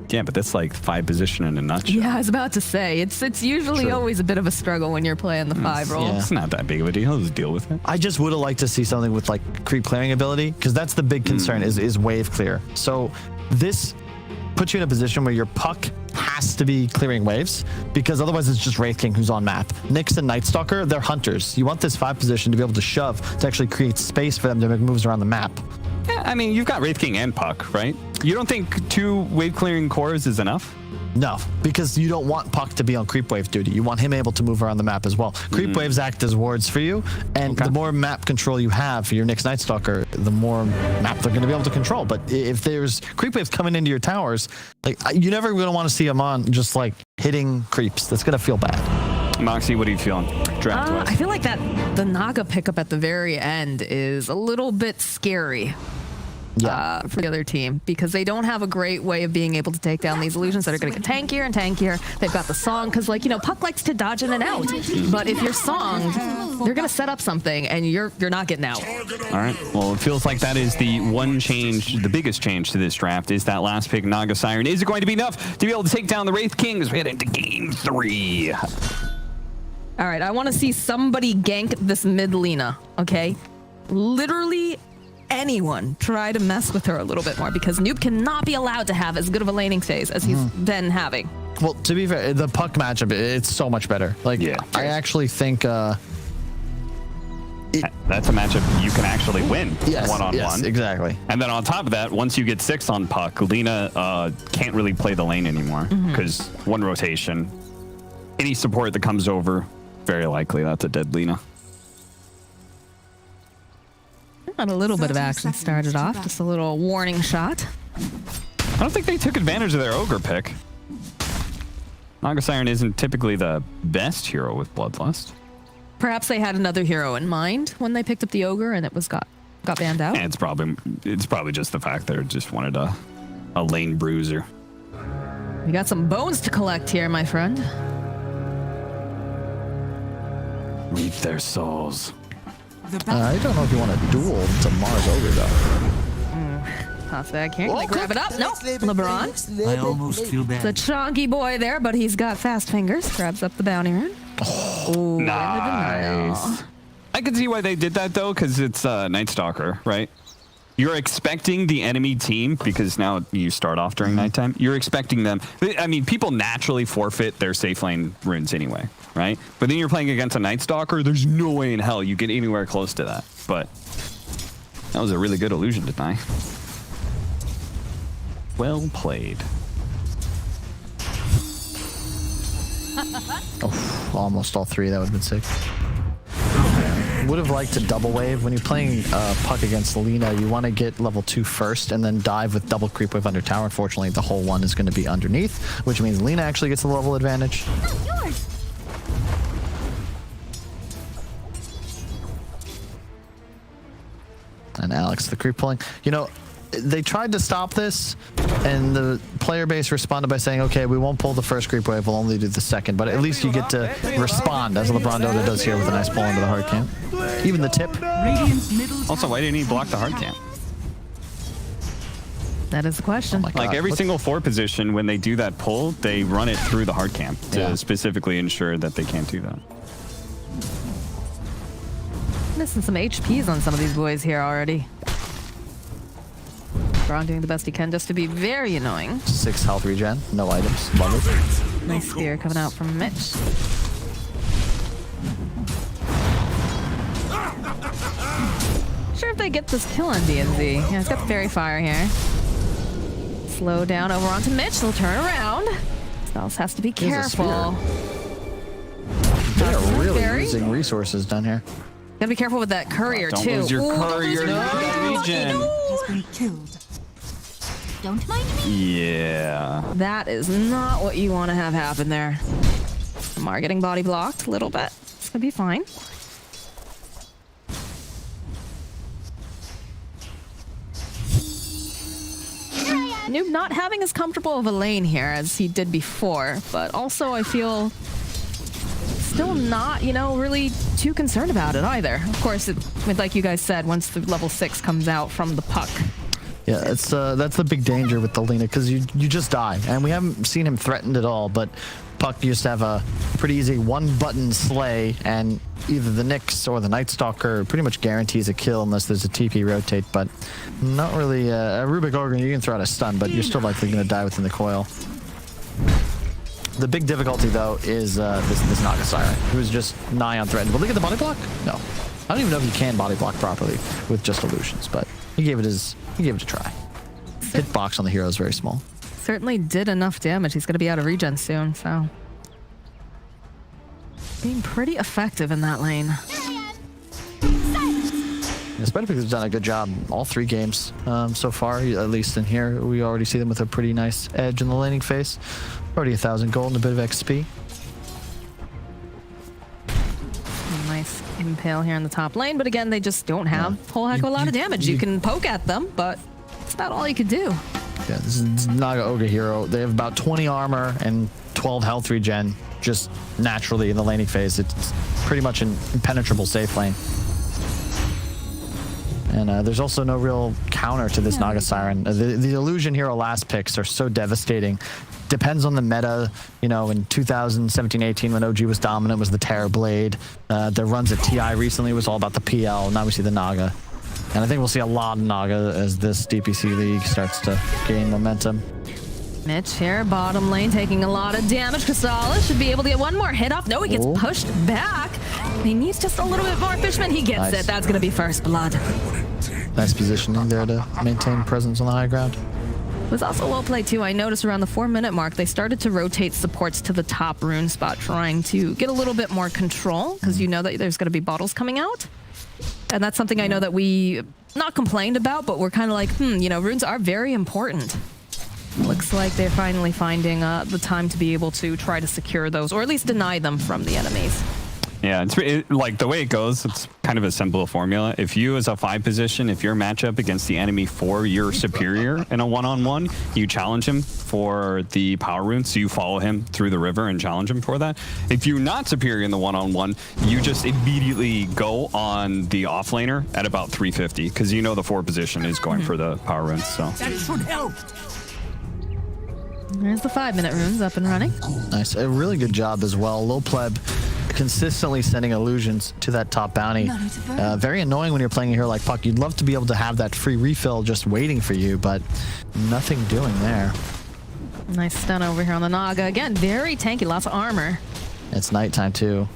Yeah, but that's like 5 position in a nutshell. Yeah, I was about to say, it's usually always a bit of a struggle when you're playing the 5 role. yeah. It's not that big of a deal. Just deal with it. I just would have liked to see something with like creep clearing ability, because that's the big concern is wave clear. So this puts you in a position where your Puck has to be clearing waves, because otherwise it's just Wraith King who's on map. Nyx and Night Stalker, they're hunters. You want this 5 position to be able to shove to actually create space for them to make moves around the map. Yeah, I mean, you've got Wraith King and Puck, right? You don't think 2 wave clearing cores is enough? No, because you don't want Puck to be on Creepwave duty. You want him able to move around the map as well. Creepwaves act as wards for you, and the more map control you have for your Nyx Night Stalker, the more map they're going to be able to control. But if there's Creepwaves coming into your towers, like you're never going to want to see them on just like hitting creeps. That's going to feel bad. Moxie, what are you feeling? Draft-wise? I feel like the Naga pickup at the very end is a little bit scary. For the other team, because they don't have a great way of being able to take down these illusions that are going to get tankier and tankier. They've got the song, because Puck likes to dodge in and out, but if you're songed, they're going to set up something and you're not getting out. All right, well, it feels like that is the one change, the biggest change to this draft is that last pick, Naga Siren. Is it going to be enough to be able to take down the Wraith King as we head into game 3? All right, I want to see somebody gank this mid Lina, okay? Literally anyone try to mess with her a little bit more, because Noob cannot be allowed to have as good of a laning phase as he's been having. Well, to be fair, the Puck matchup, it's so much better. I actually think that's a matchup you can actually win one-on-one. Yes, exactly. And then on top of that, once you get 6 on Puck, Lina can't really play the lane anymore, because one rotation, any support that comes over, very likely that's a dead Lina. Got a little bit of action started off, just a little warning shot. I don't think they took advantage of their Ogre pick. Naga Siren isn't typically the best hero with Bloodlust. Perhaps they had another hero in mind when they picked up the Ogre and it was got banned out. And it's probably just the fact that it just wanted a lane bruiser. We got some bones to collect here, my friend. Reap their souls. I don't know if you want to duel to Mars Ogre, though. I can't really grab it up. Nope. LeBron. I almost feel bad. The chonky boy there, but he's got fast fingers. Grabs up the bounty rune. Oh, nice. I can see why they did that, though, because it's Night Stalker, right? You're expecting the enemy team, because now you start off during nighttime, you're expecting them. I mean, people naturally forfeit their safe lane runes anyway, right? But then you're playing against a Night Stalker, there's no way in hell you get anywhere close to that. But that was a really good illusion to deny. Well played. Oh, almost all 3. That would have been sick. Would have liked to double wave. When you're playing Puck against Lina, you want to get level 2 first and then dive with double creep wave under tower. Unfortunately, the whole one is going to be underneath, which means Lina actually gets the level advantage. And Alex, the creep pulling. they tried to stop this, and the player base responded by saying, okay, we won't pull the first creep wave, we'll only do the second, but at least you get to respond, as LeBron Dota does here with a nice pull into the hard camp. Even the tip. Radiant's middle Also, why tower didn't he block the hard is camp? That is the question. Oh my God. Like every single 4 position, when they do that pull, they run it through the hard camp to specifically ensure that they can't do that. Missing some HPs on some of these boys here already. Braun doing the best he can just to be very annoying. 6 health regen, no items. Love it. Nice spear coming out from Mitch. Sure if they get this kill on DNZ. Yeah, it's got the fairy fire here. Slow down over onto Mitch. They'll turn around. Styles has to be There's a spear. careful. They're really Fairy? losing resources down here. Gotta be careful with that courier Don't too. lose your Ooh, don't courier. lose your courier. Regen. has been killed. Don't mind me. Yeah. That is not what you want to have happen there. Mar getting body blocked a little bit. It's gonna be fine. Noob not having as comfortable of a lane here as he did before, but also I feel still not, you know, really too concerned about it either. Of course, like you guys said, once the level 6 comes out from the puck. Yeah, it's that's the big danger with the Lina, because you just die, and we haven't seen him threatened at all. But Puck used to have a pretty easy 1-button slay, and either the Nyx or the Night Stalker pretty much guarantees a kill unless there's a TP rotate. But not really a Rubik Ogre. You can throw out a stun, but you're still likely going to die within the coil. The big difficulty though is this Naga Siren, who's just nigh unthreatened. Will they get the body block? No, I don't even know if you can body block properly with just illusions, but he gave it a try. Hitbox on the hero is very small. Certainly did enough damage. He's going to be out of regen soon, so being pretty effective in that lane. Spider has done a good job all 3 games so far, at least in here. We already see them with a pretty nice edge in the laning phase. Already 1,000 gold and a bit of XP. Nice impale here in the top lane, but again, they just don't have a whole heck of a lot of damage. You can poke at them, but it's about all you could do. Yeah, this is Naga Ogre hero. They have about 20 armor and 12 health regen just naturally in the laning phase. It's pretty much an impenetrable safe lane. And there's also no real counter to this Naga Siren. The Illusion Hero last picks are so devastating. Depends on the meta. You know, in 2017-18 when OG was dominant was the Terror Blade. The runs at TI recently was all about the PL. Now we see the Naga. And I think we'll see a lot of Naga as this DPC league starts to gain momentum. Mitch here, bottom lane, taking a lot of damage. Crystallis should be able to get one more hit off. No, he gets pushed back. He needs just a little bit more Fishman. He gets it. That's going to be first blood. Nice positioning there to maintain presence on the high ground. It was also well played too. I noticed around the 4-minute mark, they started to rotate supports to the top rune spot, trying to get a little bit more control, because you know that there's going to be bottles coming out. And that's something I know that we not complained about, but we're kind of like, you know, runes are very important. Looks like they're finally finding the time to be able to try to secure those, or at least deny them from the enemies. Yeah, like the way it goes, it's kind of a simple formula. If you as a 5 position, if your matchup against the enemy 4, you're superior in a 1-on-1, you challenge him for the power rune, so you follow him through the river and challenge him for that. If you're not superior in the 1-on-1, you just immediately go on the offlaner at about 350, because you know the 4 position is going for the power runes. So That should help. There's the 5-minute runes up and running. Nice. A really good job as well. Low pleb consistently sending illusions to that top bounty. Very annoying when you're playing a hero like Puck. You'd love to be able to have that free refill just waiting for you, but nothing doing there. Nice stun over here on the Naga. Again, very tanky, lots of armor. It's nighttime too.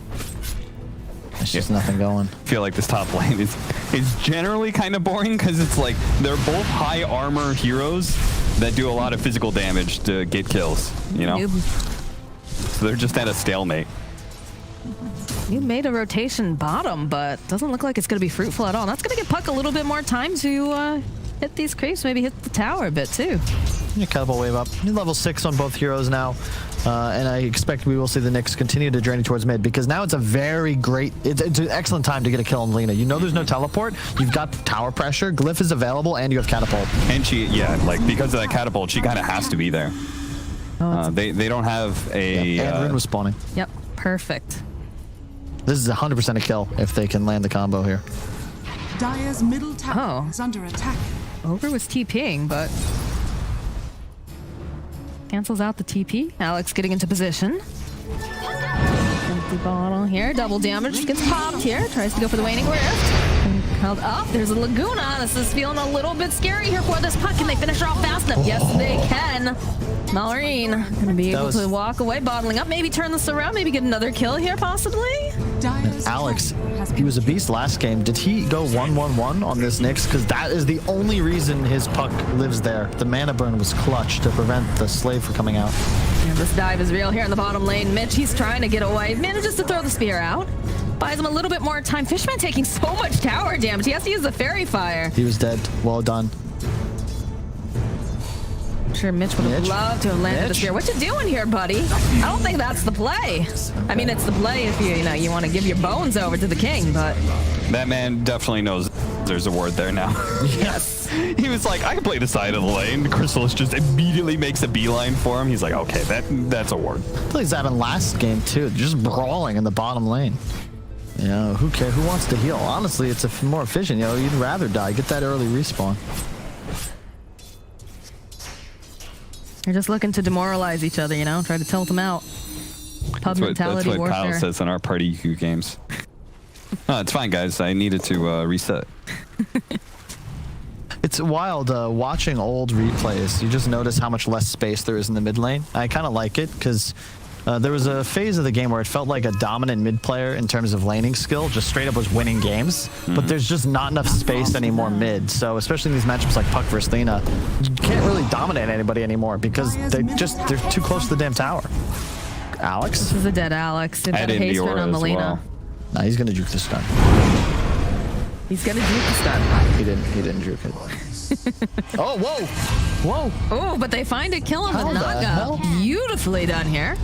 It's just nothing going. I feel like this top lane is generally kind of boring, because it's like they're both high armor heroes that do a lot of physical damage to get kills, you know? So they're just at a stalemate. You made a rotation bottom, but doesn't look like it's going to be fruitful at all. That's going to give Puck a little bit more time to hit these creeps, maybe hit the tower a bit too. Catapult wave up. Level 6 on both heroes now. and I expect we will see the Nyx continue to drain towards mid because now it's a very great, it's an excellent time to get a kill on Lena. You know there's no teleport, you've got tower pressure, Glyph is available, and you have catapult. And she, yeah, like because of that catapult, she kind of has to be there. They don't have a... and Rune was spawning. Yep, perfect. This is 100% a kill if they can land the combo here. Dire's middle tower is under attack. Ogre was TPing, but cancels out the TP. Alex getting into position. Empty bottle here. Double damage gets popped here. Tries to go for the waning rift. Held up. There's a Laguna. This is feeling a little bit scary here for this puck. Can they finish her off fast enough? Yes, they can. Malorine gonna be able to walk away, bottling up. Maybe turn this around. Maybe get another kill here, possibly. Alex, he was a beast last game. Did he go 1-1-1 on this Nyx? Because that is the only reason his puck lives there. The mana burn was clutch to prevent the slave from coming out. And this dive is real here in the bottom lane. Mitch, he's trying to get away. Manages to throw the spear out. Buys him a little bit more time. Fishman taking so much tower damage. He has to use the fairy fire. He was dead. Well done. I'm sure Mitch would have loved to have landed the spear. What you doing here, buddy? I don't think that's the play. I mean, it's the play if you want to give your bones over to the king, but... That man definitely knows there's a ward there now. Yes. He was like, I can play the side of the lane. Chrysalis just immediately makes a beeline for him. He's like, okay, that's a ward. Plays that in last game, too. Just brawling in the bottom lane. You know, who cares? Who wants to heal? Honestly, it's more efficient. You know, you'd rather die. Get that early respawn. You're just looking to demoralize each other, you know? Try to tilt them out. Pub mentality that's what warfare. Kyle says in our party EQ games. No, it's fine, guys. I needed to reset. It's wild watching old replays. You just notice how much less space there is in the mid lane. I kind of like it because there was a phase of the game where it felt like a dominant mid player in terms of laning skill just straight up was winning games, but there's just not enough space anymore mid. So especially in these matchups like Puck versus Lena, you can't really dominate anybody anymore because they're too close to the damn tower. Alex? This is a dead Alex. They've got a haste run on the Lena. Well. Nah, he's gonna juke the stun. He's gonna juke the stun. He didn't juke it. Oh, whoa! Whoa! Oh, but they find a kill on the Naga. Beautifully done here.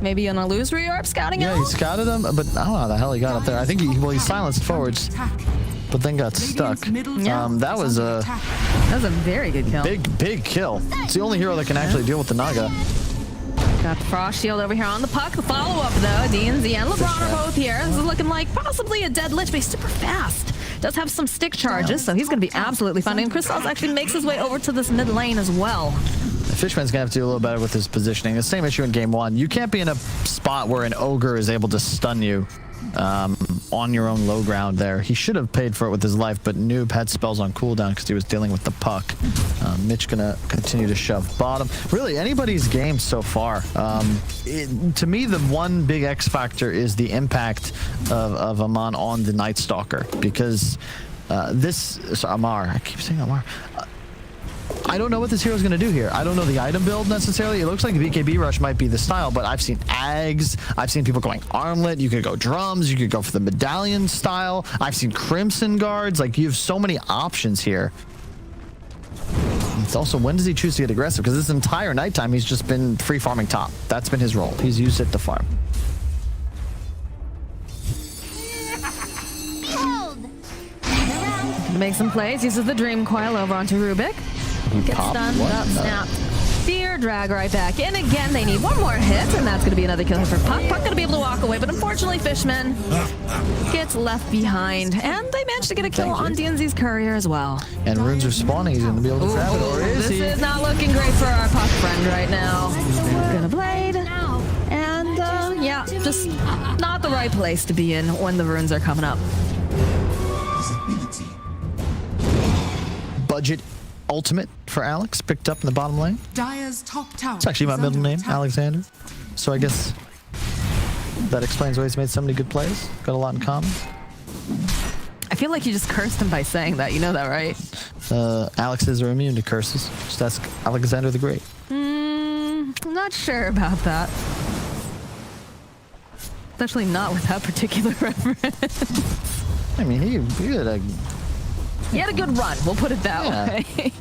Maybe an illusory orb scouting out? Yeah, he scouted him, but I don't know how the hell he got up there. I think he silenced forwards, but then got stuck. That was a very good kill. Big kill. It's the only hero that can actually deal with the Naga. Got the Frost Shield over here on the puck. The follow-up, though. DNZ and LeBron are both here. This is looking like possibly a dead Lich, but he's super fast. Does have some stick charges, so he's going to be absolutely fine. And Crystals actually makes his way over to this mid lane as well. Fishman's going to have to do a little better with his positioning. The same issue in game one. You can't be in a spot where an ogre is able to stun you on your own low ground there. He should have paid for it with his life, but Noob had spells on cooldown because he was dealing with the puck. Mitch going to continue to shove bottom. Really, anybody's game so far. To me, the one big X factor is the impact of Aman on the Night Stalker, because Amar, I keep saying Amar. I don't know what this hero is going to do here. I don't know the item build necessarily. It looks like BKB Rush might be the style, but I've seen Ags. I've seen people going Armlet. You could go Drums. You could go for the Medallion style. I've seen Crimson Guards. Like, you have so many options here. It's also, when does he choose to get aggressive? Because this entire nighttime, he's just been free farming top. That's been his role. He's used it to farm. Make some plays. Uses the Dream Coil over onto Rubik. Gets stunned up, snapped. Fear, drag right back in again. They need one more hit, and that's going to be another kill here for Puck. Puck going to be able to walk away, but unfortunately, Fishman gets left behind, and they managed to get a kill on DNZ's courier as well. And runes are spawning. He's going to be able to grab it, or is he? This is not looking great for our Puck friend right now. Gonna blade, and yeah, just not the right place to be in when the runes are coming up. Budget ultimate for Alex, picked up in the bottom lane. Dire's top tower. It's actually my middle name, Alexander. So I guess that explains why he's made so many good plays. Got a lot in common. I feel like you just cursed him by saying that. You know that, right? Alexes are immune to curses. Just ask Alexander the Great. I'm not sure about that. Especially not with that particular reference. I mean, he had a... He had a good run, we'll put it that way.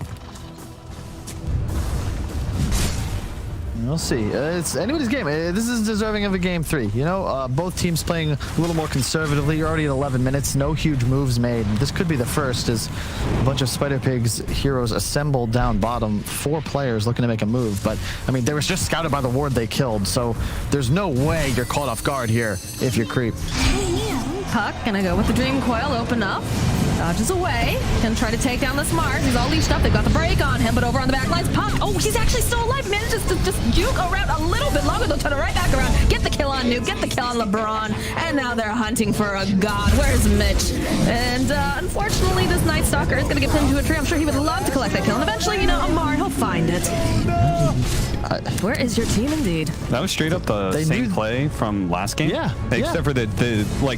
We'll see. It's anybody's game. This is deserving of a game 3. You know, both teams playing a little more conservatively. You're already at 11 minutes. No huge moves made. This could be the first as a bunch of Spider Pigs heroes assembled down bottom. 4 players looking to make a move. But, I mean, they were just scouted by the ward they killed. So there's no way you're caught off guard here if you're Creep. Puck gonna go with the Dream Coil, open up. Dodges away. Gonna try to take down this Mars. He's all leashed up. They've got the break on him, but over on the back lines, Puck. Oh, he's actually still alive. Manages to just juke around a little bit longer. They'll turn it right back around. Get the kill on Nuke. Get the kill on LeBron. And now they're hunting for a god. Where's Mitch? And unfortunately, this Night Stalker is gonna get pinned to a tree. I'm sure he would love to collect that kill. And eventually, you know, Amar, he'll find it. Where is your team indeed? That was straight up the same play from last game. Yeah. Except for the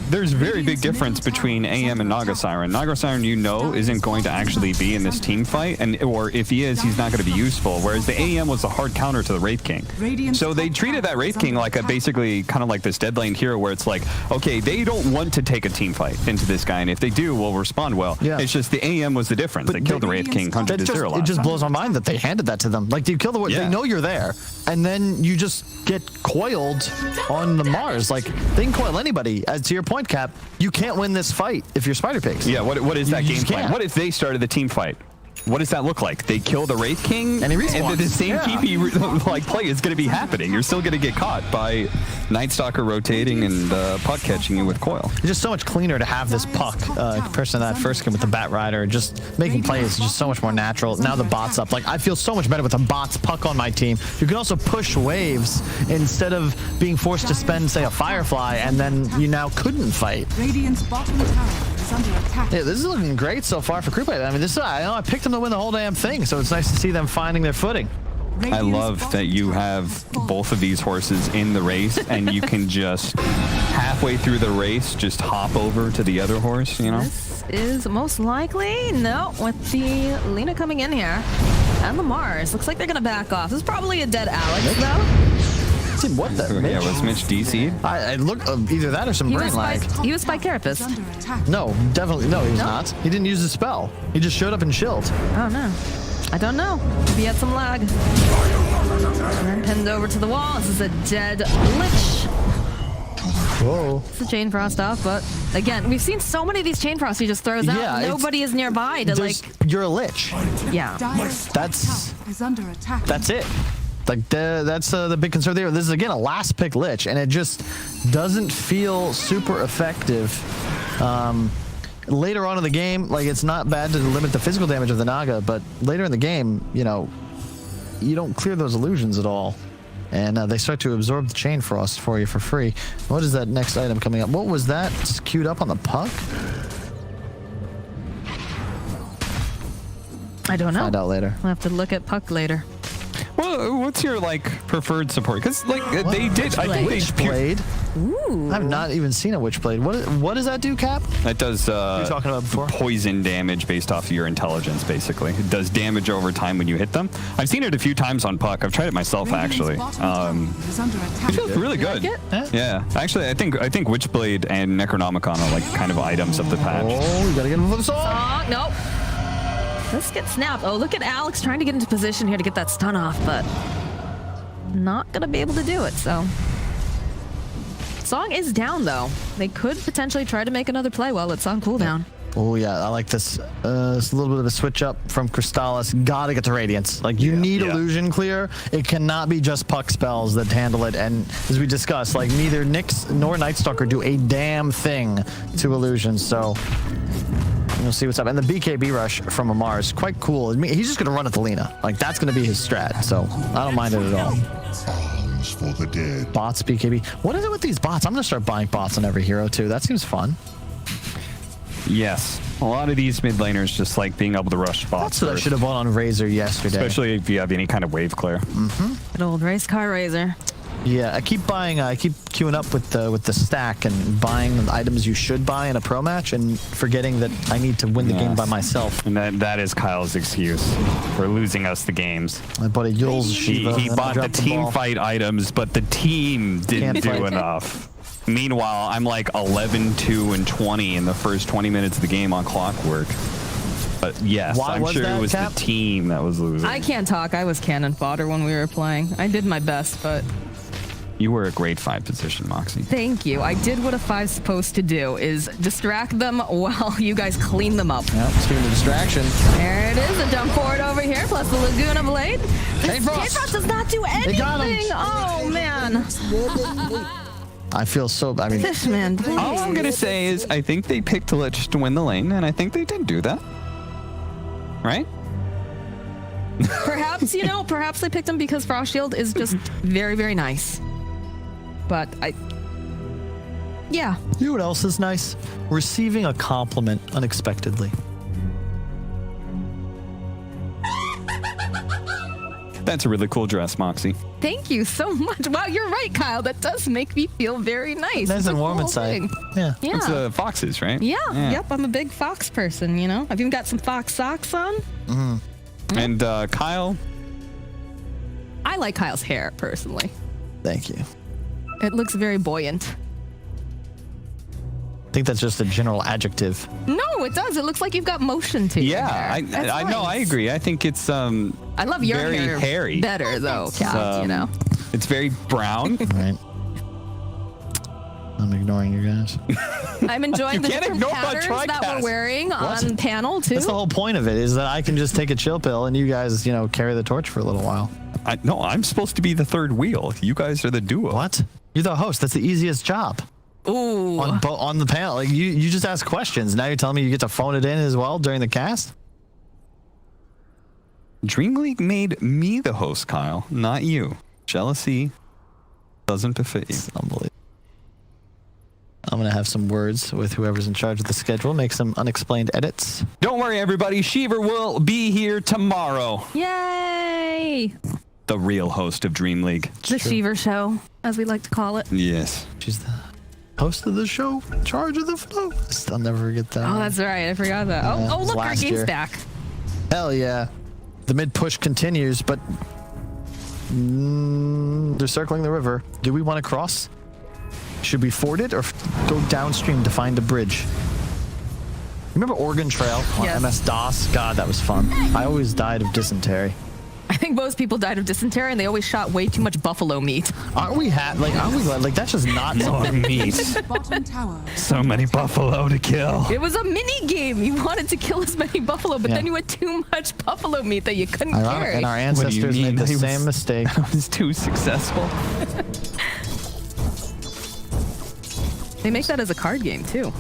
there's very big difference between AM and Naga Siren. Naga Siren, you know, isn't going to actually be in this team fight, or if he is, he's not going to be useful. Whereas the AM was a hard counter to the Wraith King. So they treated that Wraith King like a basically kind of like this dead lane hero, where it's like, okay, they don't want to take a team fight into this guy, and if they do, we'll respond well. Yeah. It's just the AM was the difference. They killed the Wraith King 100-0. It just blows my mind that they handed that to them. Like, you kill the They know you're there, and then you just get coiled on the Mars. Like, they can coil anybody. As to your point, Cap, you can't win this fight if you're Spider Pigs. Yeah, what is that game plan? What if they started the team fight? What does that look like? They kill the Wraith King, and the same TP like play is going to be happening. You're still going to get caught by Night Stalker rotating and Puck catching you with coil. It's just so much cleaner to have this Puck compared to that first game with the Bat Rider. Just making plays is just so much more natural. Now the bot's up. Like, I feel so much better with the bots Puck on my team. You can also push waves instead of being forced to spend, say, a Firefly, and then you now couldn't fight. Radiant's bottom tower is under attack. Yeah, this is looking great so far for Creepwave. I mean, I know I picked them to win the whole damn thing, so it's nice to see them finding their footing. I love that you have both of these horses in the race, and you can just halfway through the race just hop over to the other horse, you know? This is most likely, no, with the Lena coming in here. And the Mars. Looks like they're going to back off. This is probably a dead Alex, though. What the? Yeah, was Mitch DC'd? I look either that or some brain lag. He was Spike Carapace. No, definitely. No, he was not. He didn't use the spell. He just showed up and chilled. Oh, no. I don't know. Maybe he had some lag. And then pinned over to the wall. This is a dead Lich. Whoa. It's a Chain Frost off, but again, we've seen so many of these Chain Frosts he just throws out. Nobody is nearby to, like... You're a Lich. Yeah. That's it. Like, that's the big concern there. This is, again, a last pick Lich, and it just doesn't feel super effective. Later on in the game, like, it's not bad to limit the physical damage of the Naga, but later in the game, you know, you don't clear those illusions at all. And they start to absorb the Chain Frost for you for free. What is that next item coming up? What was that? It's queued up on the Puck? I don't know. Find out later. We'll have to look at Puck later. Well, what's your, like, preferred support? Because, like, they did... I think Witchblade? Ooh. I've not even seen a Witchblade. What does that do, Cap? That does you're talking about before? Poison damage based off of your intelligence, basically. It does damage over time when you hit them. I've seen it a few times on Puck. I've tried it myself, actually. It feels really good. Yeah. Actually, I think Witchblade and Necronomicon are, like, kind of items of the patch. Oh, you gotta get him for the song. Nope. Let's get snapped. Oh, look at Alex trying to get into position here to get that stun off, but not going to be able to do it, so. Song is down, though. They could potentially try to make another play while it's on cooldown. Oh, yeah, I like this. It's a little bit of a switch up from Crystallis. Gotta get to Radiance. Like, you need illusion clear. It cannot be just Puck spells that handle it. And as we discussed, like, neither Nyx nor Night Stalker do a damn thing to illusions, so... We'll see what's up. And the BKB rush from Amar is quite cool. I mean, he's just going to run at the Lena. Like, that's going to be his strat. So I don't mind it at all. For the dead. Bots, BKB. What is it with these bots? I'm going to start buying bots on every hero, too. That seems fun. Yes. A lot of these mid laners just like being able to rush bots. That's what I should have bought on Razor yesterday. Especially if you have any kind of wave clear. Good old race car Razor. Yeah, I keep buying. I keep queuing up with the stack and buying the items you should buy in a pro match, and forgetting that I need to win the game by myself. And that is Kyle's excuse for losing us the games. I bought a Yule's Shiva. He bought the team fight items, but the team didn't do enough. Meanwhile, I'm like 11, 2, and 20 in the first 20 minutes of the game on Clockwork. But yes, Why I'm was sure that, it was Cap? the team that was losing. I can't talk. I was cannon fodder when we were playing. I did my best, but You were a great 5 position, Moxie. thank you. I did what a 5's supposed to do, is distract them while you guys clean them up. Yep, speaking of distraction. There it is, a dump forward over here, plus the Laguna Blade. Frost. K-Frost does not do got him. anything. Oh, man. I feel so. I mean, Fishman, please. All I'm going to say is I think they picked Lich to win the lane, and I think they did do that. Right? Perhaps, perhaps they picked him because Frost Shield is just very, very nice. But yeah. you know what else is nice? Receiving a compliment unexpectedly. That's a really cool dress, Moxie. Thank you so much. Wow, you're right, Kyle. That does make me feel very nice. Nice It's a and warm cool inside. thing. Yeah. Yeah. It's the foxes, right? Yeah. Yep. I'm a big fox person, I've even got some fox socks on. And Kyle, I like Kyle's hair, personally. Thank you. It looks very buoyant. I think that's just a general adjective. No, it does. It looks like you've got motion to your hair. I know, I nice. agree. I think it's I love your very hair hairy. better, though, Cal, It's very brown. Right. I'm ignoring you guys. I'm enjoying the can't different ignore my patterns that TriCast. we're wearing on panel, too. That's the whole point of it, is that I can just take a chill pill and you guys, carry the torch for a little while. No, I'm supposed to be the third wheel. You guys are the duo. What? You're the host. That's the easiest job. Ooh. On the panel. Like you just ask questions. Now you're telling me you get to phone it in as well during the cast? Dreamleague made me the host, Kyle, not you. Jealousy doesn't befit you. It's unbelievable. I'm going to have some words with whoever's in charge of the schedule, make some unexplained edits. Don't worry, everybody. Shiver will be here tomorrow. Yay! The real host of Dreamleague. The Shiver Show, as we like to call it. Yes. She's the host of the show, in charge of the flow. I'll never forget that. Oh, that's right. I forgot that. Yeah, Oh, it was look, our last game's year. back. Hell yeah. The mid push continues, but they're circling the river. Do we want to cross? Should we ford it or go downstream to find a bridge? Remember Oregon Trail on Yes. MS-DOS? God, that was fun. I always died of dysentery. I think most people died of dysentery, and they always shot way too much buffalo meat. Aren't we like that's just not something meat. Bottom tower. So many buffalo to kill. It was a mini game. You wanted to kill as many buffalo, but Yeah. then you had too much buffalo meat that you couldn't Ironic, carry. and our What do you ancestors mean? made the He was- same mistake. I was too successful. They make that as a card game, too.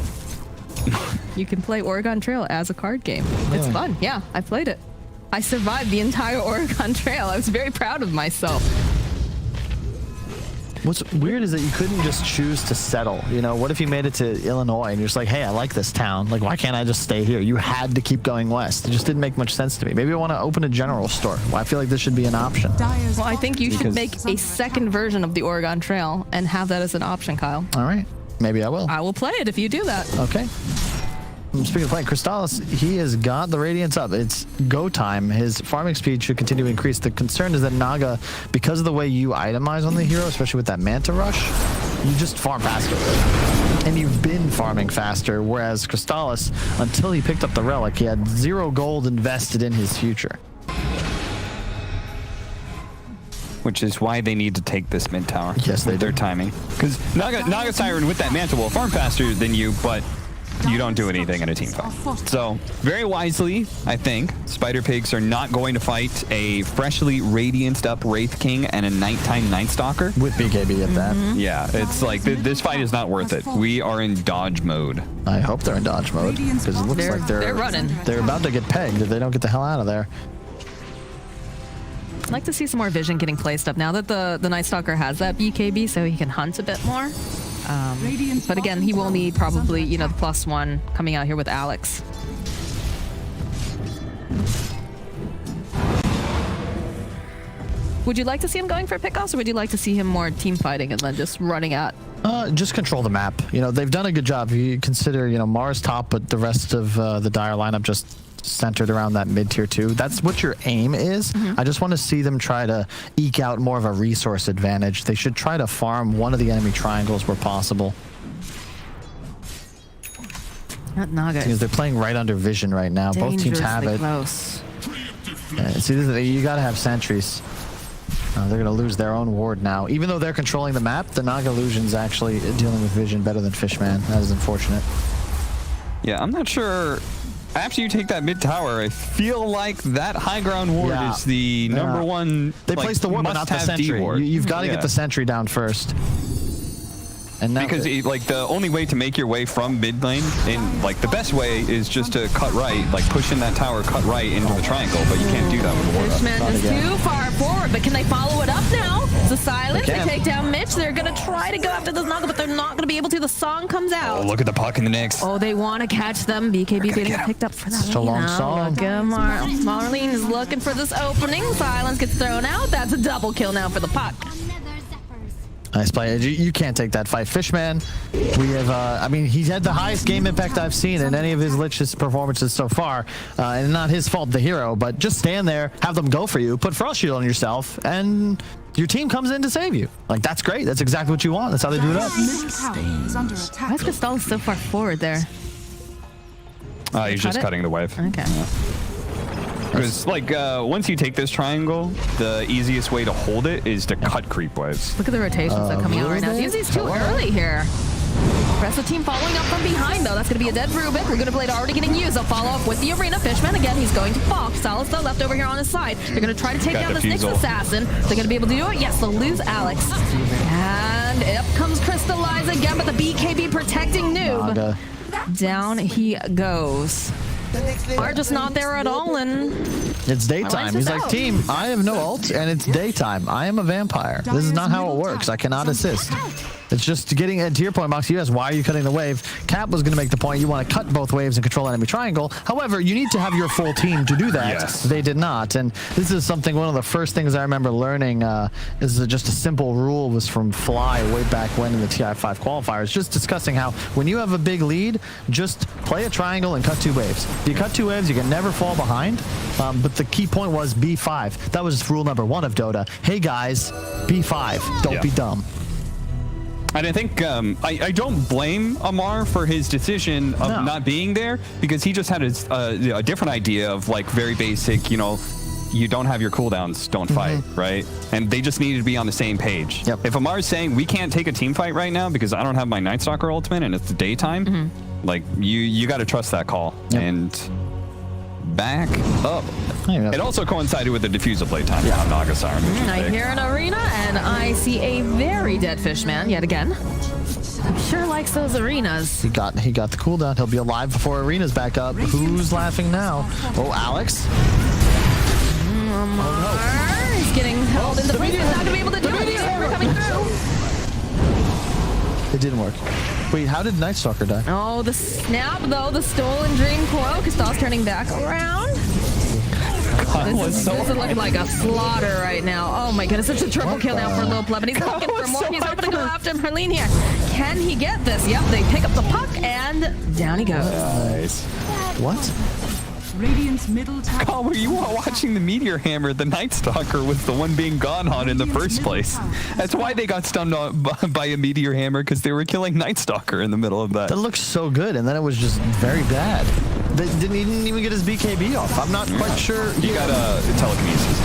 You can play Oregon Trail as a card game. It's Really? fun. Yeah, I played it. I survived the entire Oregon Trail. I was very proud of myself. What's weird is that you couldn't just choose to settle. What if you made it to Illinois and you're just like, hey, I like this town. Like, why can't I just stay here? You had to keep going west. It just didn't make much sense to me. Maybe I want to open a general store. Well, I feel like this should be an option. Dyer's Well, I think you should Because- make a second version of the Oregon Trail and have that as an option, Kyle. All right. Maybe I will. I will play it if you do that. Okay. Speaking of playing, Crystallis, he has got the Radiance up. It's go time. His farming speed should continue to increase. The concern is that Naga, because of the way you itemize on the hero, especially with that Manta Rush, you just farm faster. And you've been farming faster, whereas Crystallis, until he picked up the Relic, he had 0 gold invested in his future. Which is why they need to take this mid tower. Yes, they with their do. timing. Because Naga Siren with that mantle will farm faster than you, but you don't do anything in a team fight. So, very wisely, I think, Spider Pigs are not going to fight a freshly radianced up Wraith King and a nighttime Night Stalker. With BKB at that. Yeah, it's like, this fight is not worth it. We are in dodge mode. I hope they're in dodge mode, because it looks like They're running. They're about to get pegged if they don't get the hell out of there. I'd like to see some more vision getting placed up now that the Night Stalker has that BKB, so he can hunt a bit more. But again, he will need probably, the +1 coming out here with Alex. Would you like to see him going for pickoffs, or would you like to see him more team fighting and then just running at? Just control the map. They've done a good job. You consider, Mars top, but the rest of the Dire lineup just centered around that mid-tier 2. That's what your aim is. I just want to see them try to eke out more of a resource advantage. They should try to farm one of the enemy triangles where possible. That Naga Because they're playing right under vision right now. Both teams have it. Close. See, you got to have sentries. They're going to lose their own ward now. Even though they're controlling the map, the Naga Illusion's actually dealing with vision better than Fishman. That is unfortunate. Yeah, I'm not sure. After you take that mid tower, I feel like that high ground ward is the number one. They place the ward, but not the sentry. You've got to get the sentry down first. And now because like the only way to make your way from mid lane, and like the best way is just to cut right, like push in that tower, cut right into the triangle, but you can't do that with the ward. Fishman is too far forward, but can they follow it up now? The silence, they take down Mitch. They're going to try to go after this Naga, but they're not going to be able to. The song comes out. Oh, look at the puck in the Nyx. Oh, they want to catch them. BKB getting picked up for that. Such a long song. Look at Marlene is looking for this opening. Silence gets thrown out. That's a double kill now for the puck. Nice play. You can't take that fight. Fishman, we have, I mean, he's had the highest game impact I've seen in any of his Lich's performances so far. And not his fault, the hero, but just stand there, have them go for you, put Frost Shield on yourself, and your team comes in to save you. Like, that's great. That's exactly what you want. That's how they do it up. Why is Cristal so far forward there? He's just cutting the wave. Okay. Because, like, once you take this triangle, the easiest way to hold it is to cut creep waves. Look at the rotations that are coming out right now. Zuzi's too early here. Rest of the team following up from behind, though. That's going to be a dead Ruben. We're going to Blade already getting used. They'll follow up with the Arena. Fishman, again, he's going to Fox. Salas, though, left over here on his side. They're going to try to take down this Nyx assassin. They're going to be able to do it. Yes, they'll lose Alex. And up comes Crystallize again, but the BKB protecting Noob. Down he goes. Are just not there at all, and it's daytime. He's like, team, I have no ult, and it's daytime. I am a vampire. This is not how it works. I cannot assist. It's just getting, and to your point, Moxie, yes, why are you cutting the wave? Cap was going to make the point, you want to cut both waves and control enemy triangle. However, you need to have your full team to do that. Yes. They did not, and this is something, one of the first things I remember learning, this is just a simple rule, was from Fly way back when in the TI5 qualifiers, just discussing how when you have a big lead, just play a triangle and cut two waves. If you cut two waves, you can never fall behind, but the key point was B5. That was rule number 1 of Dota. Hey guys, B5, don't be dumb. And I think I don't blame Amar for his decision of not being there, because he just had a different idea of, like, very basic, you know, you don't have your cooldowns, don't fight, right? And they just needed to be on the same page. If Amar's saying, we can't take a team fight right now because I don't have my Night Stalker ultimate and it's the daytime, like, you got to trust that call. And back up. It also coincided with the diffuser playtime on Naga Siren. I hear an Arena, and I see a very dead Fishman yet again. Sure likes those Arenas. He got the cooldown. He'll be alive before Arena's back up. Who's laughing now? Oh, Alex. Amar is getting held in the place. He's not going to be able to do it. We're coming through. It didn't work. Wait, how did Night Stalker die? Oh, the snap, though. The stolen Dream Coil. Cristal's turning back around. This is looking like a slaughter right now. Oh my goodness, it's a triple kill now for Lil Pleb, and he's looking for more. He's hoping to go after Marlene here. Can he get this? Yep, they pick up the puck, and down he goes. Nice. What? Radiant's middle tower. Oh, were you watching the Meteor Hammer? The Night Stalker was the one being gone on in the first place. That's why they got stunned by a Meteor Hammer, because they were killing Night Stalker in the middle of that. That looks so good, and then it was just very bad. He didn't even get his BKB off. I'm not quite sure. He got a telekinesis.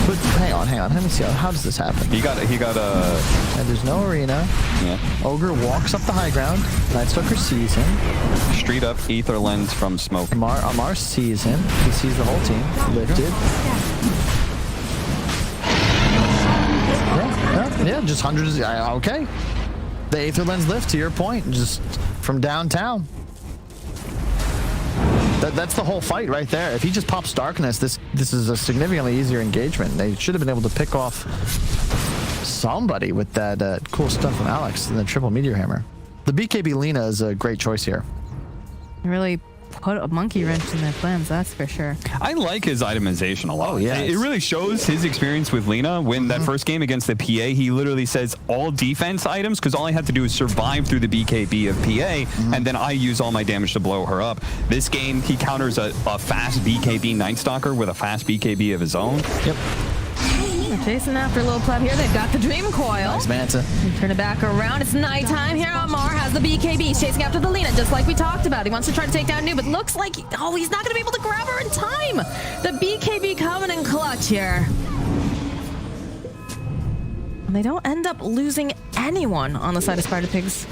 But hang on. Let me see. How does this happen? He got a. And there's no Arena. Yeah. Ogre walks up the high ground. Night Stalker sees him. Straight up Ether Lens from smoke. Amar sees him. He sees the whole team lifted. Yeah, just hundreds. Okay. The Aether Lens lift, to your point, just from downtown. That's the whole fight right there. If he just pops Darkness, this is a significantly easier engagement. They should have been able to pick off somebody with that cool stuff from Alex and the triple Meteor Hammer. The BKB Lina is a great choice here. Really put a monkey wrench in their plans, that's for sure. I like his itemization a lot. Oh, yeah. It really shows his experience with Lina. When that first game against the PA, he literally says all defense items, because all I had to do is survive through the BKB of PA, and then I use all my damage to blow her up. This game, he counters a fast BKB Night Stalker with a fast BKB of his own. Yep. chasing after Lil Pleb here. They've got the Dream Coil. Nice Manta. Turn it back around. It's nighttime here. Amar has the BKB. He's chasing after the Lina, just like we talked about. He wants to try to take down New, but looks like, oh, he's not going to be able to grab her in time. The BKB coming in clutch here. And they don't end up losing anyone on the side of Spider Pigs.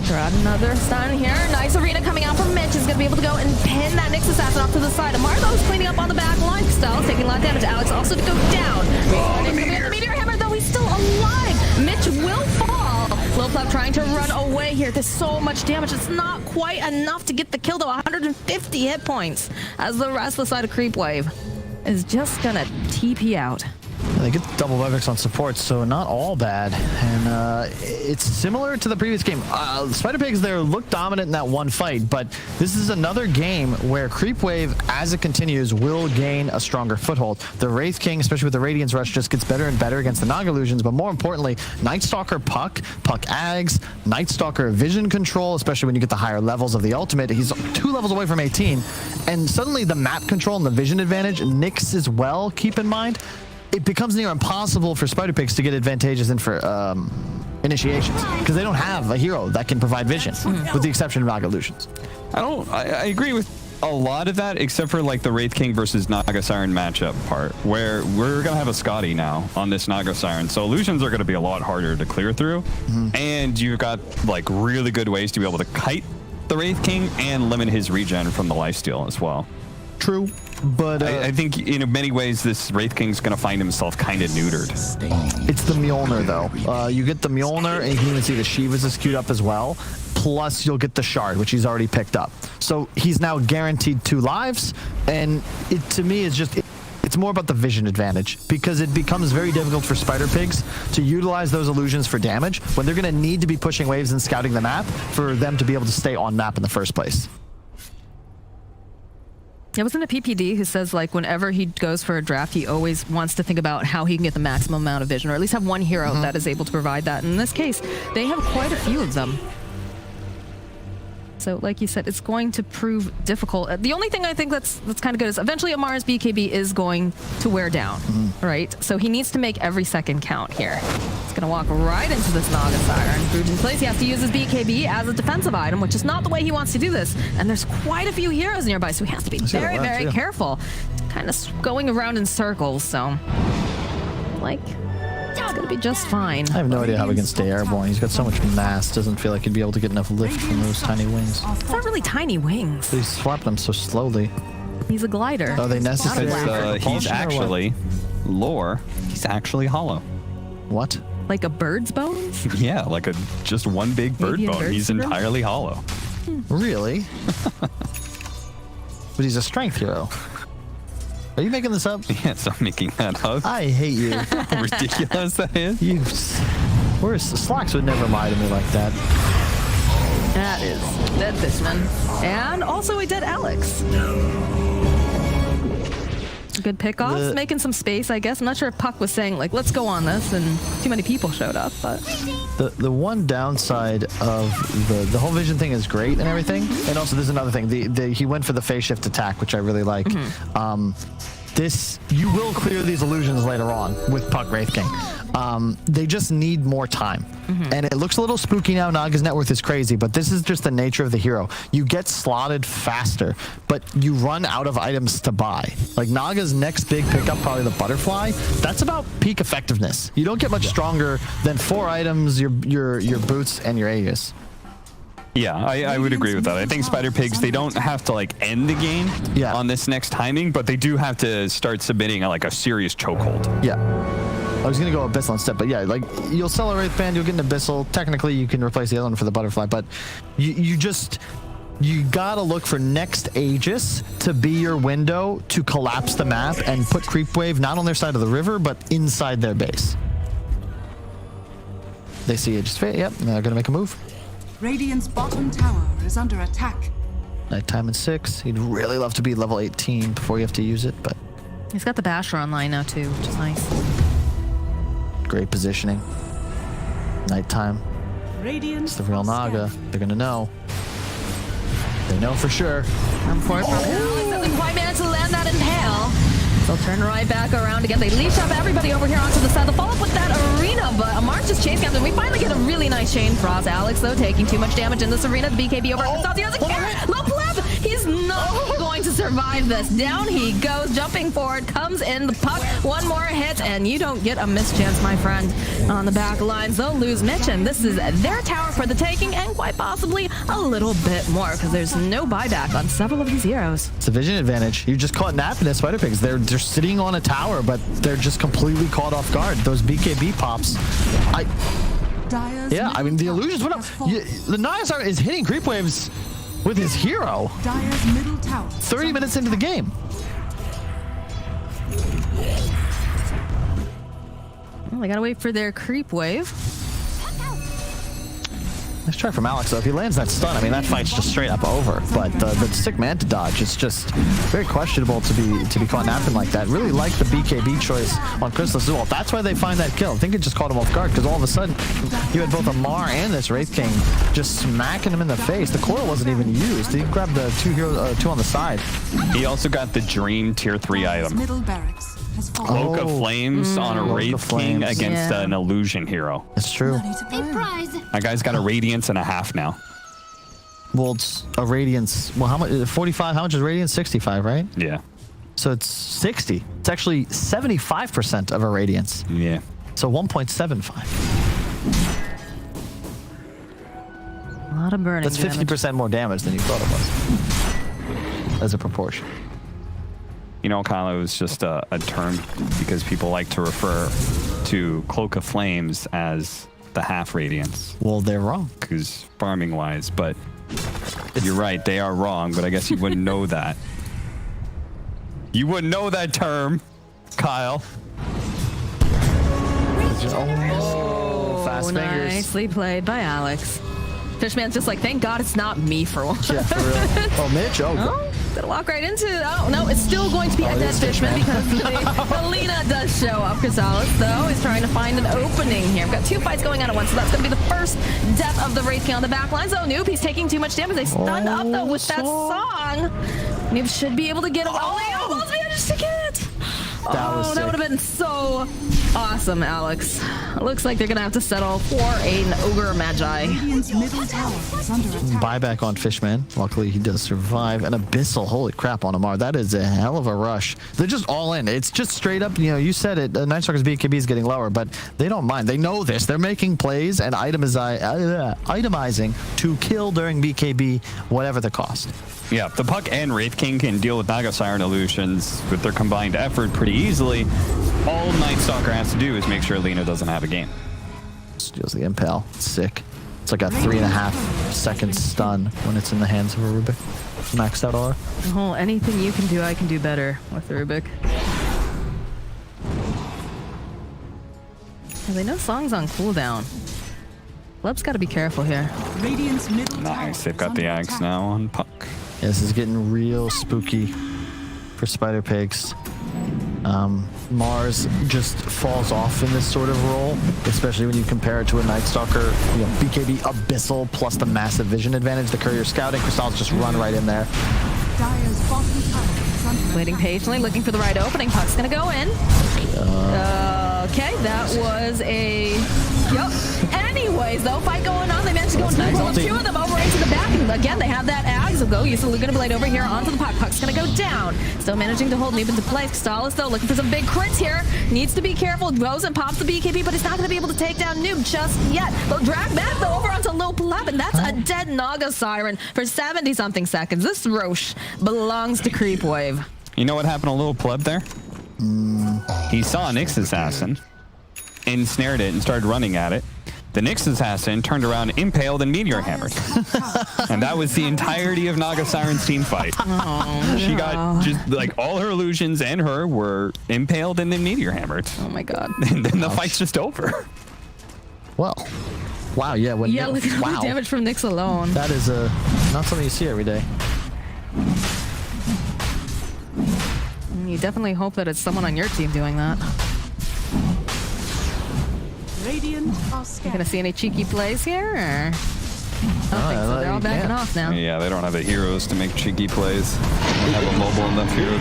They're out another stun here. Nice arena coming out from Mitch. Is going to be able to go and pin that Nyx assassin off to the side. Amar, though, is cleaning up on the back line. Styles taking a lot of damage. Alex also to go down. The meteor hammer, though, he's still alive. Mitch will fall. Lil Pleb trying to run away here. There's so much damage. It's not quite enough to get the kill, though. 150 hit points as the rest of the side of Creepwave is just going to TP out. They get double Wevex on support, so not all bad. And it's similar to the previous game. Spider Pigs there look dominant in that one fight, but this is another game where Creepwave, as it continues, will gain a stronger foothold. The Wraith King, especially with the Radiance Rush, just gets better and better against the Naga Illusions, but more importantly, Night Stalker Puck Ags, Night Stalker Vision Control, especially when you get the higher levels of the ultimate. He's 2 levels away from 18, and suddenly the map control and the vision advantage, Nyx as well, keep in mind. It becomes near impossible for Spider Pigs to get advantages in for initiations because they don't have a hero that can provide vision, with the exception of Naga Illusions. I agree with a lot of that, except for like the Wraith King versus Naga Siren matchup part, where we're gonna have a Scotty now on this Naga Siren, so illusions are gonna be a lot harder to clear through, and you've got like really good ways to be able to kite the Wraith King and limit his regen from the lifesteal as well. True. But I think in many ways this Wraith King's going to find himself kind of neutered. It's the Mjolnir though. You get the Mjolnir and you can even see the Shivas is queued up as well. Plus you'll get the Shard, which he's already picked up. So he's now guaranteed 2 lives. And it to me is just, it's more about the vision advantage because it becomes very difficult for Spider Pigs to utilize those illusions for damage when they're going to need to be pushing waves and scouting the map for them to be able to stay on map in the first place. It wasn't a PPD who says, like, whenever he goes for a draft, he always wants to think about how he can get the maximum amount of vision, or at least have one hero that is able to provide that. And in this case, they have quite a few of them. So, like you said, it's going to prove difficult. The only thing I think that's kind of good is eventually Amar's BKB is going to wear down, right? So he needs to make every second count here. He's going to walk right into this Naga Siren. Bruges in place. He has to use his BKB as a defensive item, which is not the way he wants to do this. And there's quite a few heroes nearby, so he has to be very, very careful. Kind of going around in circles, so... like... it's gonna be just fine. I have no idea how he can stay airborne. He's got so much mass, doesn't feel like he'd be able to get enough lift from those tiny wings. It's not really tiny wings. He's swapping them so slowly. He's a glider. Are they necessary? He's actually, lore, he's actually hollow. What? Like a bird's bones? Yeah, like just one big bird bone. He's entirely hollow. Really? But he's a strength hero. Are you making this up? Yes, I'm making that up. I hate you. How ridiculous that is. Slacks would never lie to me like that. That is dead Fishman. And also a dead Alex. Good pickoffs, making some space, I guess. I'm not sure if Puck was saying, like, let's go on this, and too many people showed up, but... The one downside of the whole vision thing is great and everything, and also there's another thing. He went for the phase shift attack, which I really like. You will clear these illusions later on with Puck Wraith King. They just need more time. And it looks a little spooky now. Naga's net worth is crazy, but this is just the nature of the hero. You get slotted faster, but you run out of items to buy. Like Naga's next big pickup, probably the Butterfly, that's about peak effectiveness. You don't get much stronger than 4 items, your boots, and your Aegis. Yeah, I would agree with that. I think Spider Pigs, they don't have to like end the game on this next timing, but they do have to start submitting like a serious chokehold. Yeah. I was going to go Abyssal instead, but yeah, like you'll sell a Wraith Band, you'll get an Abyssal. Technically, you can replace the other one for the Butterfly, but you got to look for next Aegis to be your window to collapse the map and put Creepwave not on their side of the river, but inside their base. They see Aegis Fate, yep, and they're going to make a move. Radiant's bottom tower is under attack. Nighttime at 6. He'd really love to be level 18 before you have to use it, but... he's got the Basher online now, too, which is nice. Great positioning. Nighttime. It's the real Naga. They're gonna know. They know for sure. Unfortunately, doesn't quite manage to land that impale. They'll turn right back around again. They leash up everybody over here onto the side. They'll follow up with that arena, but Amar's just chase comes, and we finally get a really nice chain frost. Alex, though, taking too much damage in this arena. The BKB over at the doesn't care. Low pleb! He's not going to survive this. Down he goes, jumping forward, comes in the puck. One more hit, and you don't get a mischance, my friend. On the back lines, they'll lose Mitch, and this is their tower for the taking, and quite possibly a little bit more, because there's no buyback on several of these heroes. It's a vision advantage. You just caught napping at Spider Pigs. They're sitting on a tower, but they're just completely caught off guard. Those BKB pops. Yeah, I mean, the illusions went up. The Niazar is hitting Creepwaves with his hero. Dire's middle tower. 30 minutes into the game. Well, they gotta wait for their creep wave. Nice try from Alex, though. If he lands that stun, I mean, that fight's just straight up over. But the stick man to dodge is just very questionable to be caught napping like that. Really like the BKB choice on Crystal as well. That's why they find that kill. I think it just caught him off guard, because all of a sudden, you had both Amar and this Wraith King just smacking him in the face. The coil wasn't even used. He grabbed the two on the side. He also got the Dream Tier 3 item. Middle barracks has fallen. Cloak of Flames on a Wraith King against Yeah. an Illusion hero. It's true. Big prize. That guy's got a Radiance and a half now. Well, it's a Radiance. Well, how much? 45. How much is Radiance? 65, right? Yeah. So it's 60. It's actually 75% of a Radiance. Yeah. So 1.75. A lot of burning That's 50% more damage than you thought it was, as a proportion. You know, Kyle, it was just a term because people like to refer to Cloak of Flames as the half Radiance. Well, they're wrong. Because farming-wise, but you're right, they are wrong, but I guess you wouldn't know that. You wouldn't know that term, Kyle. Oh, fast fingers. Nicely played by Alex. Fishman's just like, thank God it's not me for once. Yeah, for real. Oh, Mitch. Oh, gonna walk right into it. Oh, no, it's still going to be a dead Fishman because the Lena does show up. Chrysalis, though, is trying to find an opening here. We've got two fights going on at once, so that's going to be the first death of the Wraith King on the back lines. Oh, Noob, he's taking too much damage. They stunned up, though, with that song. Noob should be able to get away. Oh, he almost managed to get it. That would have been so awesome, Alex. It looks like they're going to have to settle for an Ogre Magi. Radiant's middle tower is under attack. Buyback on Fishman. Luckily, he does survive. An Abyssal. Holy crap on Amar. That is a hell of a rush. They're just all in. It's just straight up, you know, you said it. Night Stalker's BKB is getting lower, but they don't mind. They know this. They're making plays and itemizing to kill during BKB, whatever the cost. Yeah, the Puck and Wraith King can deal with Naga Siren Illusions with their combined effort pretty easily. All Night Stalker has to do is make sure Lena doesn't have a game. Steals the Impale. Sick. It's like a 3.5 second stun when it's in the hands of a Rubik. Maxed out aura. Oh, anything you can do, I can do better with the Rubik. Well, they know Song's on cooldown. Leb's got to be careful here. Radiant's middle Nice, tower they've got is the under Axe attack. now on Puck. Yeah, this is getting real spooky for Spider Pigs. Mars just falls off in this sort of role, especially when you compare it to a Night Stalker, you know, BKB Abyssal plus the massive vision advantage. The Courier scouting, Crystals just run right in there. Dire's bottom tower is under Waiting attack. patiently, looking for the right opening. Puck's gonna go in. Okay, that was a... Yup. Anyways, though, fight going on. They managed to go and pull two of them over into the back. And again, they have that Ags. They'll go use the Lugana Blade over here onto the Puck. Puck's gonna go down. Still managing to hold Noob into place. Stalis, though, looking for some big crits here. Needs to be careful. Goes and pops the BKB, but he's not gonna be able to take down Noob just yet. They'll drag back, though, over onto Low Pleb, and that's a dead Naga Siren for 70-something seconds. This Roche belongs to Creepwave. You know what happened to Little Pleb there? He saw Nyx Assassin, ensnared it, and started running at it. The Nyx Assassin turned around, impaled, and meteor hammered. And that was the entirety of Naga Siren's team fight. She got just like all her illusions and her were impaled and then meteor hammered. Oh my god. And then the fight's just over. Well, wow, yeah. When Yeah, look at all the damage from Nyx alone. That is not something you see every day. You definitely hope that it's someone on your team doing that. Radiant are You scared. gonna see any cheeky plays here? Or? So they're all backing off now. Yeah, they don't have the heroes to make cheeky plays. They don't have a mobile enough hero.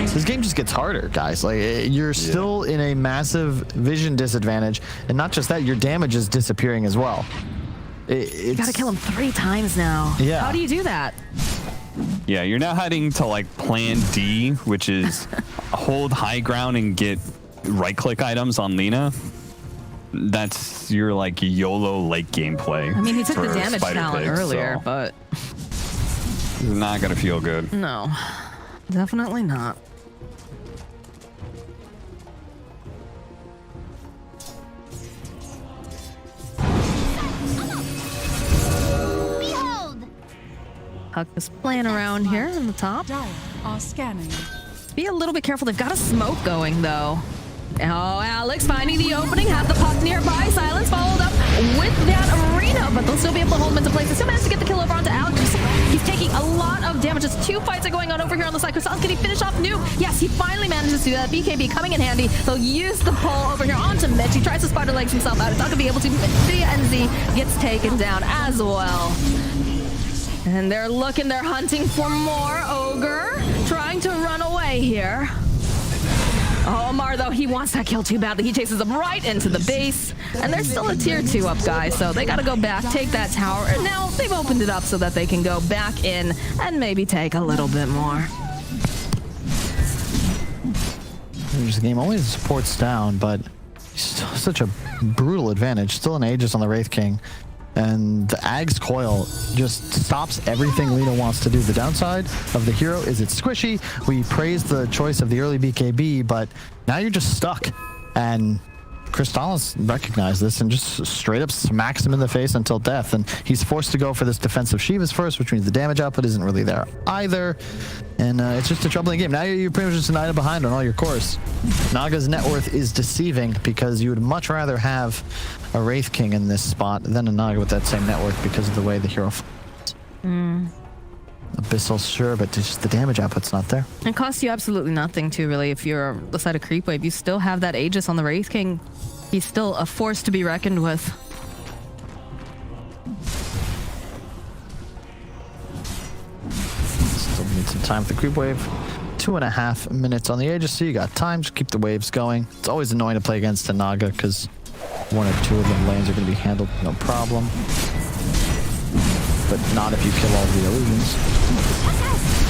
This game just gets harder, guys. Like, you're still in a massive vision disadvantage, and not just that, your damage is disappearing as well. You gotta kill him 3 times now. Yeah. How do you do that? Yeah, you're now heading to like plan D, which is hold high ground and get right-click items on Lina. That's your like YOLO late gameplay. I mean, he took the for damage Spider talent Pig, earlier, so but it's not gonna feel good. no, definitely not. Behold! Huck is playing around here on the top. Dire are scanning. Be a little bit careful. They've got a smoke going, though. Oh, Alex finding the opening, has the puck nearby. Silence followed up with that arena, but they'll still be able to hold him into place. They still managed to get the kill over onto Alex. He's taking a lot of damage. Just 2 fights are going on over here on the side. Croissant's getting finished off Noob. Yes, he finally manages to do that. BKB coming in handy. They'll use the pull over here onto Mitch. He tries to spider legs himself out. It's not going to be able to. Thea and Z gets taken down as well. And they're looking, they're hunting for more. Ogre trying to run away here. Oh, Omar, though, he wants that kill too badly. He chases them right into the base. And there's still a tier 2 up, guys, so they got to go back, take that tower. And now they've opened it up so that they can go back in and maybe take a little bit more. The game always supports down, but still such a brutal advantage. Still an Aegis on the Wraith King. And the Ag's Coil just stops everything Lina wants to do. The downside of the hero is it's squishy. We praise the choice of the early BKB, but now you're just stuck. And Crystallis recognized this and just straight up smacks him in the face until death. And he's forced to go for this defensive Shivas first, which means the damage output isn't really there either. And it's just a troubling game. Now you're pretty much just an item behind on all your cores. Naga's net worth is deceiving because you would much rather have a Wraith King in this spot than a Naga with that same net worth because of the way the hero Abyssal, sure, but just the damage output's not there. It costs you absolutely nothing, too, really, if you're the side of Creepwave. You still have that Aegis on the Wraith King. He's still a force to be reckoned with. Still need some time with the Creepwave. 2.5 minutes on the Aegis, so you got time. Just keep the waves going. It's always annoying to play against a Naga because 1 or 2 of them lanes are going to be handled no problem. But not if you kill all the illusions.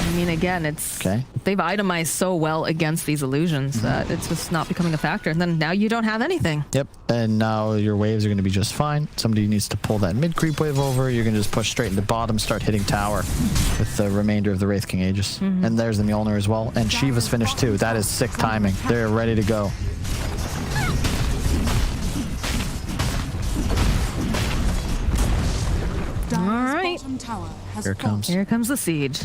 I mean, again, it's they've itemized so well against these illusions that it's just not becoming a factor. And then now you don't have anything. Yep, and now your waves are going to be just fine. Somebody needs to pull that mid creep wave over. You're going to just push straight into bottom, start hitting tower with the remainder of the Wraith King Aegis. And there's the Mjolnir as well. And Shiva's finished too. That is sick timing. They're ready to go. All right. Here it comes. Here comes the siege.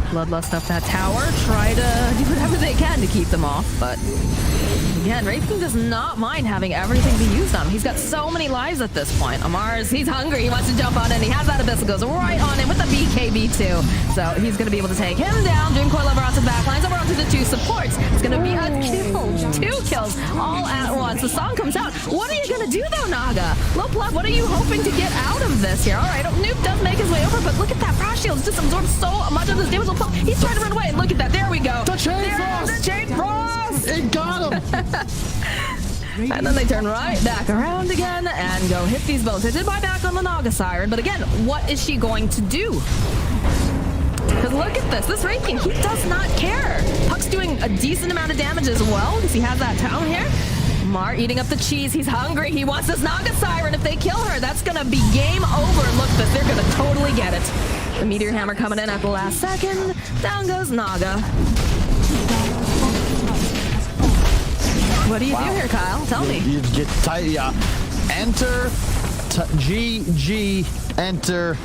Bloodlust up that tower. Try to do whatever they can to keep them off, but again, Wraith King does not mind having everything be used on him. He's got so many lives at this point. Amar's, he's hungry. He wants to jump on it. He has that Abyssal, goes right on him with the BKB too. So he's going to be able to take him down. Dream Coil over onto the backlines, over onto the 2 supports. It's going to be a kill. 2 kills all at once. The song comes out. What are you going to do though, Naga? Low Plug, what are you hoping to get out of this here? All right, Noob does make his way over, but look at that frost shield. It's just absorbed so much of this damage. He's trying to run away. Look at that. There we go. The chain frost. The chain frost. It got him. And then they turn right back around again and go hit these bones. They did buy back on the Naga Siren, but again, what is she going to do? Because look at this. This Wraith King, he does not care. Puck's doing a decent amount of damage as well because he has that town here. Mar eating up the cheese. He's hungry. He wants this Naga Siren. If they kill her, that's going to be game over. Look at this. They're going to totally get it. The Meteor Hammer coming in at the last second. Down goes Naga. What do you do here, Kyle? Tell me. You get tight. Yeah. Enter. GG. Enter.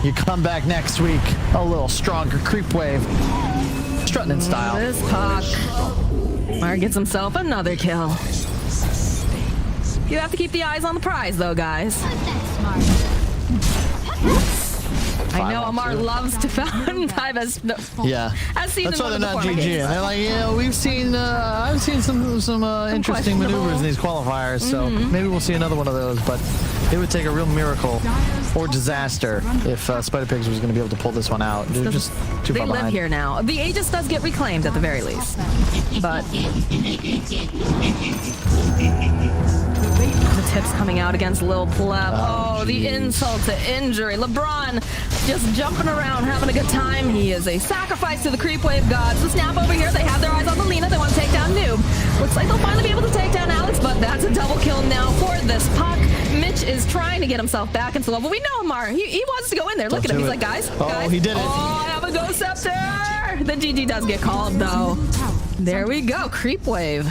You come back next week. A little stronger creep wave. Strutting in style. This Puck. Mar gets himself another kill. You have to keep the eyes on the prize, though, guys. I know Amar loves to fountain dive as seen That's in why one they're of not the former GG. games. And they're like, yeah, we've seen, I've seen some interesting maneuvers in these qualifiers. So maybe we'll see another one of those. But it would take a real miracle or disaster if Spider Pigzs was going to be able to pull this one out. They're just too They far live behind. here now. The Aegis does get reclaimed at the very least. But the tips coming out against Lil Pleb. Oh, the insult to injury. LeBron just jumping around, having a good time. He is a sacrifice to the Creepwave gods. The snap over here, they have their eyes on the Lina. They want to take down Noob. Looks like they'll finally be able to take down Alex, but that's a double kill now for this puck. Mitch is trying to get himself back into level. We know Amar. He wants to go in there. Look at him. He's like, guys. He did it. Oh, I have a Ghost Scepter. The GG does get called, though. There we go. Creepwave.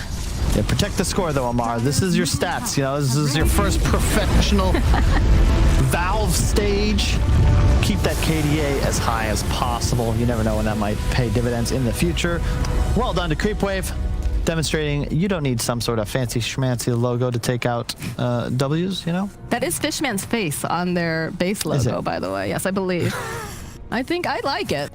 Yeah, protect the score, though, Amar. This is your stats. You know, this is your first professional Valve stage. Keep that KDA as high as possible. You never know when that might pay dividends in the future. Well done to Creepwave, demonstrating you don't need some sort of fancy schmancy logo to take out W's, you know? That is Fishman's face on their base Is logo, it? by the way. Yes, I believe. I think I like it.